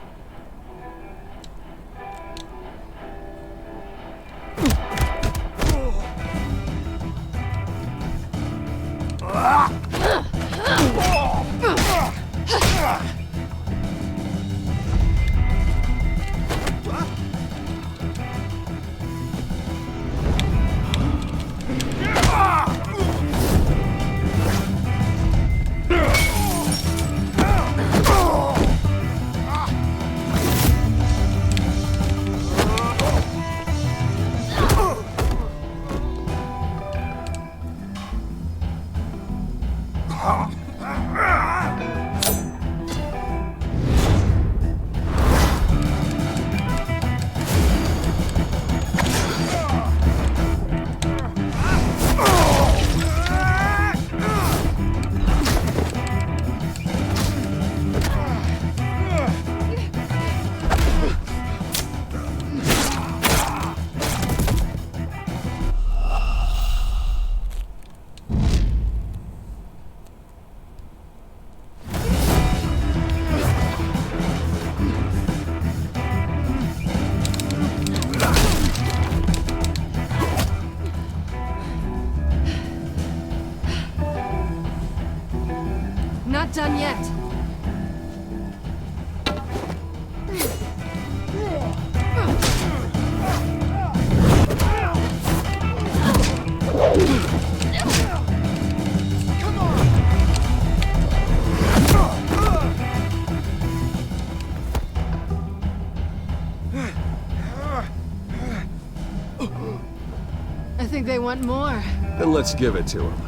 Not done yet. I think they want more. Then let's give it to him.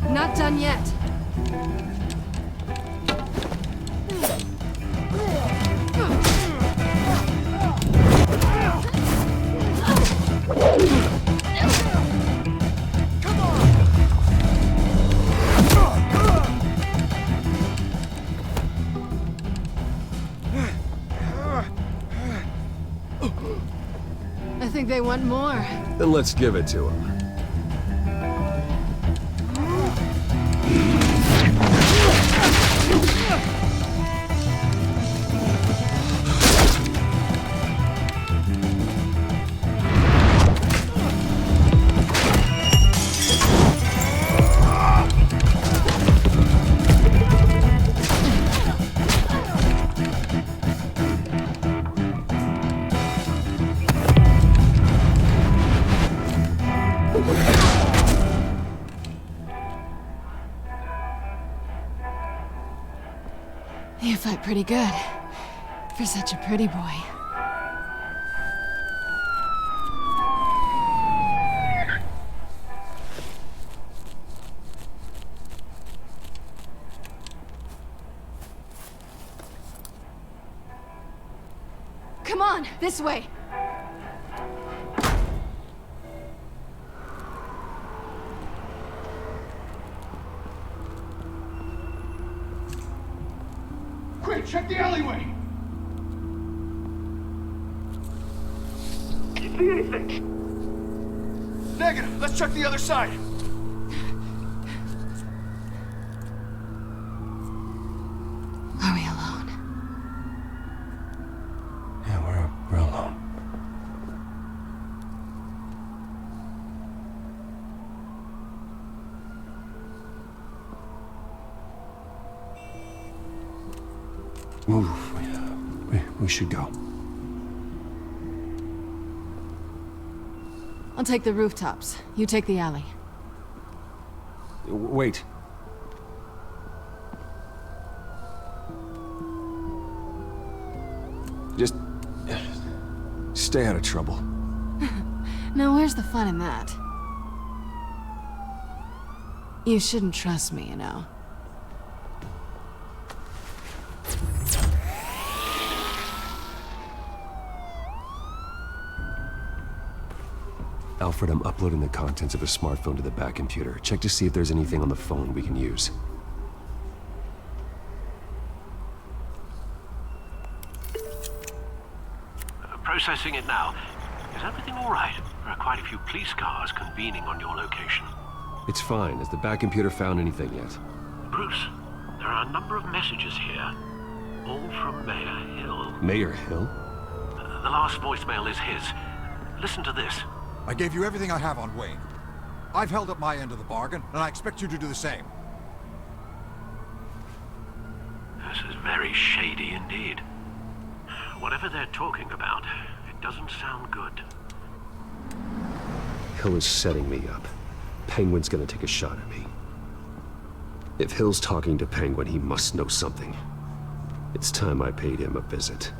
Not done yet. I think they want more. Then let's give it to him. pretty good. For such a pretty boy. Come on, this way. Quick, check the alleyway! You see anything? Negative. Let's check the other side. Are we alone? Yeah, we're alone. Move. We should go. I'll take the rooftops. You take the alley. Wait. Just stay out of trouble. Now, where's the fun in that? You shouldn't trust me, you know. Alfred, I'm uploading the contents of a smartphone to the back computer. Check to see if there's anything on the phone we can use. Processing it now. Is everything all right? There are quite a few police cars convening on your location. It's fine. Has the back computer found anything yet? Bruce, there are a number of messages here, all from Mayor Hill. Mayor Hill? The last voicemail is his. Listen to this. I gave you everything I have on Wayne. I've held up my end of the bargain, and I expect you to do the same. This is very shady indeed. Whatever they're talking about, it doesn't sound good. Hill is setting me up. Penguin's gonna take a shot at me. If Hill's talking to Penguin, he must know something. It's time I paid him a visit.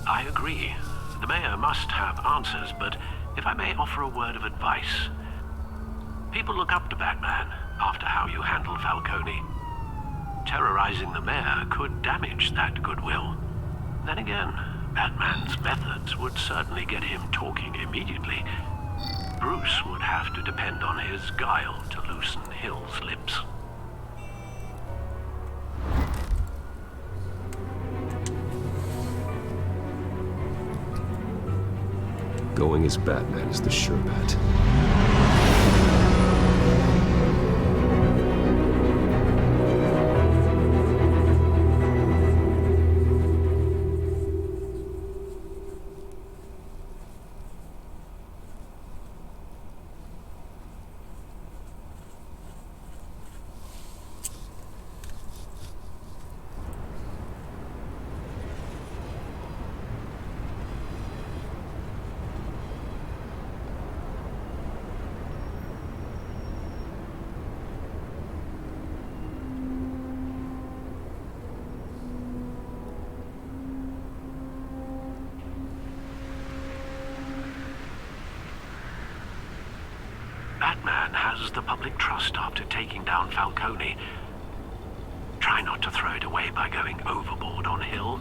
I agree. The mayor must have answers, but if I may offer a word of advice. People look up to Batman after how you handled Falcone. Terrorizing the mayor could damage that goodwill. Then again, Batman's methods would certainly get him talking immediately. Bruce would have to depend on his guile to loosen Hill's lips. Going as Batman is the sure bet. Batman has the public trust after taking down Falcone. Try not to throw it away by going overboard on Hill.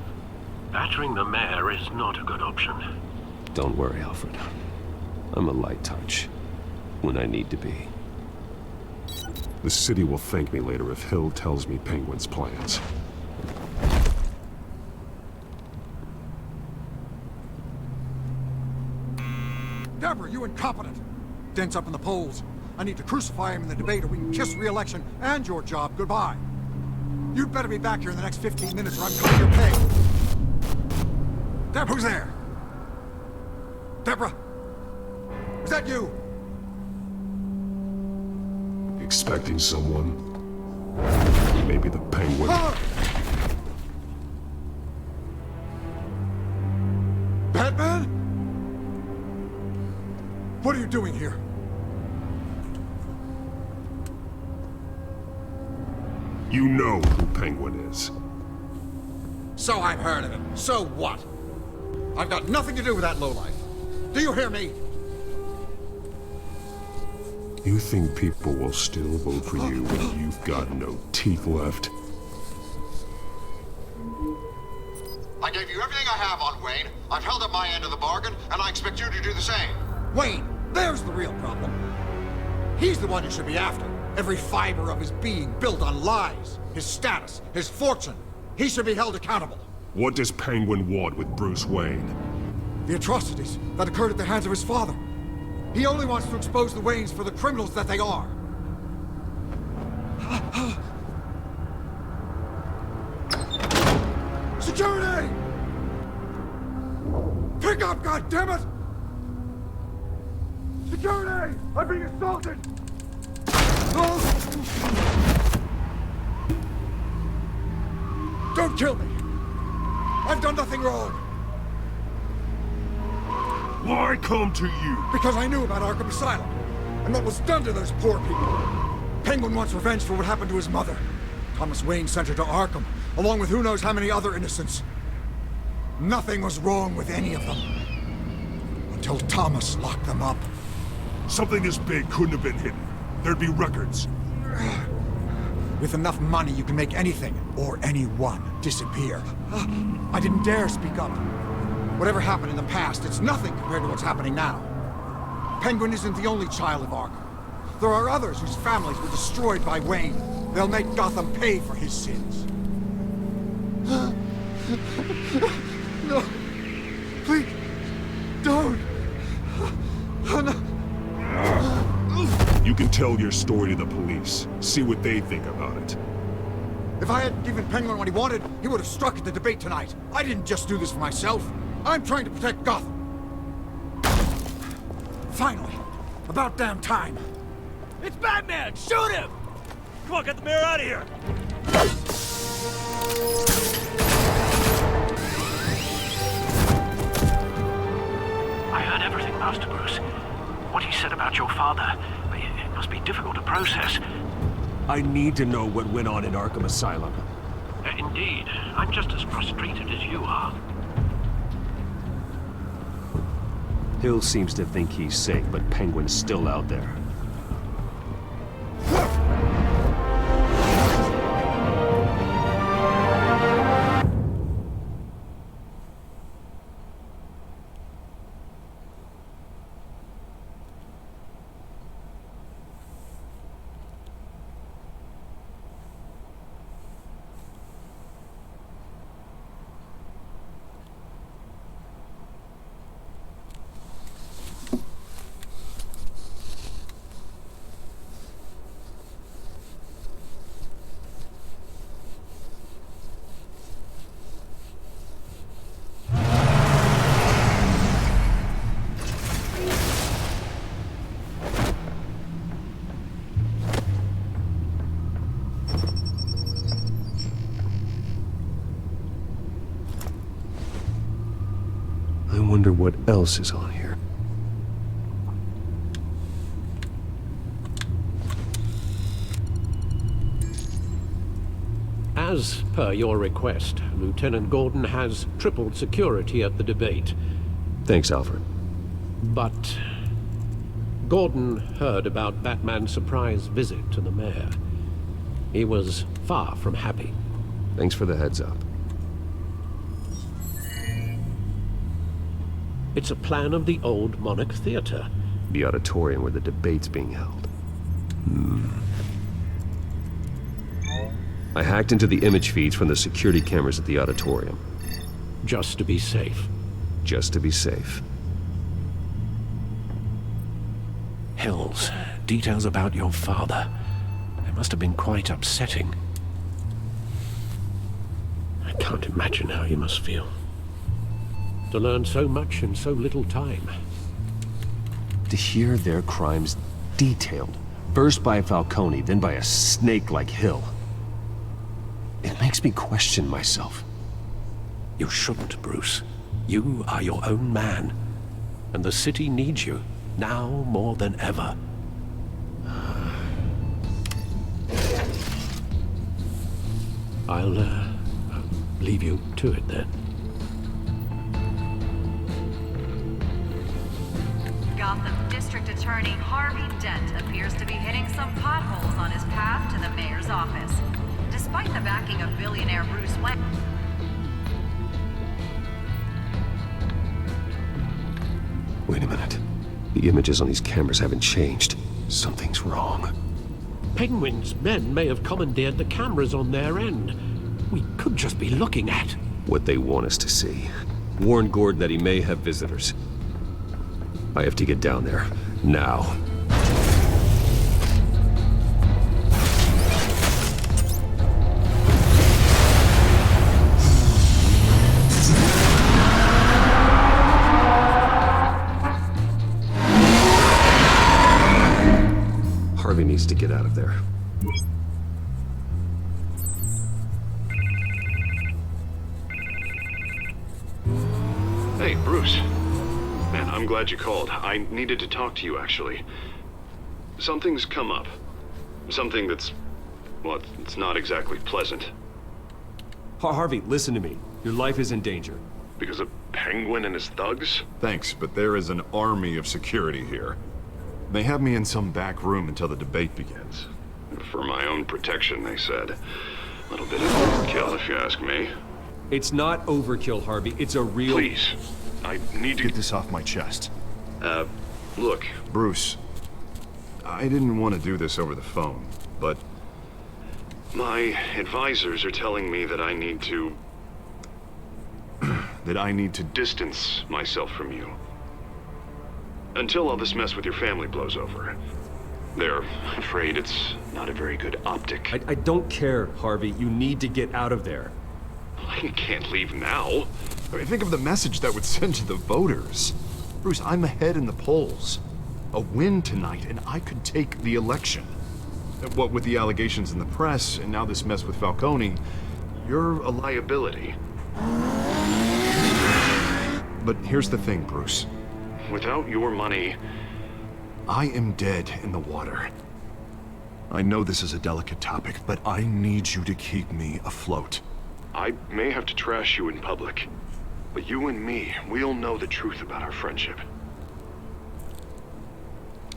Battering the mayor is not a good option. Don't worry, Alfred. I'm a light touch. When I need to be. The city will thank me later if Hill tells me Penguin's plans. Deborah, you incompetent! Dent's up in the polls. I need to crucify him in the debate or we can kiss re-election and your job goodbye. You'd better be back here in the next 15 minutes or I'm cutting your pay. Deb, who's there? Deborah? Is that you? Expecting someone? Maybe the Penguin. Batman? What are you doing here? You know who Penguin is. So I've heard of him. So what? I've got nothing to do with that lowlife. Do you hear me? You think people will still vote for you when you've got no teeth left? I gave you everything I have on Wayne. I've held up my end of the bargain, and I expect you to do the same. Wayne, there's the real problem. He's the one you should be after. Every fiber of his being built on lies. His status, his fortune. He should be held accountable. What does Penguin want with Bruce Wayne? The atrocities that occurred at the hands of his father. He only wants to expose the Waynes for the criminals that they are. Security! Pick up, goddammit! Security! I'm being assaulted! Don't kill me! I've done nothing wrong! Why come to you? Because I knew about Arkham Asylum, and what was done to those poor people. Penguin wants revenge for what happened to his mother. Thomas Wayne sent her to Arkham, along with who knows how many other innocents. Nothing was wrong with any of them. Until Thomas locked them up. Something this big couldn't have been hidden. There'd be records. With enough money, you can make anything, or anyone, disappear. I didn't dare speak up. Whatever happened in the past, it's nothing compared to what's happening now. Penguin isn't the only child of Arkham. There are others whose families were destroyed by Wayne. They'll make Gotham pay for his sins. No. Please. Don't. No. You can tell your story to the police. See what they think about it. If I hadn't given Penguin what he wanted, he would have struck at the debate tonight. I didn't just do this for myself. I'm trying to protect Gotham. Finally. About damn time. It's Batman! Shoot him! Come on, get the mayor out of here! I heard everything, Master Bruce. What he said about your father, it must be difficult to process. I need to know what went on in Arkham Asylum. Indeed. I'm just as frustrated as you are. Hill seems to think he's safe, but Penguin's still out there. I wonder what else is on here. As per your request, Lieutenant Gordon has tripled security at the debate. Thanks, Alfred. But Gordon heard about Batman's surprise visit to the mayor. He was far from happy. Thanks for the heads up. It's a plan of the old Monarch Theater. The auditorium where the debate's being held. I hacked into the image feeds from the security cameras at the auditorium. Just to be safe. Just to be safe. Hills, details about your father. It must have been quite upsetting. I can't imagine how you must feel. To learn so much in so little time. To hear their crimes detailed, first by Falcone, then by a snake like Hill. It makes me question myself. You shouldn't, Bruce. You are your own man. And the city needs you, now more than ever. leave you to it then. Gotham District Attorney Harvey Dent appears to be hitting some potholes on his path to the mayor's office. Despite the backing of billionaire Bruce Wayne... Wait a minute. The images on these cameras haven't changed. Something's wrong. Penguin's men may have commandeered the cameras on their end. We could just be looking at what they want us to see. Warn Gordon that he may have visitors. I have to get down there. Now. Harvey needs to get out of there. Hey, Bruce. Man, I'm glad you called. I needed to talk to you, actually. Something's come up. Something that's... well, it's not exactly pleasant. Harvey, listen to me. Your life is in danger. Because of Penguin and his thugs? Thanks, but there is an army of security here. They have me in some back room until the debate begins. For my own protection, they said. A little bit of overkill, if you ask me. It's not overkill, Harvey. It's a real... Please. I need to get this off my chest. Look, Bruce. I didn't want to do this over the phone, but... my advisors are telling me that I need to... that I need to distance myself from you. Until all this mess with your family blows over. They're afraid it's not a very good optic. I don't care, Harvey. You need to get out of there. I can't leave now. I mean, think of the message that would send to the voters. Bruce, I'm ahead in the polls. A win tonight, and I could take the election. What with the allegations in the press, and now this mess with Falcone, you're a liability. But here's the thing, Bruce. Without your money, I am dead in the water. I know this is a delicate topic, but I need you to keep me afloat. I may have to trash you in public, but you and me, we'll know the truth about our friendship.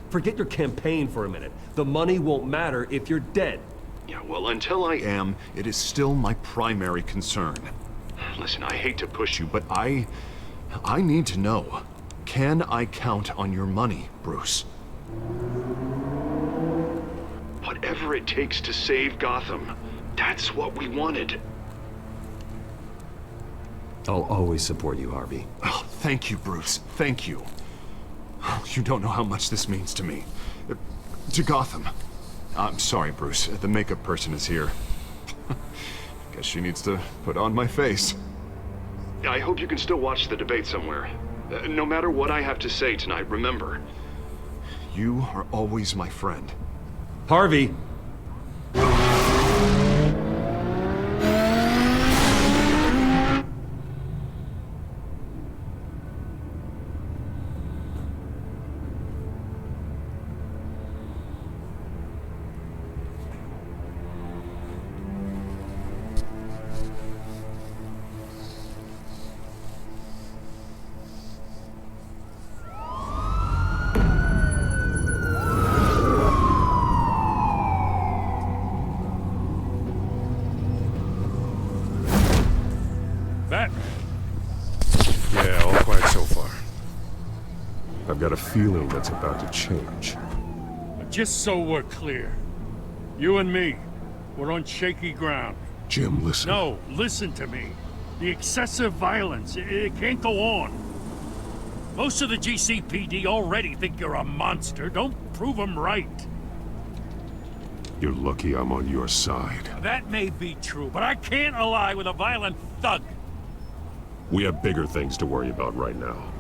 Forget your campaign for a minute. The money won't matter if you're dead. Yeah, well, until I am, it is still my primary concern. Listen, I hate to push you, but I need to know. Can I count on your money, Bruce? Whatever it takes to save Gotham, that's what we wanted. I'll always support you, Harvey. Oh, thank you, Bruce. Thank you. You don't know how much this means to me. To Gotham. I'm sorry, Bruce. The makeup person is here. Guess she needs to put on my face. I hope you can still watch the debate somewhere. No matter what I have to say tonight, remember, you are always my friend. Harvey! Yeah, all quiet so far. I've got a feeling that's about to change. Just so we're clear, you and me, we're on shaky ground. Jim, listen. No, listen to me. The excessive violence, it can't go on. Most of the GCPD already think you're a monster. Don't prove them right. You're lucky I'm on your side. That may be true, but I can't ally with a violent thug. We have bigger things to worry about right now.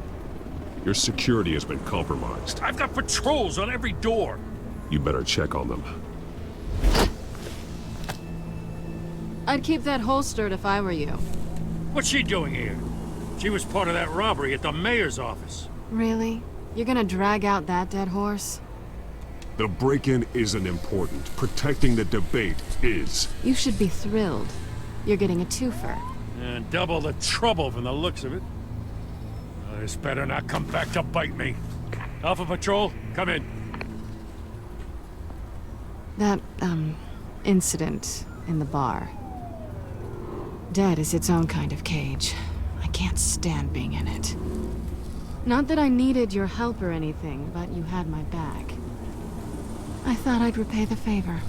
Your security has been compromised. I've got patrols on every door. You better check on them. I'd keep that holstered if I were you. What's she doing here? She was part of that robbery at the mayor's office. Really? You're gonna drag out that dead horse? The break-in isn't important. Protecting the debate is. You should be thrilled. You're getting a twofer. And double the trouble from the looks of it. This better not come back to bite me. Alpha Patrol, come in. That, incident in the bar. Dead is its own kind of cage. I can't stand being in it. Not that I needed your help or anything, but you had my back. I thought I'd repay the favor.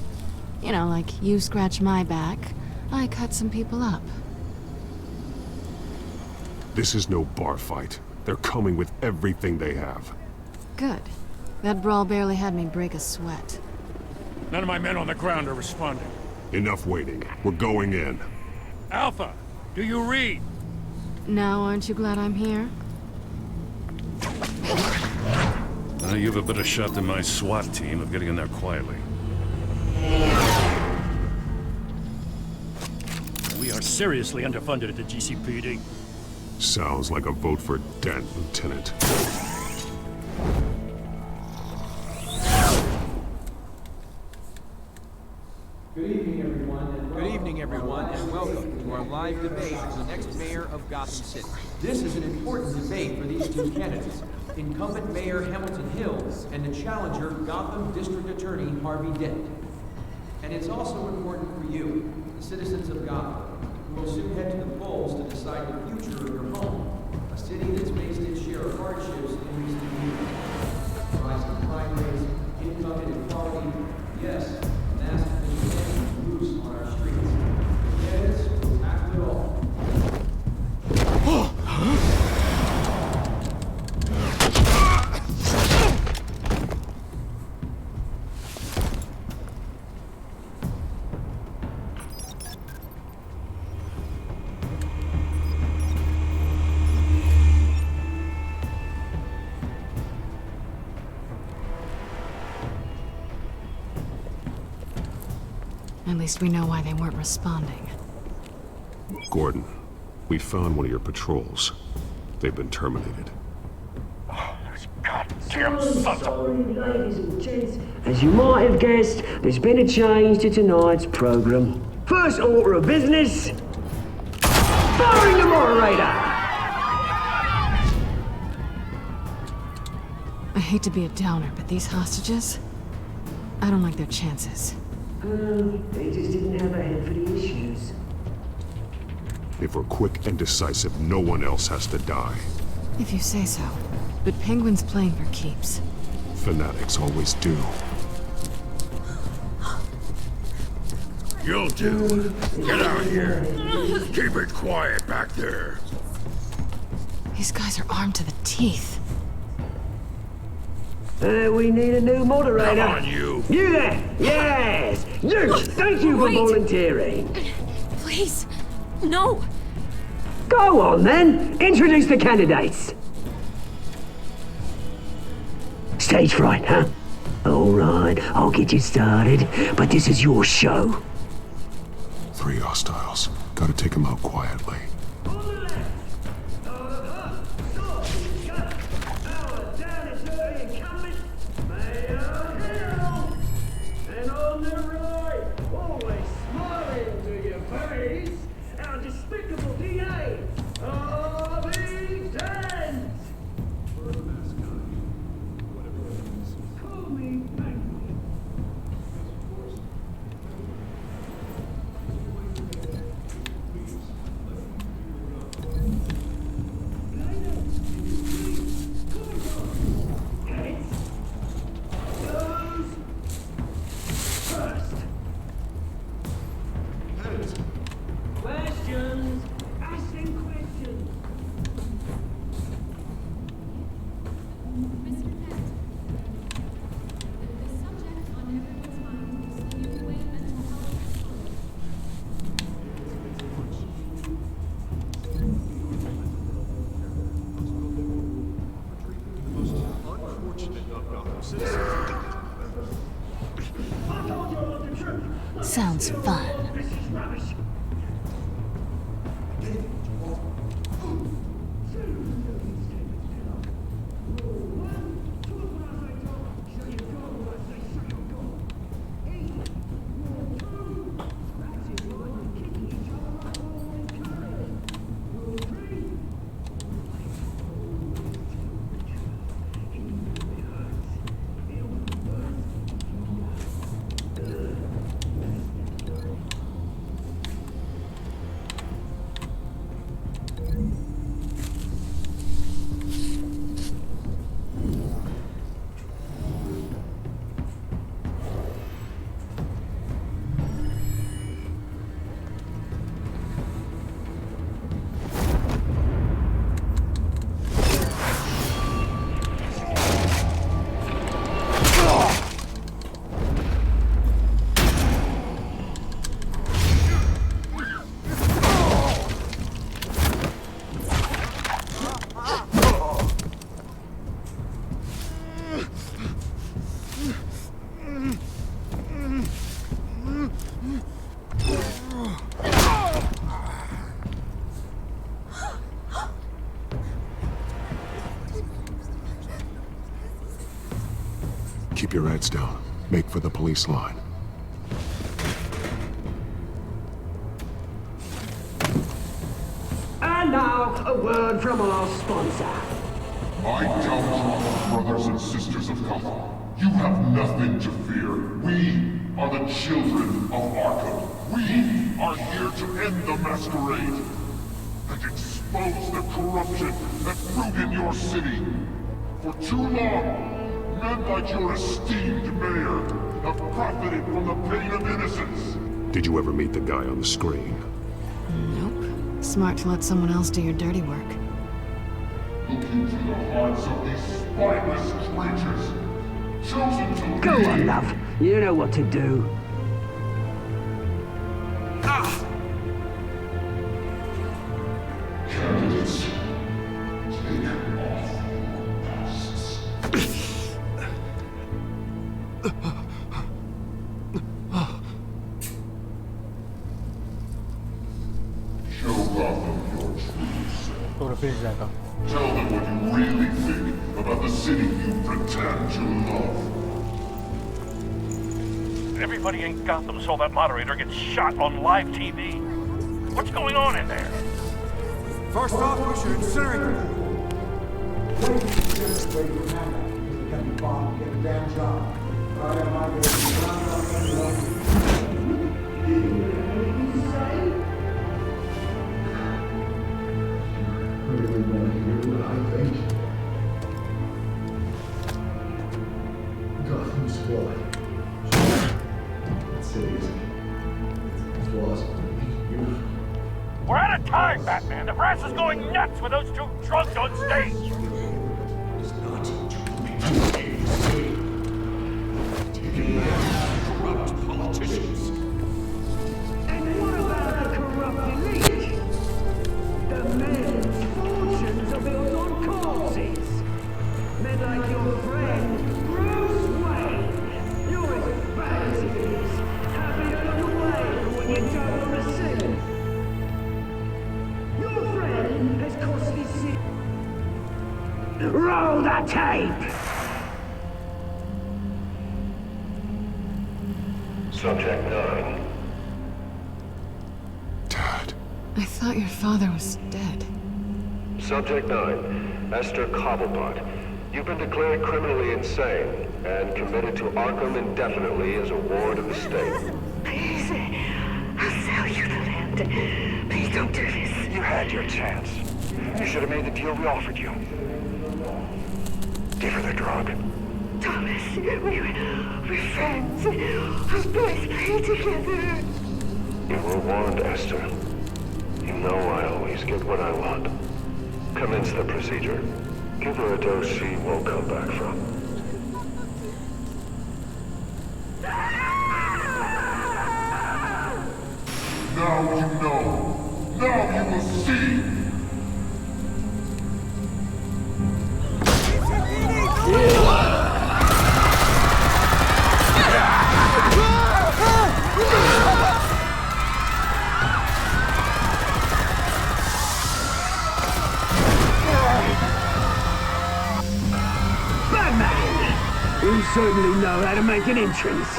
You know, like you scratch my back, I cut some people up. This is no bar fight. They're coming with everything they have. Good. That brawl barely had me break a sweat. None of my men on the ground are responding. Enough waiting. We're going in. Alpha, do you read? Now, aren't you glad I'm here? You have a better shot than my SWAT team of getting in there quietly. We are seriously underfunded at the GCPD. Sounds like a vote for Dent, Lieutenant. Good evening, everyone, and welcome to our live debate for the next mayor of Gotham City. This is an important debate for these two candidates, incumbent Mayor Hamilton Hill and the challenger Gotham District Attorney Harvey Dent. And it's also important for you, the citizens of Gotham, who will soon head to the polls to decide the future of your home, a city that's faced its share of hardships in recent years. Rising crime rates, income inequality, yes, massive vigilante loose on our streets. Candidates will tackle it all. At least we know why they weren't responding. Gordon, we found one of your patrols. They've been terminated. Goddamn sons of... Ladies and gents, as you might have guessed, there's been a change to tonight's program. First order of business, firing the moderator! I hate to be a downer, but these hostages, I don't like their chances. They just didn't have a head for the issues. If we're quick and decisive, no one else has to die. If you say so. But Penguin's playing for keeps. Fanatics always do. You'll do. Get out here. Keep it quiet back there. These guys are armed to the teeth. We need a new moderator. Come on, you. You there! Yes! You! Thank you for volunteering. Please, no. Go on, then. Introduce the candidates. Stage fright, huh? All right, I'll get you started, but this is your show. 3 hostiles. Gotta take them out quietly. Sounds fun. Keep your heads down. Make for the police line. And now, a word from our sponsor. My downtrodden brothers and sisters of Gotham, you have nothing to fear. We are the children of Arkham. We are here to end the masquerade and expose the corruption that grew in your city. For too long, men like your esteemed mayor have profited from the pain of innocence. Did you ever meet the guy on the screen? Nope. Smart to let someone else do your dirty work. Look into the hearts of these spineless creatures, chosen to Go lead. on, love. You know what to do. Candidates, take off your masks. Show Gotham your true self. थोड़ा फिर जाएगा. Tell them what you really think about the city you pretend to love. Everybody in Gotham saw that moderator get shot on live TV. What's going on in there? First off, we should incinerate the pool. Gotham's what? That city is lost. We're out of time, Batman. The brass is going nuts with those two drunks on stage. Corrupt politicians. And what about the corrupt elite? The men's fortunes are built on corpses. Men like your friend, Bruce Wayne. You're as bad as it is. Happy to look away from when you don't want to see. Your friend has cost this city. Roll the tape! Subject 9. Dad. I thought your father was dead. Subject 9. Esther Cobblepot. You've been declared criminally insane and committed to Arkham indefinitely as a ward of the state. Please, I'll sell you the land. Please don't do this. You had your chance. You should have made the deal we offered you. Give her the drug. Thomas, we're friends. Our boys play together. You were warned, Esther. You know I always get what I want. Commence the procedure. Give her a dose she won't come back from. Now you know. Now you will see. Batman! You certainly know how to make an entrance.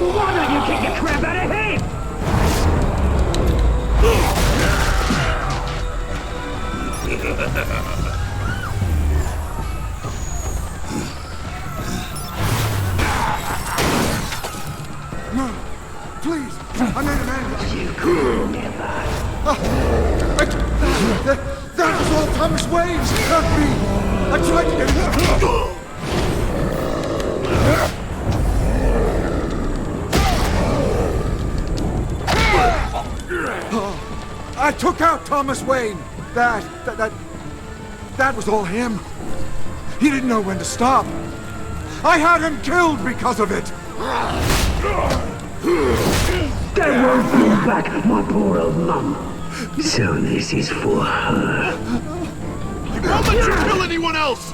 Why don't you kick the crap out of him? No, please, I made a man. You could never. That was all Thomas Wayne, not me. I tried to get him. I took out Thomas Wayne. That was all him. He didn't know when to stop. I had him killed because of it. That won't bring back my poor old mum. So this is for her. You won't let you kill anyone else!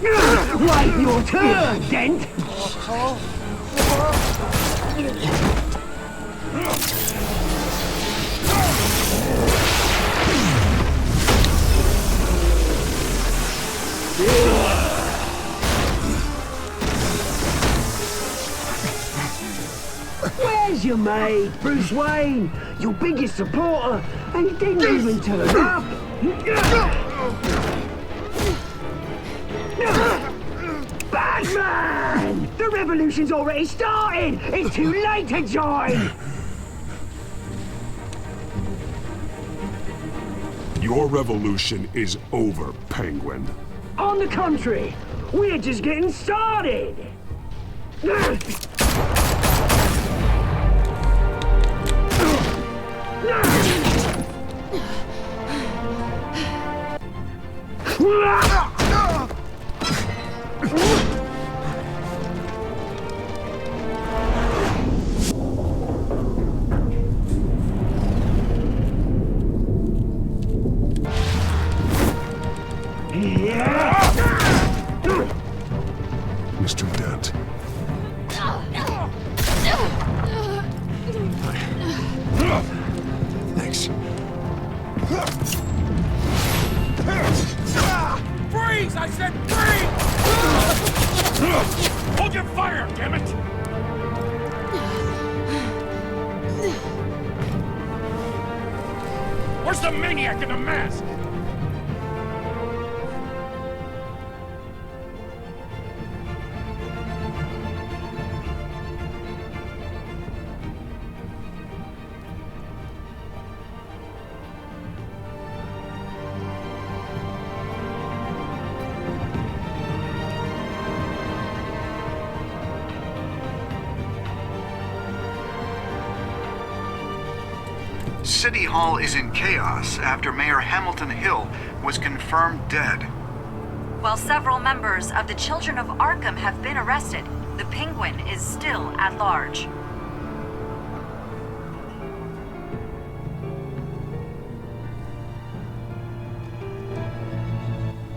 Wait your turn, Dent! Where's your mate, Bruce Wayne? Your biggest supporter, and he didn't even turn up. Batman! The revolution's already started! It's too late to join! Your revolution is over, Penguin. On the contrary, we're just getting started! Mr. Dent. Thanks. Freeze! I said freeze! Hold your fire, damn it! Where's the maniac in the mask? City Hall is in chaos after Mayor Hamilton Hill was confirmed dead. While several members of the Children of Arkham have been arrested, the Penguin is still at large.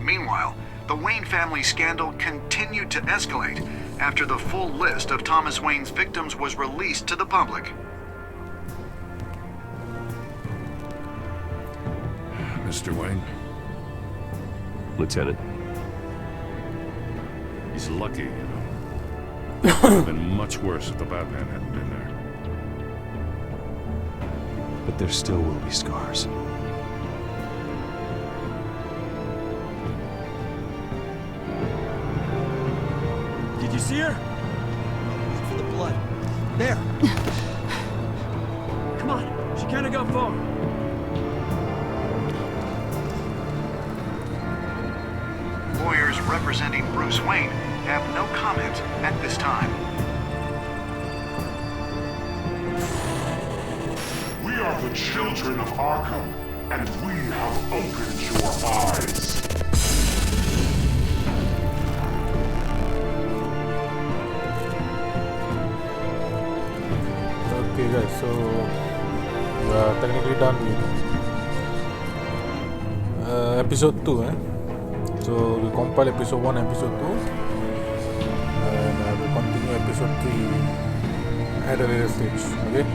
Meanwhile, the Wayne family scandal continued to escalate after the full list of Thomas Wayne's victims was released to the public. Mr. Wayne? Lieutenant. He's lucky, you know. It would have been much worse if the Batman hadn't been there. But there still will be scars. Did you see her? Look for the blood. There. Come on. She can't have gone far. Lawyers representing Bruce Wayne have no comment at this time. We are the children of Arkham, and we have opened your eyes. Okay guys, so we are technically done with episode 2 So we compile episode 1 and episode 2 and we'll continue episode 3 at a later stage, okay?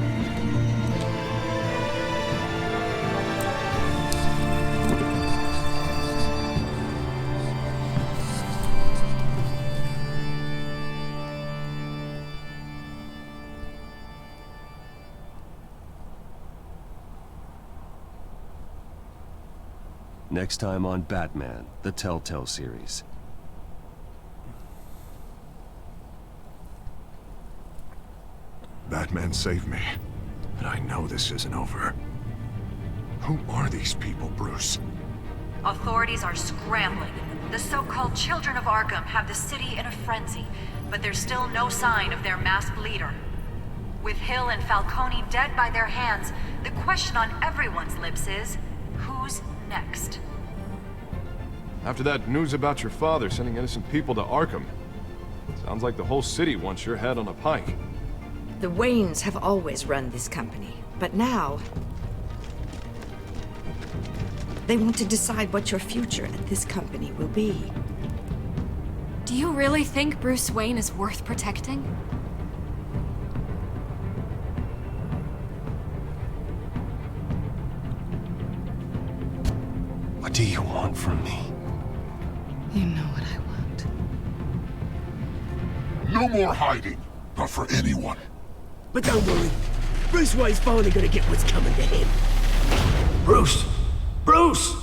Next time on Batman, the Telltale Series. Batman saved me, but I know this isn't over. Who are these people, Bruce? Authorities are scrambling. The so-called Children of Arkham have the city in a frenzy, but there's still no sign of their masked leader. With Hill and Falcone dead by their hands, the question on everyone's lips is, who's next? After that news about your father sending innocent people to Arkham, sounds like the whole city wants your head on a pike. The Waynes have always run this company, but now they want to decide what your future at this company will be. Do you really think Bruce Wayne is worth protecting? What do you want from me? You know what I want. No more hiding. Not for anyone. But don't worry. Bruce Wayne's finally gonna get what's coming to him. Bruce! Bruce!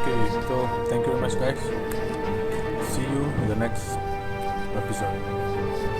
Okay, so thank you very much guys. See you in the next episode.